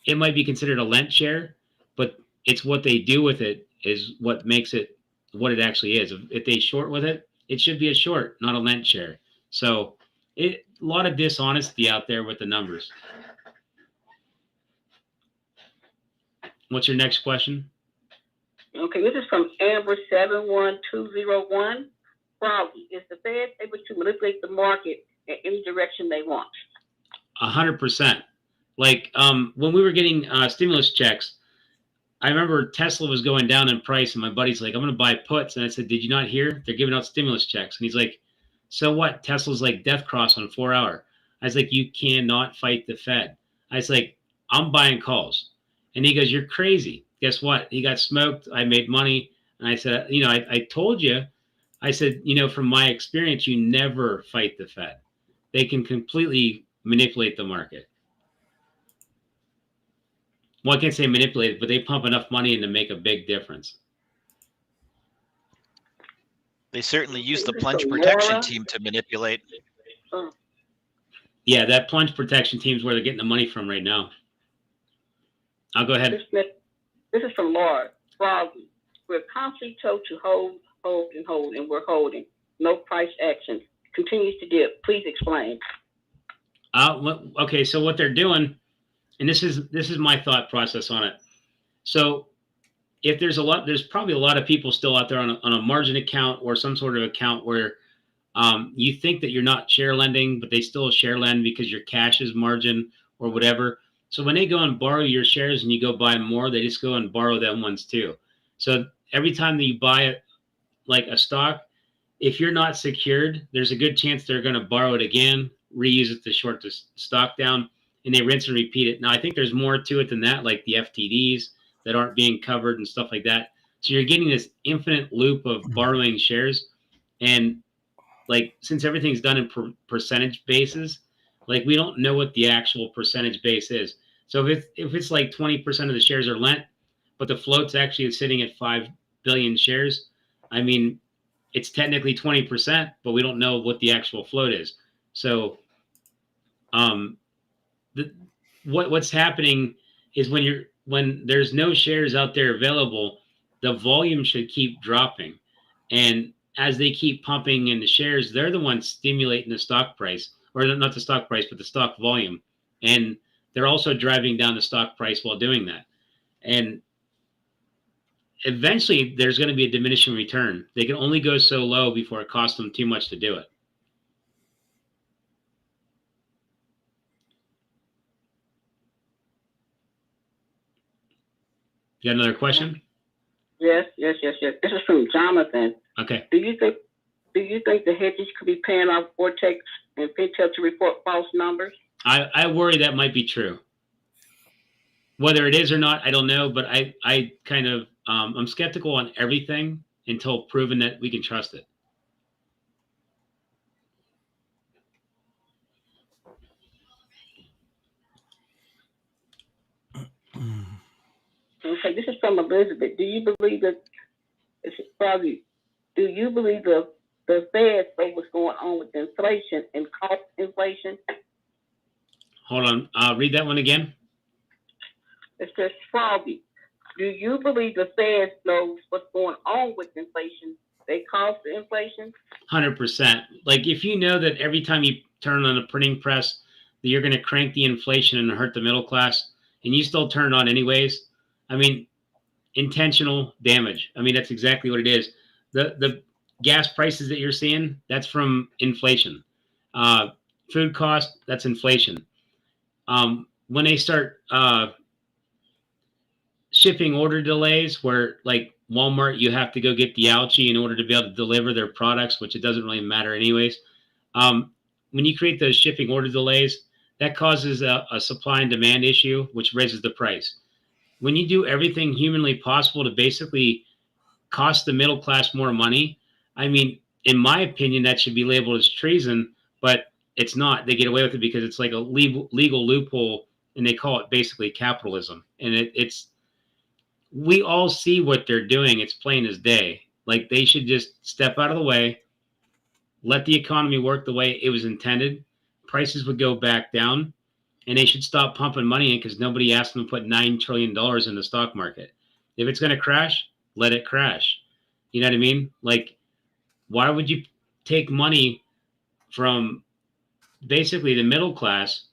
it might be considered a lent share, but it's what they do with it is what makes it what it actually is. If they short with it, it should be a short, not a lent share. So a lot of dishonesty out there with the numbers. What's your next question? Okay, this is from Amber 71201. Froggy, is the Fed able to manipulate the market in any direction they want? 100%. Like when we were getting stimulus checks, I remember Tesla was going down in price, and my buddy's like, I'm going to buy puts. And I said, did you not hear? They're giving out stimulus checks. And he's like, so what? Tesla's like death cross on 4 hour. I was like, you cannot fight the Fed. I was like, I'm buying calls. And he goes, you're crazy. Guess what? He got smoked. I made money. And I said, I told you. I said, from my experience, you never fight the Fed. They can completely manipulate the market. Well, I can't say manipulate it, but they pump enough money in to make a big difference. They certainly use the plunge protection team to manipulate. Yeah, that plunge protection team is where they're getting the money from right now. I'll go ahead. This is from Laura. Froggy, we're constantly told to hold, and we're holding. No price action. Continues to dip. Please explain. Okay, so what they're doing, and this is my thought process on it. So if there's probably a lot of people still out there on a margin account or some sort of account where you think that you're not share lending, but they still share lend because your cash is margin or whatever. So when they go and borrow your shares and you go buy more, they just go and borrow them ones too. So every time that you buy it, like a stock, if you're not secured, there's a good chance they're going to borrow it again, reuse it to short the stock down, and they rinse and repeat it. Now, I think there's more to it than that, like the FTDs that aren't being covered and stuff like that. So you're getting this infinite loop of borrowing shares. And like, since everything's done in percentage basis, like we don't know what the actual percentage base is. So if it's like 20% of the shares are lent, but the float's actually sitting at 5 billion shares, I mean, it's technically 20%, but we don't know what the actual float is. So what's happening is when there's no shares out there available, the volume should keep dropping. And as they keep pumping in the shares, they're the ones stimulating the stock price, or not the stock price, but the stock volume. And they're also driving down the stock price while doing that. And eventually there's going to be a diminishing return. They can only go so low before it costs them too much to do it. You got another question? Yes. This is from Jonathan. Okay. Do you think the hedges could be paying off Vortex and Pantheon to report false numbers? I worry that might be true. Whether it is or not, I don't know, but I kind of I'm skeptical on everything until proven that we can trust it. Okay, this is from Elizabeth. Do you believe that do you believe the Fed know what's going on with inflation and cost inflation? Hold on, read that one again. It says, Froggy, do you believe the Fed knows what's going on with inflation? They cause the inflation? 100%. Like, if you know that every time you turn on a printing press, that you're going to crank the inflation and hurt the middle class, and you still turn it on anyways, I mean, intentional damage. I mean, that's exactly what it is. The gas prices that you're seeing, that's from inflation. Food cost, that's inflation. When they start shipping order delays, where like Walmart, you have to go get the algae in order to be able to deliver their products, which it doesn't really matter anyways. When you create those shipping order delays, that causes a supply and demand issue, which raises the price. When you do everything humanly possible to basically cost the middle class more money, I mean, in my opinion, that should be labeled as treason, but it's not. They get away with it because it's like a legal loophole, and they call it basically capitalism. And it's we all see what they're doing. It's plain as day. Like, they should just step out of the way, let the economy work the way it was intended. Prices would go back down, and they should stop pumping money in because nobody asked them to put $9 trillion in the stock market. If it's going to crash, let it crash. You know what I mean? Like, why would you take money from basically the middle class,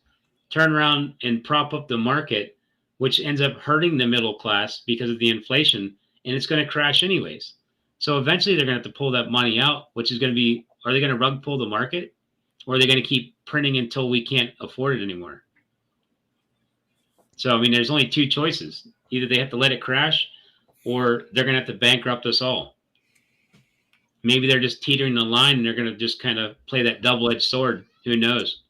turn around and prop up the market, which ends up hurting the middle class because of the inflation, and it's going to crash anyways. So eventually they're going to have to pull that money out, which is going to be, are they going to rug pull the market, or are they going to keep printing until we can't afford it anymore? So, I mean, there's only two choices. Either they have to let it crash, or they're going to have to bankrupt us all. Maybe they're just teetering the line and they're going to just kind of play that double-edged sword. Who knows?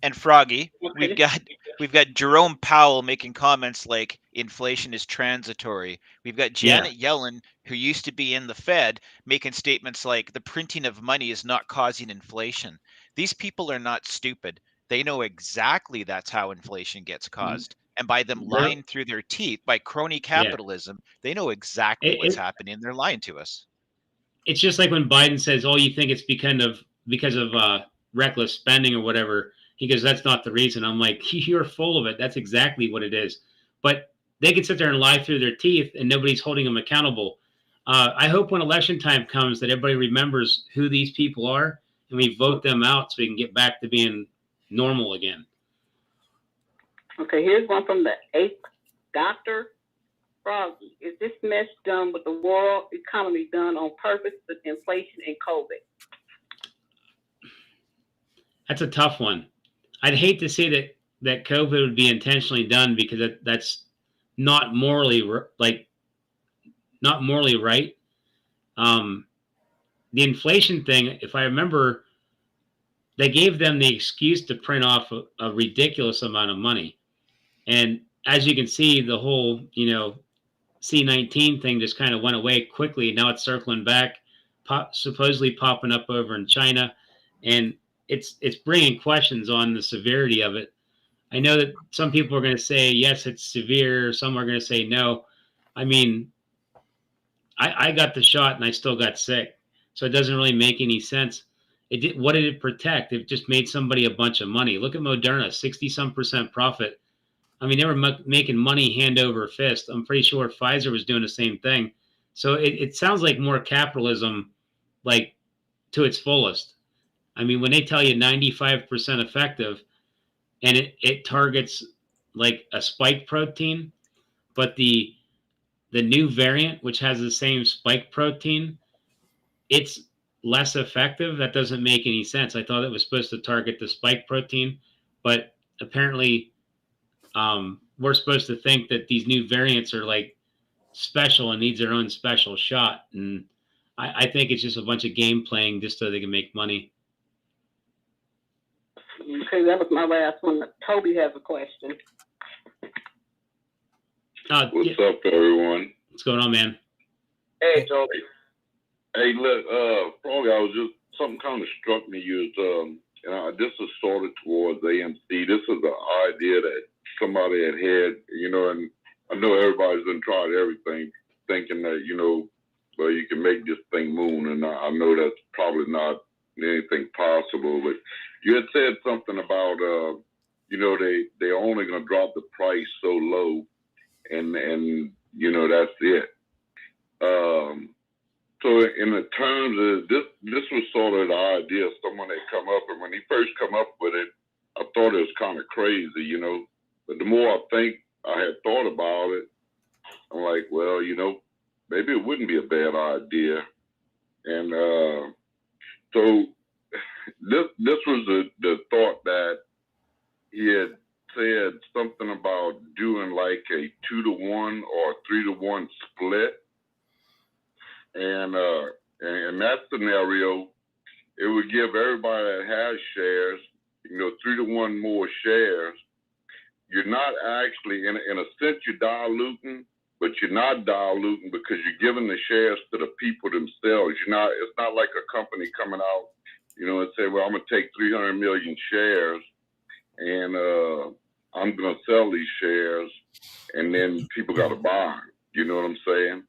And Froggy, we've got Jerome Powell making comments like inflation is transitory. We've got Janet Yellen, who used to be in the Fed, making statements like the printing of money is not causing inflation. These people are not stupid. They know exactly that's how inflation gets caused. And by them lying through their teeth, by crony capitalism, they know exactly what's happening. They're lying to us. It's just like when Biden says, "Oh, you think it's because of reckless spending or whatever." He goes, "That's not the reason." I'm like, "You're full of it. That's exactly what it is." But they can sit there and lie through their teeth, and nobody's holding them accountable. I hope when election time comes that everybody remembers who these people are, and we vote them out so we can get back to being normal again. Okay, here's one from the 8th Dr. Froggy. Is this mess done with the world economy done on purpose with inflation and COVID? That's a tough one. I'd hate to say that COVID would be intentionally done because that's not morally right. The inflation thing, if I remember, they gave them the excuse to print off a ridiculous amount of money. And as you can see, the whole, C-19 thing just kind of went away quickly. Now it's circling back, supposedly popping up over in China. And it's bringing questions on the severity of it. I know that some people are going to say, yes, it's severe. Some are going to say no. I mean, I got the shot and I still got sick. So it doesn't really make any sense. What did it protect? It just made somebody a bunch of money. Look at Moderna, 60-some% profit. I mean, they were making money hand over fist. I'm pretty sure Pfizer was doing the same thing. So it sounds like more capitalism, like, to its fullest. I mean, when they tell you 95% effective, and it targets like a spike protein, but the new variant, which has the same spike protein, it's less effective. That doesn't make any sense. I thought it was supposed to target the spike protein, but apparently we're supposed to think that these new variants are like special and needs their own special shot. And I think it's just a bunch of game playing just so they can make money. Okay, that was my last one. Toby has a question. What's up, everyone? What's going on, man? Hey, Toby. Hey, look, Froggy, something kind of struck me. This is sort of towards AMC. This is an idea that somebody had, and I know everybody's been tried everything, thinking that, well, you can make this thing moon, and I know that's probably not anything possible, but you had said something about, they're only going to drop the price so low, and that's it. So in the terms of this was sort of the idea someone had come up, and when he first come up with it, I thought it was kind of crazy, but the more I had thought about it, I'm like, well, maybe it wouldn't be a bad idea. And so this was the thought that he had said something about doing like a 2-to-1 or 3-to-1 split And in that scenario, it would give everybody that has shares, 3-to-1 more shares. You're not actually, in a sense, you're diluting, but you're not diluting because you're giving the shares to the people themselves. It's not like a company coming out, and say, well, I'm going to take 300 million shares and I'm going to sell these shares, and then people got to buy them. You know what I'm saying?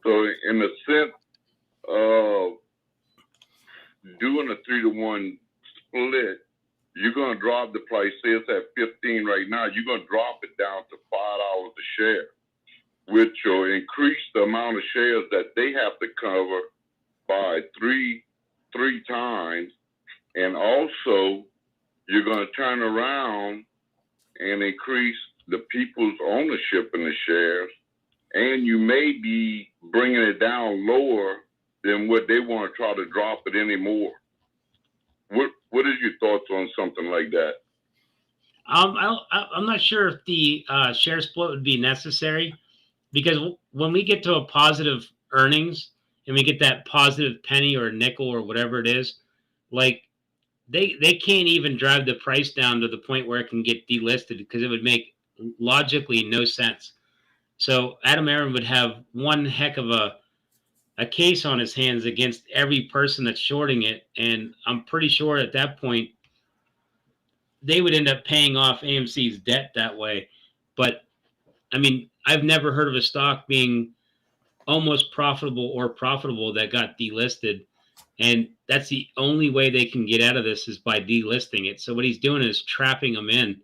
So in the sense of doing a 3-to-1 split, you're going to drop the price. Say it's at 15 right now. You're going to drop it down to $5 a share, which will increase the amount of shares that they have to cover by three times. And also, you're going to turn around and increase the people's ownership in the shares. And you may be bringing it down lower than what they want to try to drop it anymore. What is your thoughts on something like that? I'm not sure if the share split would be necessary, because when we get to a positive earnings and we get that positive penny or nickel or whatever it is, like they can't even drive the price down to the point where it can get delisted, because it would make logically no sense. So Adam Aaron would have one heck of a case on his hands against every person that's shorting it. And I'm pretty sure at that point, they would end up paying off AMC's debt that way. But I mean, I've never heard of a stock being almost profitable or profitable that got delisted. And that's the only way they can get out of this, is by delisting it. So what he's doing is trapping them in.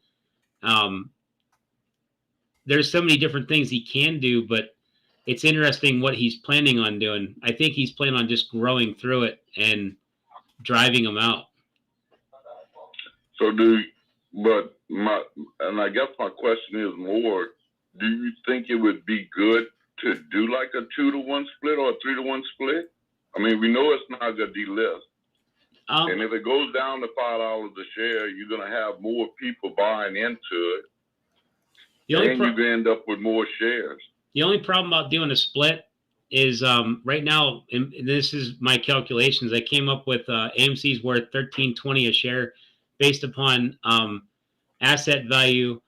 There's so many different things he can do, but it's interesting what he's planning on doing. I think he's planning on just growing through it and driving them out. So I guess my question is more, do you think it would be good to do like a 2-to-1 split or a 3-to-1 split? I mean, we know it's not going to delist. And if it goes down to $5 a share, you're going to have more people buying into it. And you're going to end up with more shares. The only problem about doing a split is right now, and this is my calculations, I came up with AMC's worth $13.20 a share based upon asset value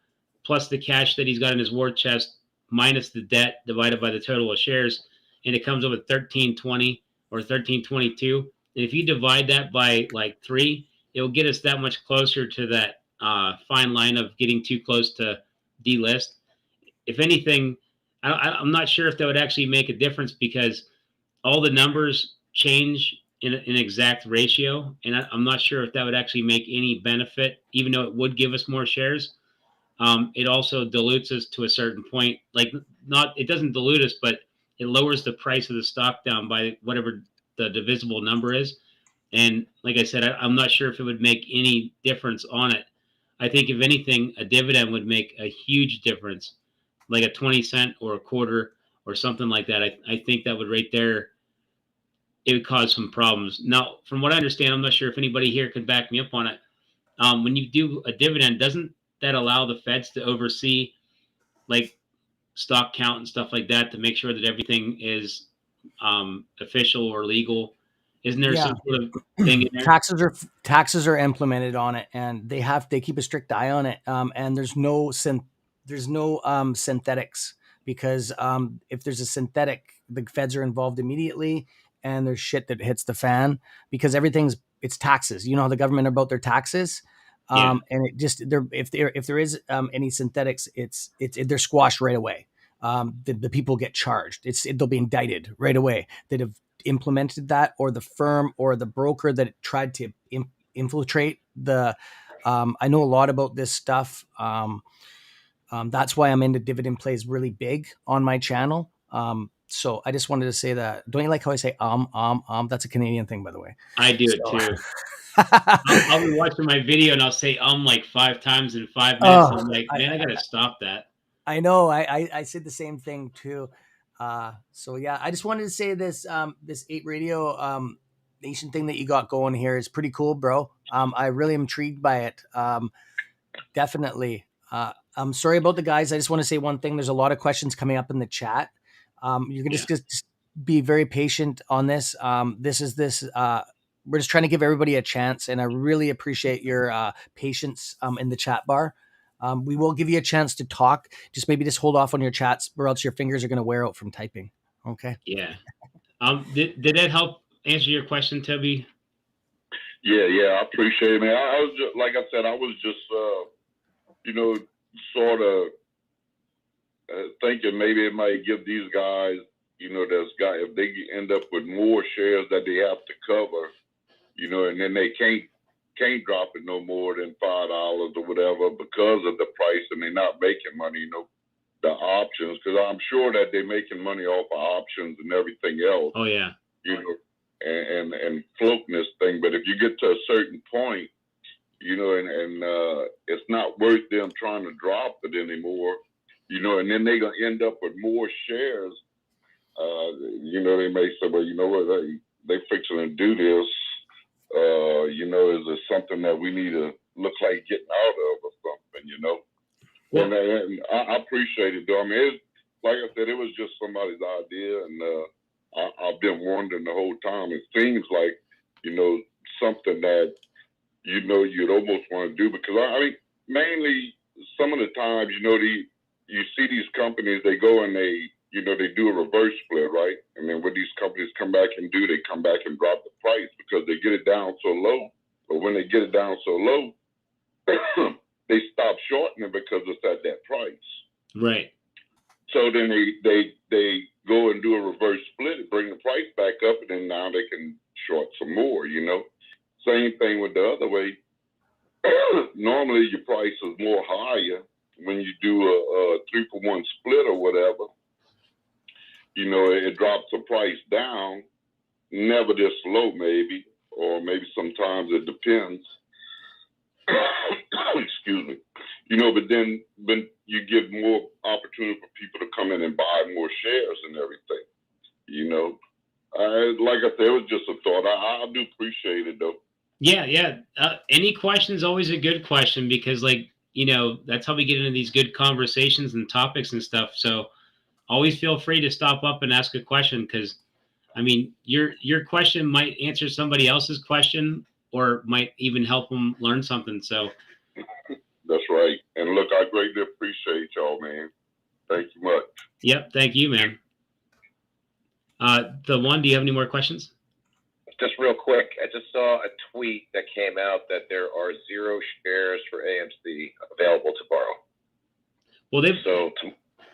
plus the cash that he's got in his war chest minus the debt divided by the total of shares, and it comes up with $13.20 or $13.22. And if you divide that by like 3, it will get us that much closer to that fine line of getting too close to delist. If anything, I'm not sure if that would actually make a difference, because all the numbers change in an exact ratio, and I'm not sure if that would actually make any benefit, even though it would give us more shares. It also dilutes us to a certain point. Like, it doesn't dilute us, but it lowers the price of the stock down by whatever the divisible number is. And like I said, I'm not sure if it would make any difference on it. I think if anything, a dividend would make a huge difference, like a 20 cent or a quarter or something like that. I think that would right there, it would cause some problems. Now, from what I understand, I'm not sure if anybody here could back me up on it. When you do a dividend, doesn't that allow the feds to oversee like stock count and stuff like that to make sure that everything is official or legal? Isn't there some sort of thing in there? Taxes are implemented on it, and they keep a strict eye on it. And there's no synthetics, because if there's a synthetic, the feds are involved immediately, and there's shit that hits the fan, because it's taxes. You know how the government are about their taxes. And it just, if there is any synthetics, they're squashed right away. The people get charged. They'll be indicted right away that have implemented that, or the firm or the broker that tried to infiltrate the. I know a lot about this stuff. That's why I'm into dividend plays really big on my channel. So I just wanted to say that. Don't you like how I say That's a Canadian thing, by the way. I do it too. I'll be watching my video and I'll say like 5 times in 5 minutes. I'm like, man, I gotta stop that. I know. I said the same thing too. So yeah, I just wanted to say this 8 Radio Nation thing that you got going here is pretty cool, bro. I really am intrigued by it. Definitely. I'm sorry about the guys. I just want to say one thing. There's a lot of questions coming up in the chat. You can just be very patient on this. We're just trying to give everybody a chance, and I really appreciate your patience in the chat bar. We will give you a chance to talk. Just hold off on your chats, or else your fingers are going to wear out from typing. Okay. Yeah. Did that help answer your question, Toby? Yeah, I appreciate it, man. I was just, like I said, I was just, sort of thinking maybe it might give these guys, if they end up with more shares that they have to cover, and then they can't drop it no more than $5 or whatever because of the price, and they're not making money, the options, because I'm sure that they're making money off of options and everything else. Oh yeah. And floating this thing, but if you get to a certain point, and it's not worth them trying to drop it anymore, and then they're gonna end up with more shares. They may say, well, you know what, they fixing to do this. Is it something that we need to look like getting out of or something, Well, and I appreciate it, though. I mean, like I said, it was just somebody's idea, and I've been wondering the whole time. It seems like, something that, you'd almost want to do, because I mean, mainly some of the times, you see these companies, they go and they do a reverse split, right? And then what these companies come back and do, they come back and drop the price because they get it down so low. But when they get it down so low, they stop shorting it because it's at that price. right. So then they go and do a reverse split, bring the price back up, and then now they can short some more, Same thing with the other way. Normally your price is more higher when you do a 3-for-1 split or whatever. It drops the price down, never this low maybe, or maybe sometimes it depends. Excuse me. But then when you give more opportunity for people to come in and buy more shares and everything, like I said, it was just a thought. I do appreciate it though. Yeah. Any question is always a good question, because that's how we get into these good conversations and topics and stuff. So always feel free to stop up and ask a question, because I mean, your question might answer somebody else's question, or might even help them learn something. So that's right. And look, I greatly appreciate y'all, man. Thank you much. Yep. Thank you, man. Do you have any more questions? Just real quick, I just saw a tweet that came out that there are 0 shares for AMC available to borrow. Well,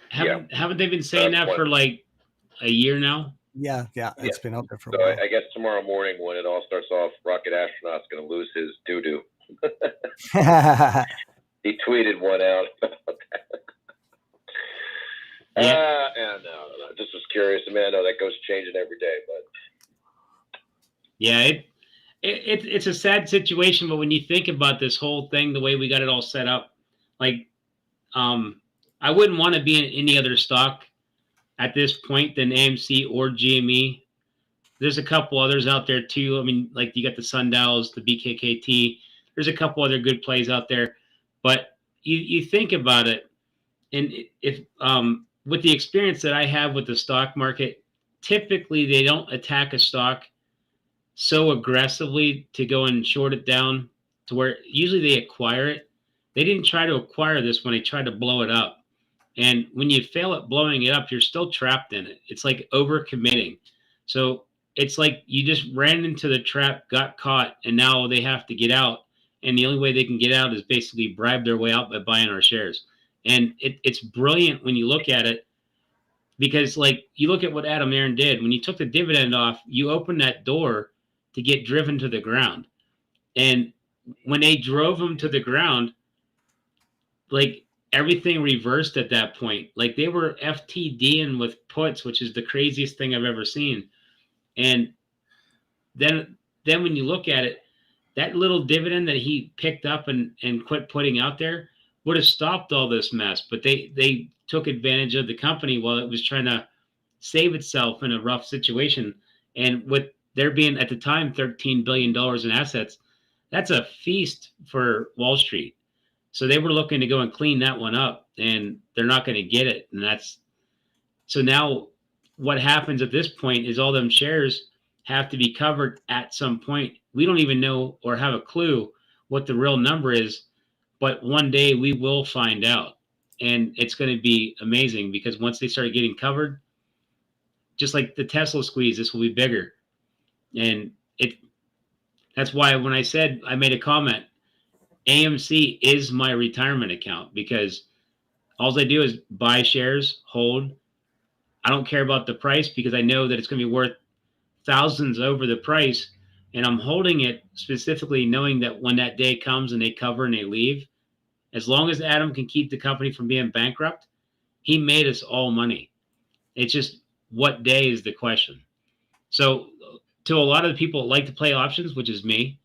haven't they been saying that for like a year now? Yeah, it's been out there for a So while. I guess tomorrow morning, when it all starts off, Rocket Astronaut's going to lose his doo-doo. He tweeted one out about that. And just was curious. I mean, I know that goes changing every day, but yeah, it's a sad situation. But when you think about this whole thing, the way we got it all set up, I wouldn't want to be in any other stock at this point than AMC or GME. There's a couple others out there too. I mean, like you got the Sundials, the BKKT. There's a couple other good plays out there, but you think about it, and if with the experience that I have with the stock market, typically they don't attack a stock so aggressively to go and short it down to where usually they acquire it. They didn't try to acquire this when they tried to blow it up. And when you fail at blowing it up, you're still trapped in it. It's like overcommitting. So it's like you just ran into the trap, got caught, and now they have to get out. And the only way they can get out is basically bribe their way out by buying our shares. And it's brilliant when you look at it, because you look at what Adam Aaron did. When you took the dividend off, you opened that door to get driven to the ground. And when they drove them to the ground, everything reversed at that point. They were FTDing with puts, which is the craziest thing I've ever seen. And then when you look at it, that little dividend that he picked up and quit putting out there would have stopped all this mess. But they took advantage of the company while it was trying to save itself in a rough situation. And with there being at the time $13 billion in assets, that's a feast for Wall Street. So they were looking to go and clean that one up, and they're not going to get it. And so now what happens at this point is all them shares have to be covered at some point. We don't even know or have a clue what the real number is, but one day we will find out. And it's going to be amazing because once they start getting covered, just like the Tesla squeeze, this will be bigger. And that's why when I said, I made a comment, AMC is my retirement account, because all I do is buy shares, hold. I don't care about the price because I know that it's going to be worth thousands over the price. And I'm holding it specifically knowing that when that day comes and they cover and they leave, as long as Adam can keep the company from being bankrupt, he made us all money. It's just what day is the question. So to a lot of the people that like to play options, which is me,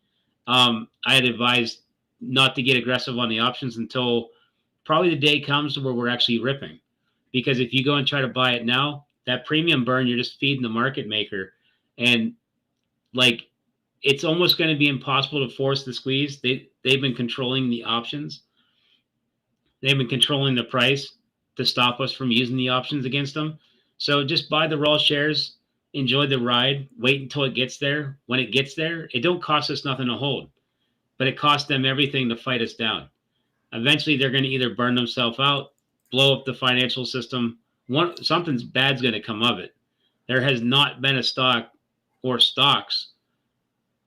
I had advised not to get aggressive on the options until probably the day comes where we're actually ripping. Because if you go and try to buy it now, that premium burn, you're just feeding the market maker. And like, it's almost going to be impossible to force the squeeze. They've been controlling the options. They've been controlling the price to stop us from using the options against them. So just buy the raw shares, enjoy the ride, wait until it gets there. When it gets there, it don't cost us nothing to hold, but it costs them everything to fight us down. Eventually, they're going to either burn themselves out, blow up the financial system. Something's bad's going to come of it. There has not been a stock or stocks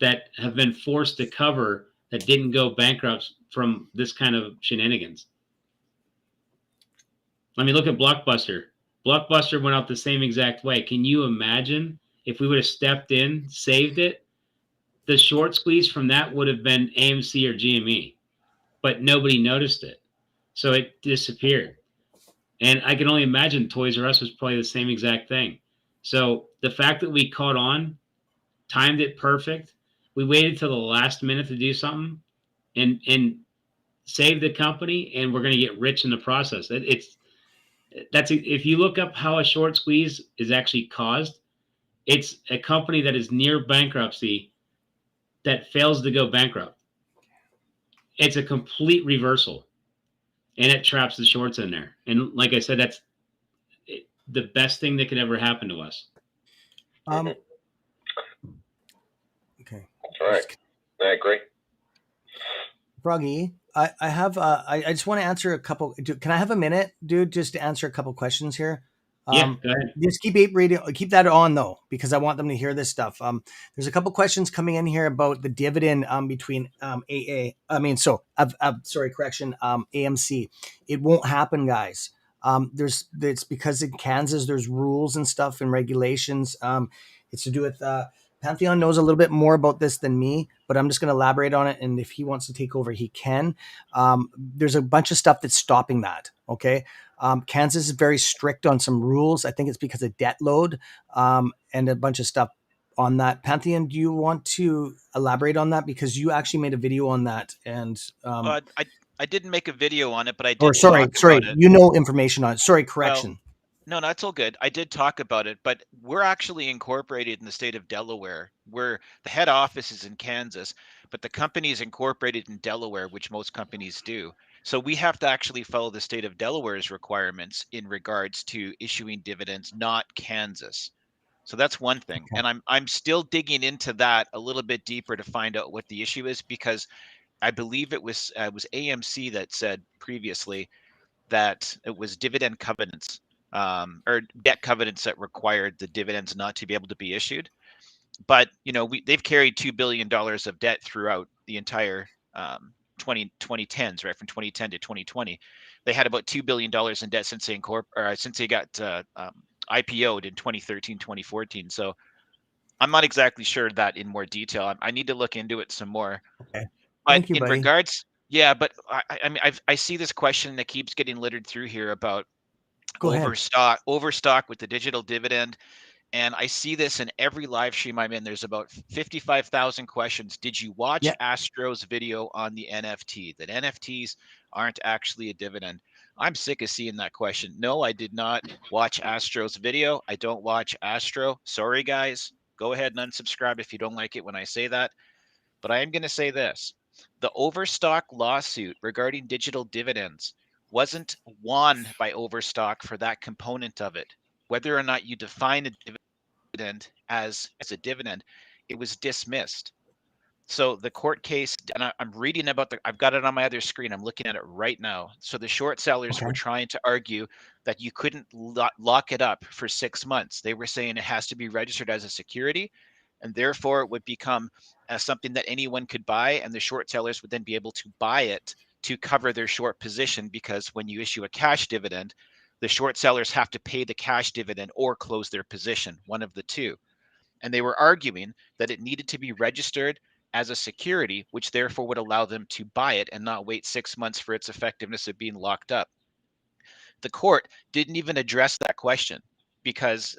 that have been forced to cover that didn't go bankrupt from this kind of shenanigans. I mean, look at Blockbuster. Blockbuster went out the same exact way. Can you imagine if we would have stepped in, saved it? The short squeeze from that would have been AMC or GME, but nobody noticed it. So it disappeared. And I can only imagine Toys R Us was probably the same exact thing. So the fact that we caught on, timed it perfect, we waited till the last minute to do something and save the company, and we're going to get rich in the process. If you look up how a short squeeze is actually caused, it's a company that is near bankruptcy that fails to go bankrupt. It's a complete reversal, and it traps the shorts in there. And like I said, that's the best thing that could ever happen to us. Okay. All right. I agree. Froggy, I have I just want to answer a couple. Can I have a minute, dude, just to answer a couple questions here? Yeah, go ahead. Just keep that on though, because I want them to hear this stuff. There's a couple questions coming in here about the dividend between AMC. It won't happen, guys. It's because in Kansas there's rules and stuff and regulations. It's to do with Pantheon knows a little bit more about this than me, but I'm just going to elaborate on it. And if he wants to take over, he can. There's a bunch of stuff that's stopping that. Okay. Kansas is very strict on some rules. I think it's because of debt load and a bunch of stuff on that. Pantheon, do you want to elaborate on that? Because you actually made a video on that. And I didn't make a video on it, but I did. Sorry, you know information on it. Sorry, correction. No, that's all good. I did talk about it, but we're actually incorporated in the state of Delaware, where the head office is in Kansas, but the company is incorporated in Delaware, which most companies do. So we have to actually follow the state of Delaware's requirements in regards to issuing dividends, not Kansas. So that's one thing. Okay. And I'm still digging into that a little bit deeper to find out what the issue is, because I believe it was AMC that said previously that it was dividend covenants. Or debt covenants that required the dividends not to be able to be issued. But they've carried $2 billion of debt throughout the entire 2010s, right? From 2010 to 2020, they had about $2 billion in debt since they got IPO'd in 2013, 2014. So I'm not exactly sure that in more detail. I need to look into it some more. Okay. But Thank you, buddy. Regards, yeah, but I mean, I see this question that keeps getting littered through here about overstock with the digital dividend. And I see this in every live stream I'm in. There's about 55,000 questions. Did you watch Astro's video on the NFT, that NFTs aren't actually a dividend? I'm sick of seeing that question. No, I did not watch Astro's video. I don't watch Astro. Sorry, guys. Go ahead and unsubscribe if you don't like it when I say that. But I am going to say this. The overstock lawsuit regarding digital dividends wasn't won by Overstock for that component of it. whether or not you define a dividend as a dividend, it was dismissed. So the court case, and I'm reading about I've got it on my other screen. I'm looking at it right now. So the short sellers were trying to argue that you couldn't lock it up for 6 months. They were saying it has to be registered as a security, and therefore it would become something that anyone could buy, and the short sellers would then be able to buy it to cover their short position, because when you issue a cash dividend, the short sellers have to pay the cash dividend or close their position, one of the two. And they were arguing that it needed to be registered as a security, which therefore would allow them to buy it and not wait 6 months for its effectiveness of being locked up. The court didn't even address that question because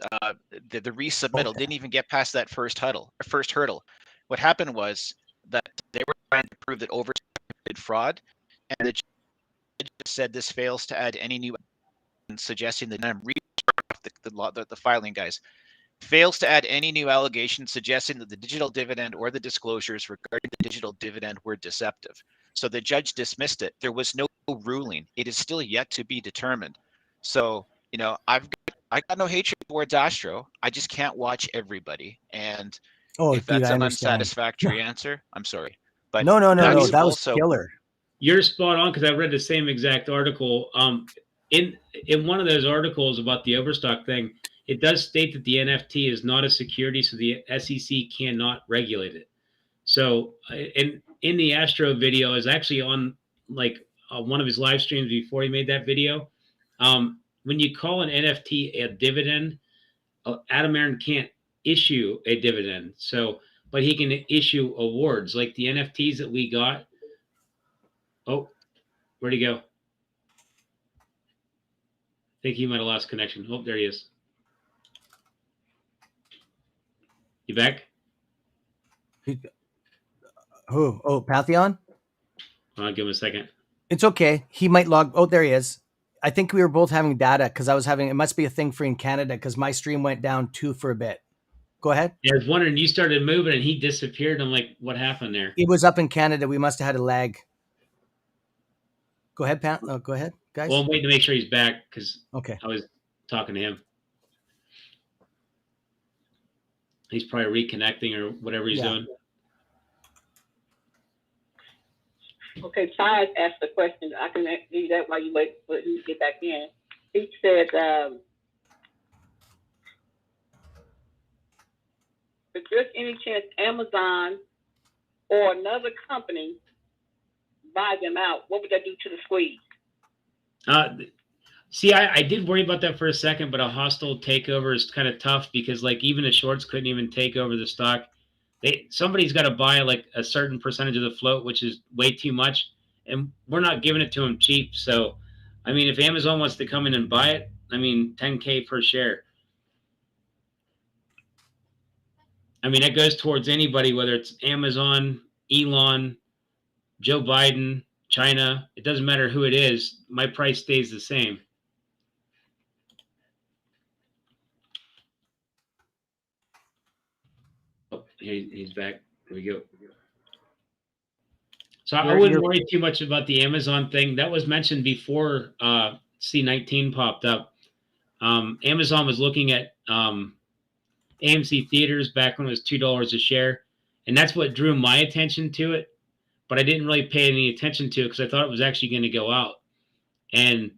the resubmittal didn't even get past that first hurdle. What happened was that they were trying to prove that oversight committed fraud, and the judge said this fails to add any new evidence, suggesting that, and I'm reading the filing, guys, fails to add any new allegations suggesting that the digital dividend or the disclosures regarding the digital dividend were deceptive. So the judge dismissed it. There was no ruling. It is still yet to be determined. So, you know, I got no hatred towards Astro. I just can't watch everybody. And if that's an unsatisfactory answer, I'm sorry. But no. That was killer. You're spot on, because I read the same exact article. In one of those articles about the overstock thing, it does state that the NFT is not a security, so the SEC cannot regulate it. So in the Astro video, is actually on like one of his live streams before he made that video. When you call an NFT a dividend, Adam Aaron can't issue a dividend. So, but he can issue awards like the NFTs that we got. Oh, where'd he go? I think he might have lost connection. Oh, there he is. You back? Who? Oh, Pantheon? I'll give him a second. It's okay. He might log. Oh, there he is. I think we were both having data because I was having, it must be a thing for in Canada because my stream went down too for a bit. Go ahead. Yeah, I was wondering, you started moving and he disappeared. I'm like, what happened there? It was up in Canada. We must have had a lag. Go ahead, Pat. Oh, go ahead, guys. Well, I'm waiting to make sure he's back because okay, I was talking to him. He's probably reconnecting or whatever he's doing. Okay, Ty asked the question. I can do that while you wait for him to get back in. He said, if there's any chance Amazon or another company buy them out, what would that do to the squeeze? See, I did worry about that for a second, but a hostile takeover is kind of tough because, like, even the shorts couldn't even take over the stock. Somebody's got to buy like a certain percentage of the float, which is way too much, and we're not giving it to them cheap. So, I mean, if Amazon wants to come in and buy it, I mean, $10K per share. I mean, that goes towards anybody, whether it's Amazon, Elon, Joe Biden, China. It doesn't matter who it is. My price stays the same. Oh, he's back. There we go. So I wouldn't worry too much about the Amazon thing. That was mentioned before C19 popped up. Amazon was looking at AMC theaters back when it was $2 a share. And that's what drew my attention to it. But I didn't really pay any attention to it because I thought it was actually going to go out. And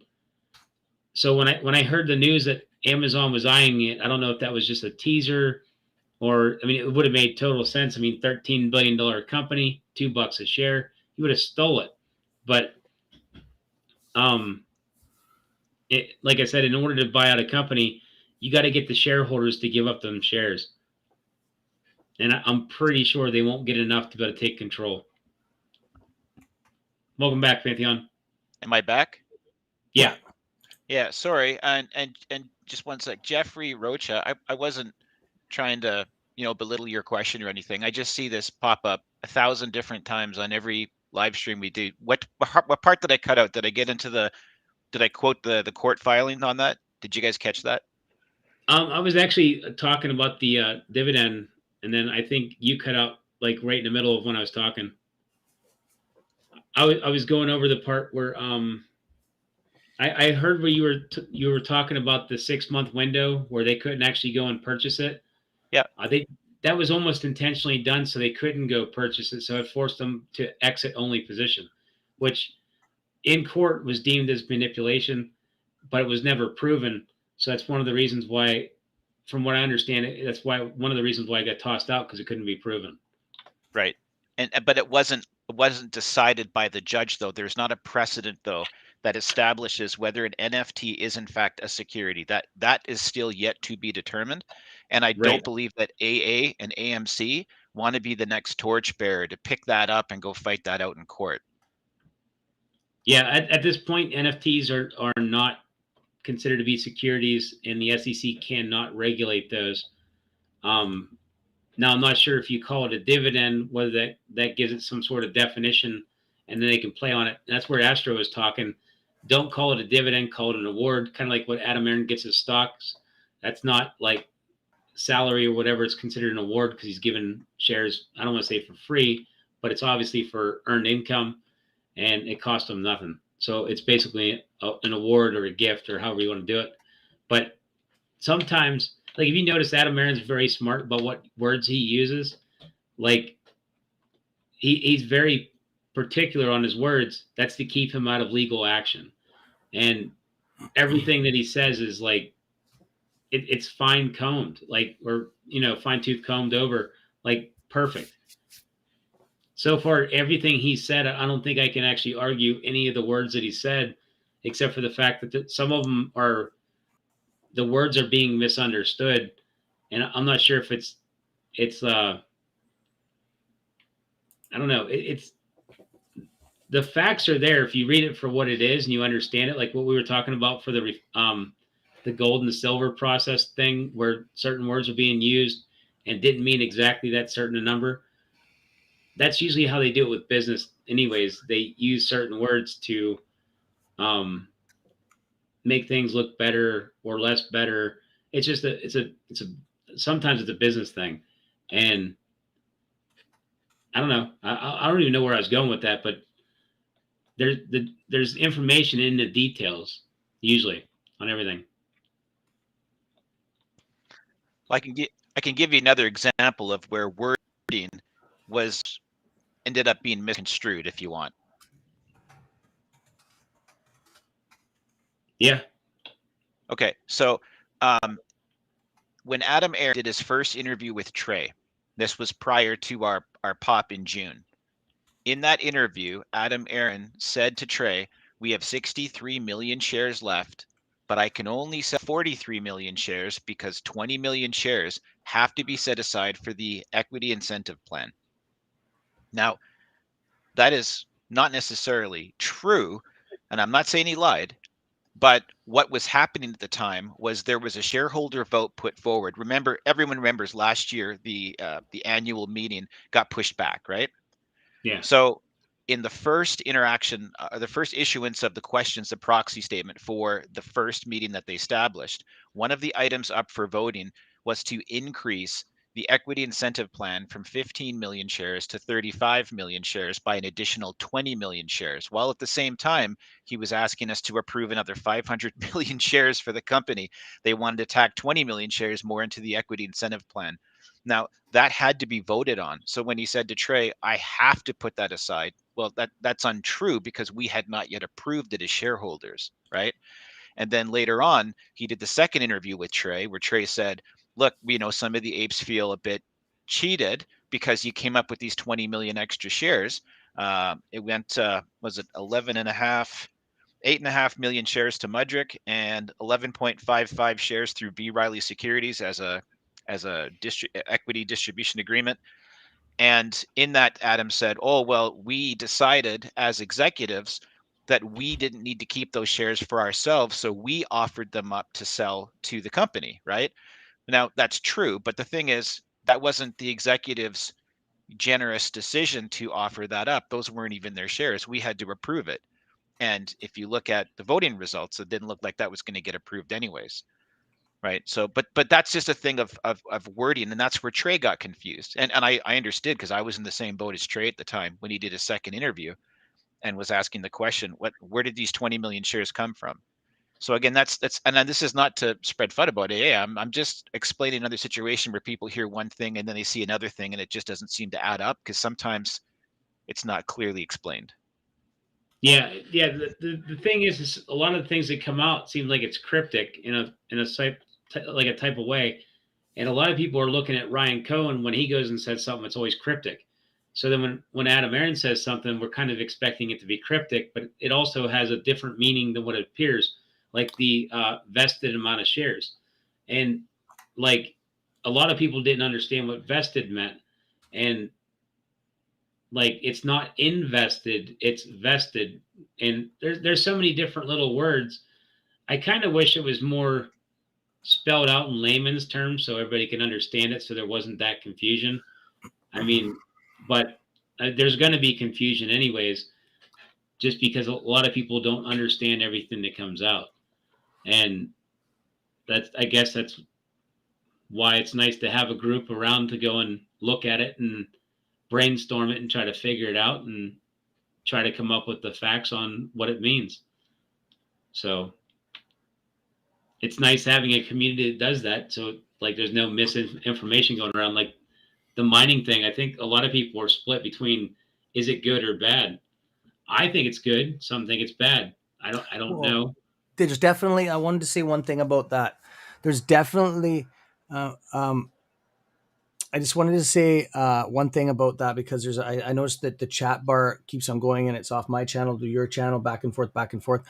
so when I heard the news that Amazon was eyeing it, I don't know if that was just a teaser or, I mean, it would have made total sense. I mean, $13 billion company, $2 a share, you would have stole it. But like I said, in order to buy out a company, you got to get the shareholders to give up them shares. And I'm pretty sure they won't get enough to be able to take control. Welcome back, Pantheon. Am I back? Yeah. Yeah, sorry. And just one sec. Jeffrey Rocha, I wasn't trying to, belittle your question or anything. I just see this pop up 1,000 different times on every live stream we do. What part did I cut out? Did I quote the court filing on that? Did you guys catch that? I was actually talking about the dividend, and then I think you cut out like right in the middle of when I was talking. I was going over the part where I heard where you were talking about the 6-month window where they couldn't actually go and purchase it. Yeah. I think that was almost intentionally done so they couldn't go purchase it. So it forced them to exit only position, which in court was deemed as manipulation, but it was never proven. So that's one of the reasons why, from what I understand, that's why one of the reasons why I got tossed out, because it couldn't be proven. Right. But it wasn't decided by the judge, though. There's not a precedent, though, that establishes whether an NFT is in fact a security. That is still yet to be determined. And I don't believe that AA and AMC want to be the next torchbearer to pick that up and go fight that out in court. Yeah, at this point, NFTs are not considered to be securities, and the SEC cannot regulate those. Now, I'm not sure if you call it a dividend, whether that gives it some sort of definition, and then they can play on it. And that's where Astro was talking. Don't call it a dividend, call it an award, kind of like what Adam Aaron gets his stocks. That's not like salary or whatever. It's considered an award because he's given shares, I don't want to say for free, but it's obviously for earned income, and it cost him nothing. So it's basically an award or a gift or however you want to do it. But sometimes, like if you notice, Adam Aaron's very smart about what words he uses. Like he's very particular on his words. That's to keep him out of legal action. And everything that he says is like it's fine combed, like, or fine tooth combed over, like perfect. So far, everything he said, I don't think I can actually argue any of the words that he said, except for the fact that some of them are, the words are being misunderstood. And I'm not sure if it's I don't know. It's the facts are there if you read it for what it is and you understand it, like what we were talking about for the gold and the silver process thing, where certain words are being used and didn't mean exactly that certain number. That's usually how they do it with business anyways. They use certain words to make things look better or less better. It's just sometimes it's a business thing. And I don't know. I don't even know where I was going with that, but there's information in the details usually on everything. I can give you another example of where wording ended up being misconstrued, if you want. Yeah. Okay. So when Adam Aaron did his first interview with Trey, this was prior to our pop in June. In that interview, Adam Aaron said to Trey, "We have 63 million shares left, but I can only sell 43 million shares because 20 million shares have to be set aside for the equity incentive plan." Now, that is not necessarily true, and I'm not saying he lied, but what was happening at the time was there was a shareholder vote put forward. Remember, everyone remembers last year the annual meeting got pushed back, right? Yeah. So in the first interaction, the first issuance of the questions, the proxy statement for the first meeting that they established, one of the items up for voting was to increase the equity incentive plan from 15 million shares to 35 million shares by an additional 20 million shares, while at the same time, he was asking us to approve another 500 million shares for the company. They wanted to tack 20 million shares more into the equity incentive plan. Now, that had to be voted on. So when he said to Trey, "I have to put that aside," well, that's untrue because we had not yet approved it as shareholders, right? And then later on, he did the second interview with Trey, where Trey said, "Look, some of the apes feel a bit cheated because you came up with these 20 million extra shares." It went, was it 8.5 million shares to Mudrick and 11.55 shares through B. Riley Securities as a equity distribution agreement. And in that, Adam said, "Oh, well, we decided as executives that we didn't need to keep those shares for ourselves, so we offered them up to sell to the company," right? Now, that's true, but the thing is, that wasn't the executives' generous decision to offer that up. Those weren't even their shares. We had to approve it. And if you look at the voting results, it didn't look like that was going to get approved anyways. Right. So, but that's just a thing of wording, and that's where Trey got confused. And I understood because I was in the same boat as Trey at the time when he did his second interview. and was asking the question, where did these 20 million shares come from? So again, that's and this is not to spread FUD about AA. I'm just explaining another situation where people hear one thing and then they see another thing and it just doesn't seem to add up because sometimes it's not clearly explained. Yeah. The thing is a lot of the things that come out seem like it's cryptic in a type of way, and a lot of people are looking at Ryan Cohen when he goes and says something. It's always cryptic. So then when Adam Aaron says something, we're kind of expecting it to be cryptic, but it also has a different meaning than what it appears, like the vested amount of shares. And like a lot of people didn't understand what vested meant. And like it's not invested, it's vested. And there's so many different little words. I kind of wish it was more spelled out in layman's terms so everybody can understand it, so there wasn't that confusion. I mean, but there's going to be confusion anyways, just because a lot of people don't understand everything that comes out. And I guess that's why it's nice to have a group around to go and look at it and brainstorm it and try to figure it out and try to come up with the facts on what it means. So it's nice having a community that does that. So like there's no misinformation going around. Like the mining thing, I think a lot of people are split between is it good or bad. I think it's good. Some think it's bad. I don't know. There's definitely, I wanted to say one thing about that. There's definitely, I just wanted to say one thing about that because I noticed that the chat bar keeps on going and it's off my channel to your channel, back and forth, back and forth.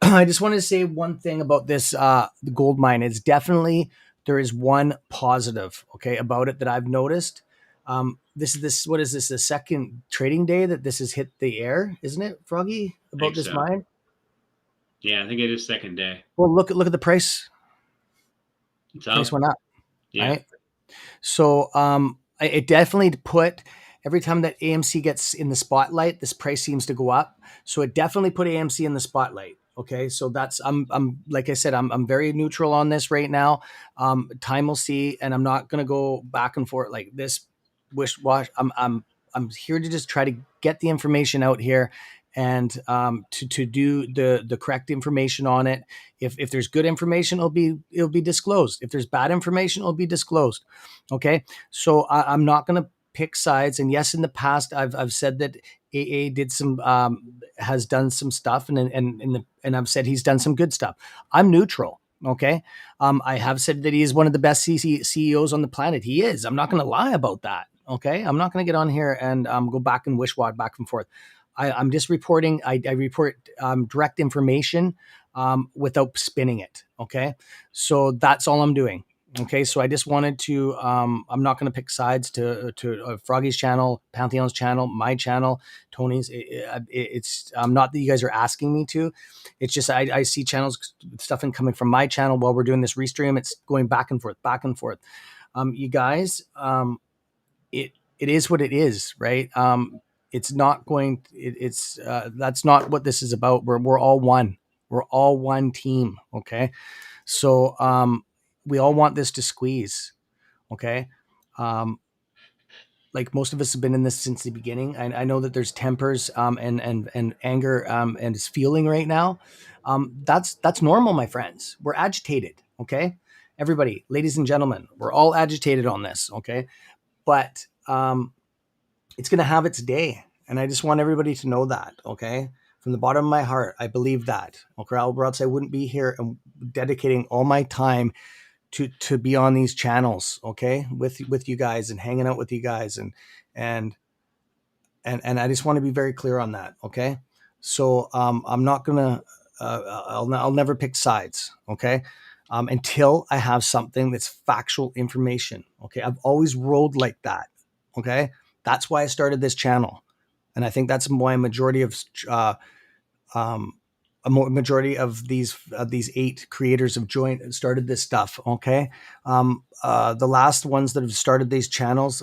I just wanted to say one thing about this the gold mine. It's definitely, there is one positive, okay, about it that I've noticed. What is this? The second trading day that this has hit the air, isn't it, Froggy? About this mine? Yeah, I think it is second day. Well, look at the price. It's up. Price went up. Yeah. Right? So it definitely put, every time that AMC gets in the spotlight, this price seems to go up. So it definitely put AMC in the spotlight. Okay, so that's I'm like I said, I'm very neutral on this right now. Time will see, and I'm not gonna go back and forth like this. Wish-wash. I'm here to just try to get the information out here, and to do the correct information on it. If there's good information, it'll be disclosed. If there's bad information, it'll be disclosed. Okay, so I'm not gonna pick sides. And yes, in the past, I've said that AA did some has done some stuff, and I've said he's done some good stuff. I'm neutral. Okay, I have said that he is one of the best CEOs on the planet. He is. I'm not going to lie about that. Okay, I'm not going to get on here and go back and wish-wash back and forth. I'm just reporting. I report direct information without spinning it. Okay, so that's all I'm doing. Okay, so I just wanted to, I'm not going to pick sides to Froggy's channel, Pantheon's channel, my channel, Tony's. It's not that you guys are asking me to. It's just I see channels, stuff coming from my channel while we're doing this restream. It's going back and forth, back and forth. You guys, it is what it is, right? It's not going, that's not what this is about. We're all one. We're all one team, okay? So, we all want this to squeeze. Okay. Like most of us have been in this since the beginning. I know that there's tempers, and anger, and is feeling right now. That's normal, my friends. We're agitated. Okay. Everybody, ladies and gentlemen, we're all agitated on this. Okay. But, it's going to have its day. And I just want everybody to know that. Okay. From the bottom of my heart, I believe that. Okay. Or else I wouldn't be here and dedicating all my time to be on these channels, okay, with you guys and hanging out with you guys, and I just want to be very clear on that, okay. So I'm not gonna I'll never pick sides, okay, until I have something that's factual information, okay. I've always rolled like that, okay. That's why I started this channel, and I think that's why a majority of majority of these 8 creators have joined, started this stuff. Okay. The last ones that have started these channels,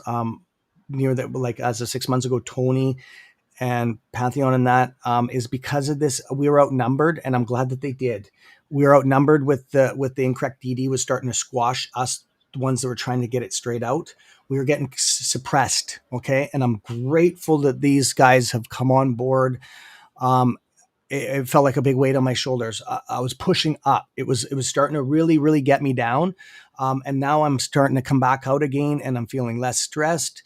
near that, like as of 6 months ago, Tony and Pantheon, and that, is because of this. We were outnumbered, and I'm glad that they did. We were outnumbered with the incorrect DD was starting to squash us, the ones that were trying to get it straight out. we were getting suppressed. Okay. And I'm grateful that these guys have come on board. It felt like a big weight on my shoulders. I was pushing up. It was starting to really, really get me down. And now I'm starting to come back out again, and I'm feeling less stressed.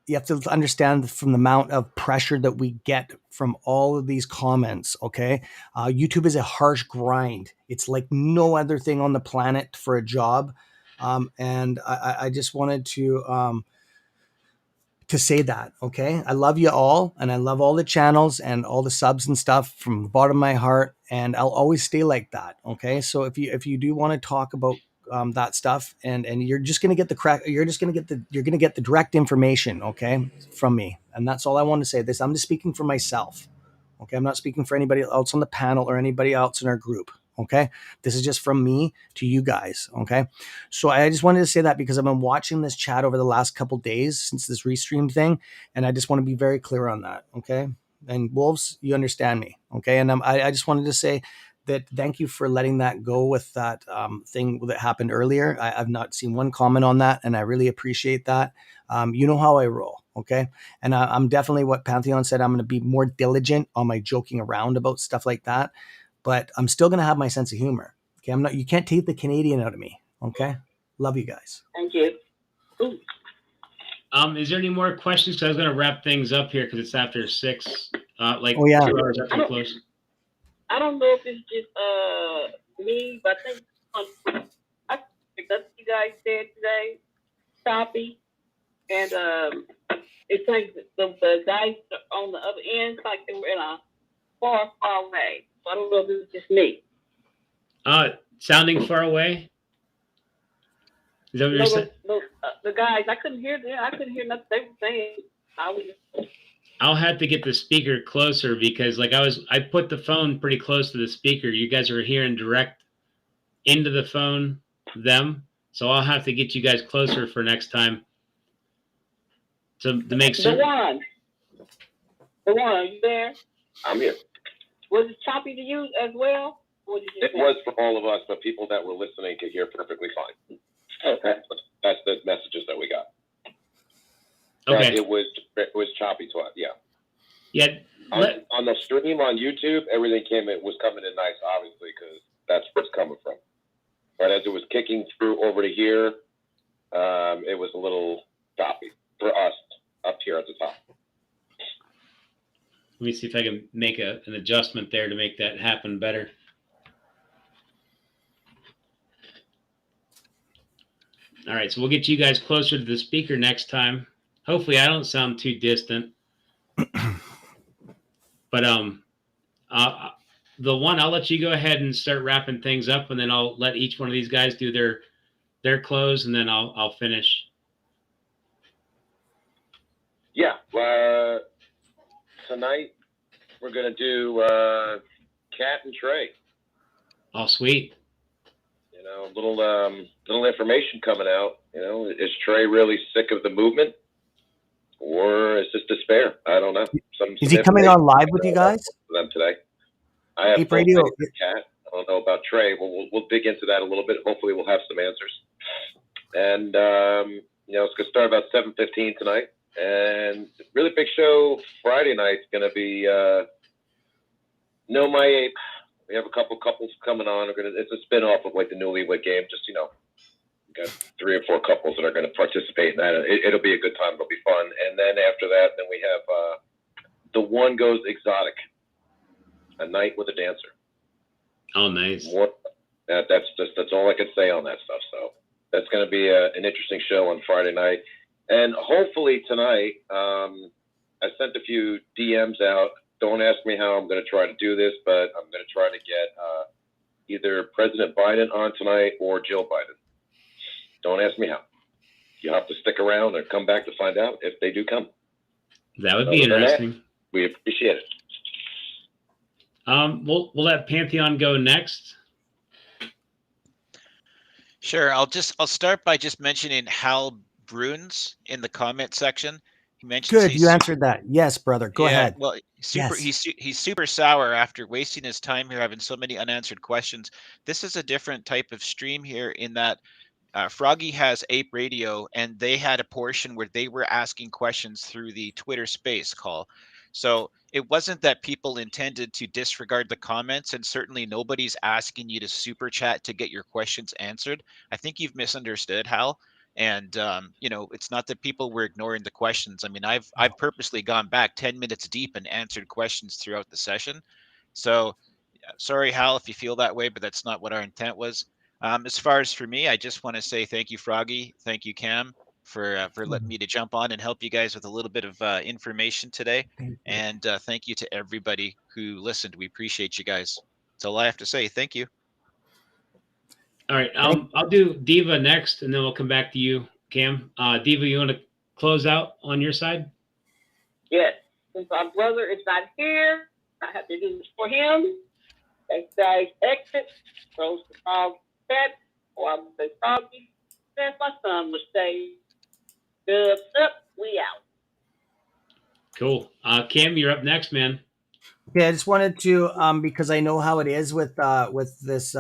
You have to understand from the amount of pressure that we get from all of these comments. Okay. YouTube is a harsh grind. It's like no other thing on the planet for a job. And I just wanted to say that. Okay. I love you all, and I love all the channels and all the subs and stuff from the bottom of my heart. And I'll always stay like that. Okay. So if you do want to talk about that stuff, and you're just going to get you're going to get the direct information. Okay. From me. And that's all I want to say. I'm just speaking for myself. Okay. I'm not speaking for anybody else on the panel or anybody else in our group. Okay. This is just from me to you guys. Okay. So I just wanted to say that because I've been watching this chat over the last couple days since this restream thing. And I just want to be very clear on that. Okay. And Wolves, you understand me. Okay. And I just wanted to say that thank you for letting that go with that thing that happened earlier. I've not seen one comment on that, and I really appreciate that. You know how I roll. Okay. And I'm definitely what Pantheon said. I'm going to be more diligent on my joking around about stuff like that. But I'm still going to have my sense of humor. Okay. You can't take the Canadian out of me. Okay. Love you guys. Thank you. Ooh. Is there any more questions? Because I was going to wrap things up here because it's after 6, 2 hours after we close. I don't know if it's just me, but I think that's what you guys said today, choppy. And it's like the guys on the other end, it's like they were in a far, far away. So I don't know if it's just me. Sounding far away? Is that what you're saying? The guys, I couldn't hear them. I couldn't hear nothing they were saying. I'll have to get the speaker closer because I put the phone pretty close to the speaker. You guys are hearing direct into the phone, them. So I'll have to get you guys closer for next time. To make sure. The one, are you there? I'm here. Was it choppy to you as well? It was for all of us, but people that were listening could hear perfectly fine. Okay. That's the messages that we got. Okay. But it was choppy to us, yeah. Yeah. On the stream on YouTube, everything was coming in nice, obviously, because that's where it's coming from. But as it was kicking through over to here, it was a little choppy for us up here at the top. Let me see if I can make an adjustment there to make that happen better. All right, so we'll get you guys closer to the speaker next time. Hopefully I don't sound too distant. But the one, I'll let you go ahead and start wrapping things up, and then I'll let each one of these guys do their close, and then I'll finish. Yeah. Tonight we're going to do Cat and Trey. Oh, sweet. You know, little information coming out. You know, is Trey really sick of the movement, or is this despair? I don't know. Is he coming on live with you guys? Them today. I have full radio. faith in Cat. I don't know about Trey. We'll dig into that a little bit. Hopefully, we'll have some answers. And it's going to start about 7:15 tonight. And really big show Friday night is going to be Know My Ape. We have a couple couples coming on. It's a spin-off of like the Newlywed Game. Just, we got 3 or 4 couples that are going to participate in that. It'll be a good time. It'll be fun. And then after that, then we have The One Goes Exotic, a night with a dancer. Oh, nice. That's all I can say on that stuff. So that's going to be an interesting show on Friday night. And hopefully tonight, I sent a few DMs out. Don't ask me how I'm going to try to do this, but I'm going to try to get either President Biden on tonight or Jill Biden. Don't ask me how. You have to stick around or come back to find out if they do come. That would be interesting. We appreciate it. We'll let Pantheon go next. Sure. I'll start by just mentioning Hal Bruns in the comment section. He mentioned good. You answered that. Yes, brother. Go ahead. Well, he's super sour after wasting his time here having so many unanswered questions. This is a different type of stream here in that Froggy has Ape Radio, and they had a portion where they were asking questions through the Twitter Space call. So it wasn't that people intended to disregard the comments, and certainly nobody's asking you to super chat to get your questions answered. I think you've misunderstood, Hal. And it's not that people were ignoring the questions. I mean, I've purposely gone back 10 minutes deep and answered questions throughout the session. So sorry, Hal, if you feel that way, but that's not what our intent was. As far as for me, I just want to say thank you, Froggy. Thank you, Cam, for letting me to jump on and help you guys with a little bit of information today. And thank you to everybody who listened. We appreciate you guys. That's all I have to say. Thank you. All right. I'll do Diva next, and then we'll come back to you, Cam. Diva, you want to close out on your side? Yes. Since our brother is not here, I have to do this for him. As guys exit, goes to Frog Pet, or I would say Froggy. As my son would say, dubs up, we out. Cool. Cam, you're up next, man. Yeah, I just wanted to because I know how it is with this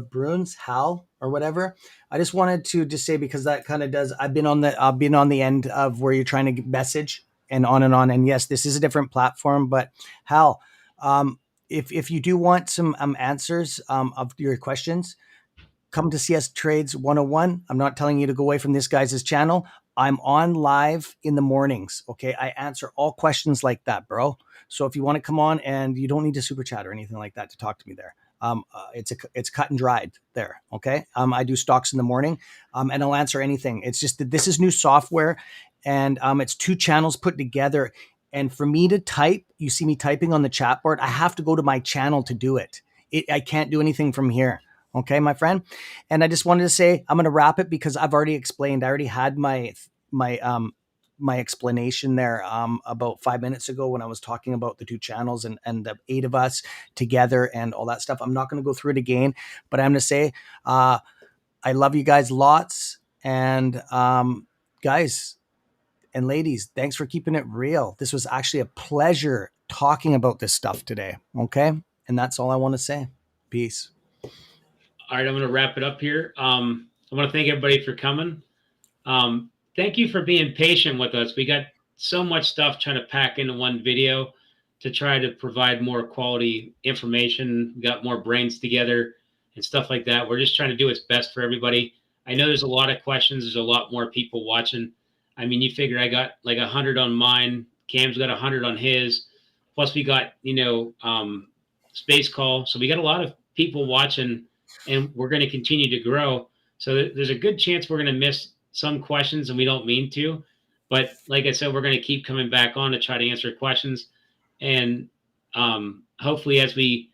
Bruins Hal or whatever. I just wanted to just say, because that kind of does. I've been on the end of where you're trying to message and on. And yes, this is a different platform, but Hal, if you do want some answers of your questions, come to CS Trades 101. I'm not telling you to go away from this guy's channel. I'm on live in the mornings. Okay. I answer all questions like that, bro. So if you want to come on, and you don't need to super chat or anything like that to talk to me there. It's cut and dried there. Okay. I do stocks in the morning, and I'll answer anything. It's just that this is new software, and it's 2 channels put together. And for me to type, you see me typing on the chat board, I have to go to my channel to do it. I can't do anything from here. Okay, my friend. And I just wanted to say, I'm going to wrap it because I've already explained. I already had my explanation there about 5 minutes ago when I was talking about the 2 channels and the 8 of us together and all that stuff. I'm not going to go through it again, but I'm going to say, I love you guys lots. And guys and ladies, thanks for keeping it real. This was actually a pleasure talking about this stuff today. Okay. And that's all I want to say. Peace. All right, I'm going to wrap it up here. I want to thank everybody for coming. Thank you for being patient with us. We got so much stuff trying to pack into one video to try to provide more quality information. We got more brains together and stuff like that. We're just trying to do what's best for everybody. I know there's a lot of questions. There's a lot more people watching. I mean, you figure I got like 100 on mine. Cam's got 100 on his. Plus we got, Space Call. So we got a lot of people watching, and we're going to continue to grow. So there's a good chance we're going to miss some questions, and we don't mean to. But like I said, we're going to keep coming back on to try to answer questions. And hopefully as we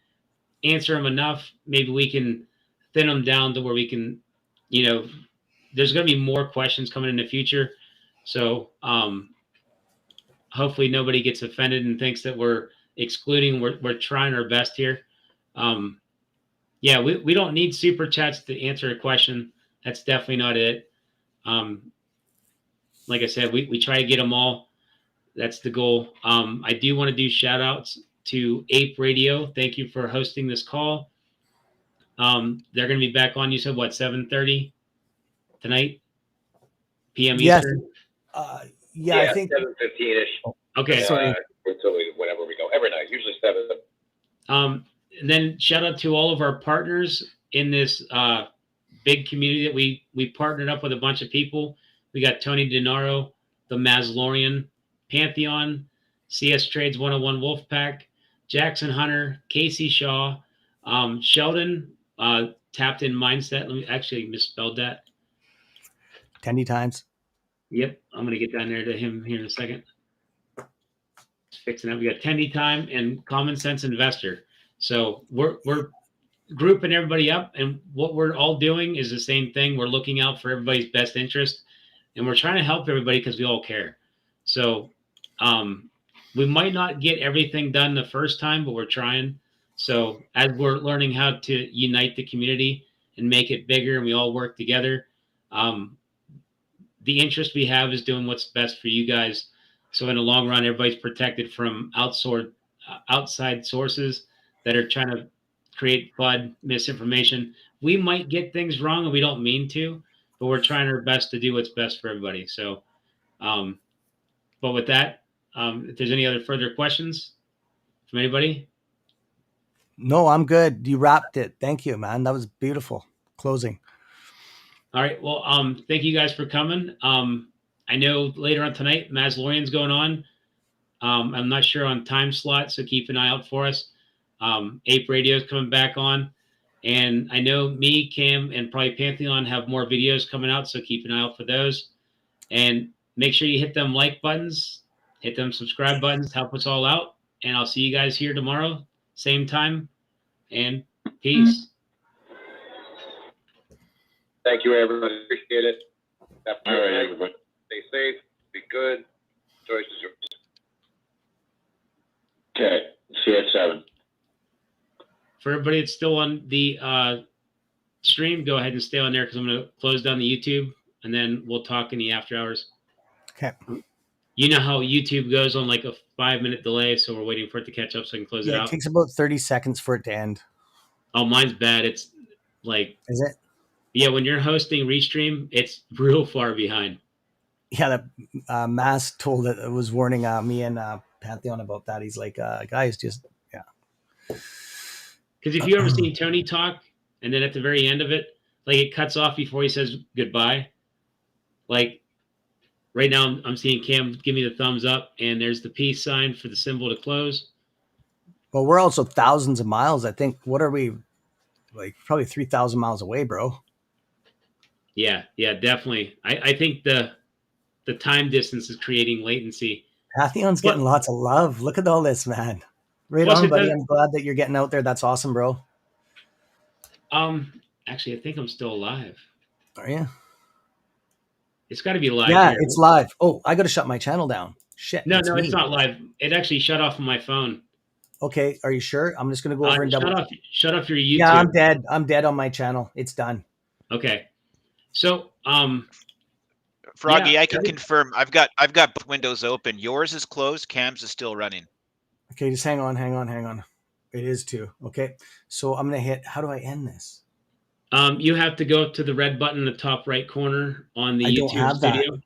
answer them enough, maybe we can thin them down to where we can, there's going to be more questions coming in the future. So hopefully nobody gets offended and thinks that we're excluding. We're trying our best here. Yeah, we don't need super chats to answer a question. That's definitely not it. Like I said, we try to get them all. That's the goal. I do want to do shout outs to Ape Radio. Thank you for hosting this call. They're going to be back on, you said, what, 7:30 tonight? PM Yes. Eastern? Yeah, I think 7:15-ish. Okay. Until whenever we go. Every night, usually 7. And then shout out to all of our partners in this big community that we partnered up with a bunch of people. We got Tony Denaro, the Maslorian, Pantheon, CS Trades 101 Wolfpack, Jackson Hunter, Casey Shaw, Sheldon, Tapped In Mindset. Let me actually misspelled that. Tendy Times. Yep, I'm gonna get down there to him here in a second. Fixing up. We got Tendy Time and Common Sense Investor. So we're grouping everybody up, and what we're all doing is the same thing. We're looking out for everybody's best interest, and we're trying to help everybody because we all care. So we might not get everything done the first time, but we're trying. So as we're learning how to unite the community and make it bigger, and we all work together, the interest we have is doing what's best for you guys. So in the long run, everybody's protected from outside sources that are trying to create FUD, misinformation. We might get things wrong, and we don't mean to, but we're trying our best to do what's best for everybody. So, but with that, if there's any other further questions from anybody? No, I'm good. You wrapped it. Thank you, man. That was beautiful closing. All right. Well, thank you guys for coming. I know later on tonight, Maslorian's going on. I'm not sure on time slot, so keep an eye out for us. Ape Radio is coming back on. And I know me, Cam, and probably Pantheon have more videos coming out, so keep an eye out for those. And make sure you hit them like buttons, hit them subscribe buttons, help us all out. And I'll see you guys here tomorrow, same time, and peace. Thank you, everybody. Appreciate it. All right, everybody. Stay safe. Be good. Choice is yours. Okay. See you at 7. For everybody that's still on the stream, go ahead and stay on there because I'm going to close down the YouTube, and then we'll talk in the after hours. Okay. You know how YouTube goes on like a 5-minute delay, so we're waiting for it to catch up so I can close it out. It takes about 30 seconds for it to end. Oh, mine's bad. It's like... Is it? Yeah, when you're hosting Restream, it's real far behind. Yeah, that Mass told it was warning me and Pantheon about that. He's like, guys, just, yeah. Because if you ever seen Tony talk, and then at the very end of it, like it cuts off before he says goodbye. Like right now, I'm seeing Cam give me the thumbs up, and there's the peace sign for the symbol to close. Well, we're also thousands of miles. I think, what are we, like probably 3,000 miles away, bro? Yeah, definitely. I think the time distance is creating latency. Pantheon's getting lots of love. Look at all this, man. Right on, buddy. I'm glad that you're getting out there. That's awesome, bro. Actually, I think I'm still alive. Are you? It's got to be live. Yeah, here. it's live. Oh, I got to shut my channel down. Shit. No, it's not live. It actually shut off on my phone. Okay, are you sure? I'm just going to go over and double. Shut off your YouTube. Yeah, I'm dead. I'm dead on my channel. It's done. Okay. So, Froggy, yeah, I can confirm. I've got both windows open. Yours is closed. Cam's is still running. Okay, just hang on. It is too. Okay, so I'm gonna hit. How do I end this? You have to go up to the red button in the top right corner on the YouTube Studio.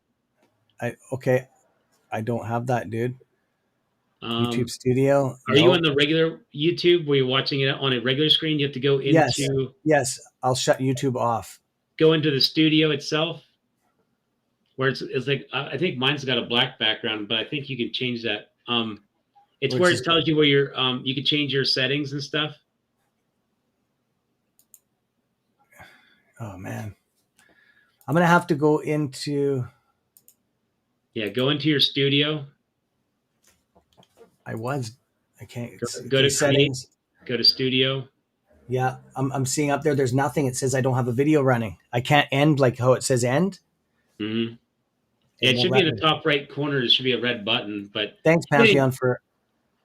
I don't have that, dude. YouTube Studio. Are you on the regular YouTube where you're watching it on a regular screen? You have to go into. Yes. I'll shut YouTube off. Go into the studio itself, where it's like I think mine's got a black background, but I think you can change that. It's where it tells you where you're. You can change your settings and stuff. Oh man, I'm gonna have to go into. Yeah, go into your studio. I can't go to settings. Go to studio. Yeah, I'm seeing up there. There's nothing. It says I don't have a video running. I can't end like how it says end. Mm-hmm. It should be in the top right corner. There should be a red button. But thanks, Pantheon, for.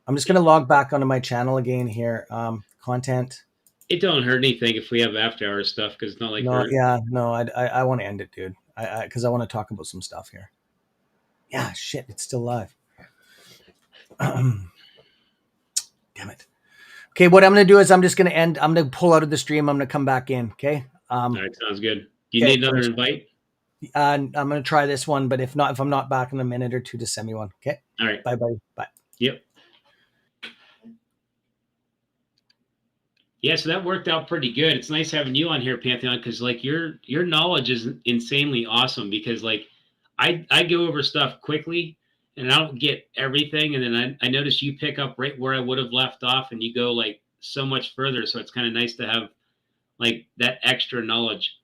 I'm just gonna log back onto my channel again here. Content. It don't hurt anything if we have after hours stuff because it's not like. I want to end it, dude. Because I want to talk about some stuff here. Yeah, shit, it's still live. Damn it. Okay, what I'm going to do is I'm just going to end. I'm going to pull out of the stream. I'm going to come back in. Okay. All right, sounds good. Do you need another invite? I'm going to try this one, but if I'm not back in a minute or two, just send me one. Okay. All right. Bye, buddy. Bye. Yep. Yeah, so that worked out pretty good. It's nice having you on here, Pantheon, because like your knowledge is insanely awesome. Because like I go over stuff quickly. And I don't get everything. And then I notice you pick up right where I would have left off and you go like so much further. So it's kind of nice to have like that extra knowledge.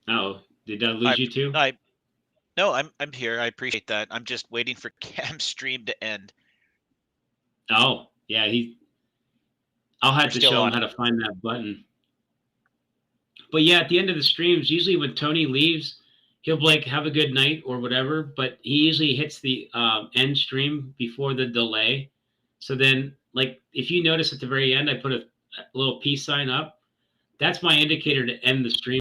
Oh, did I lose you too? No, I'm here. I appreciate that. I'm just waiting for Cam's stream to end. Oh, yeah. I'll have to show him how to find that button. But yeah, at the end of the streams, usually when Tony leaves, he'll like have a good night or whatever, but he usually hits the end stream before the delay. So then like if you notice at the very end, I put a little peace sign up. That's my indicator to end the stream.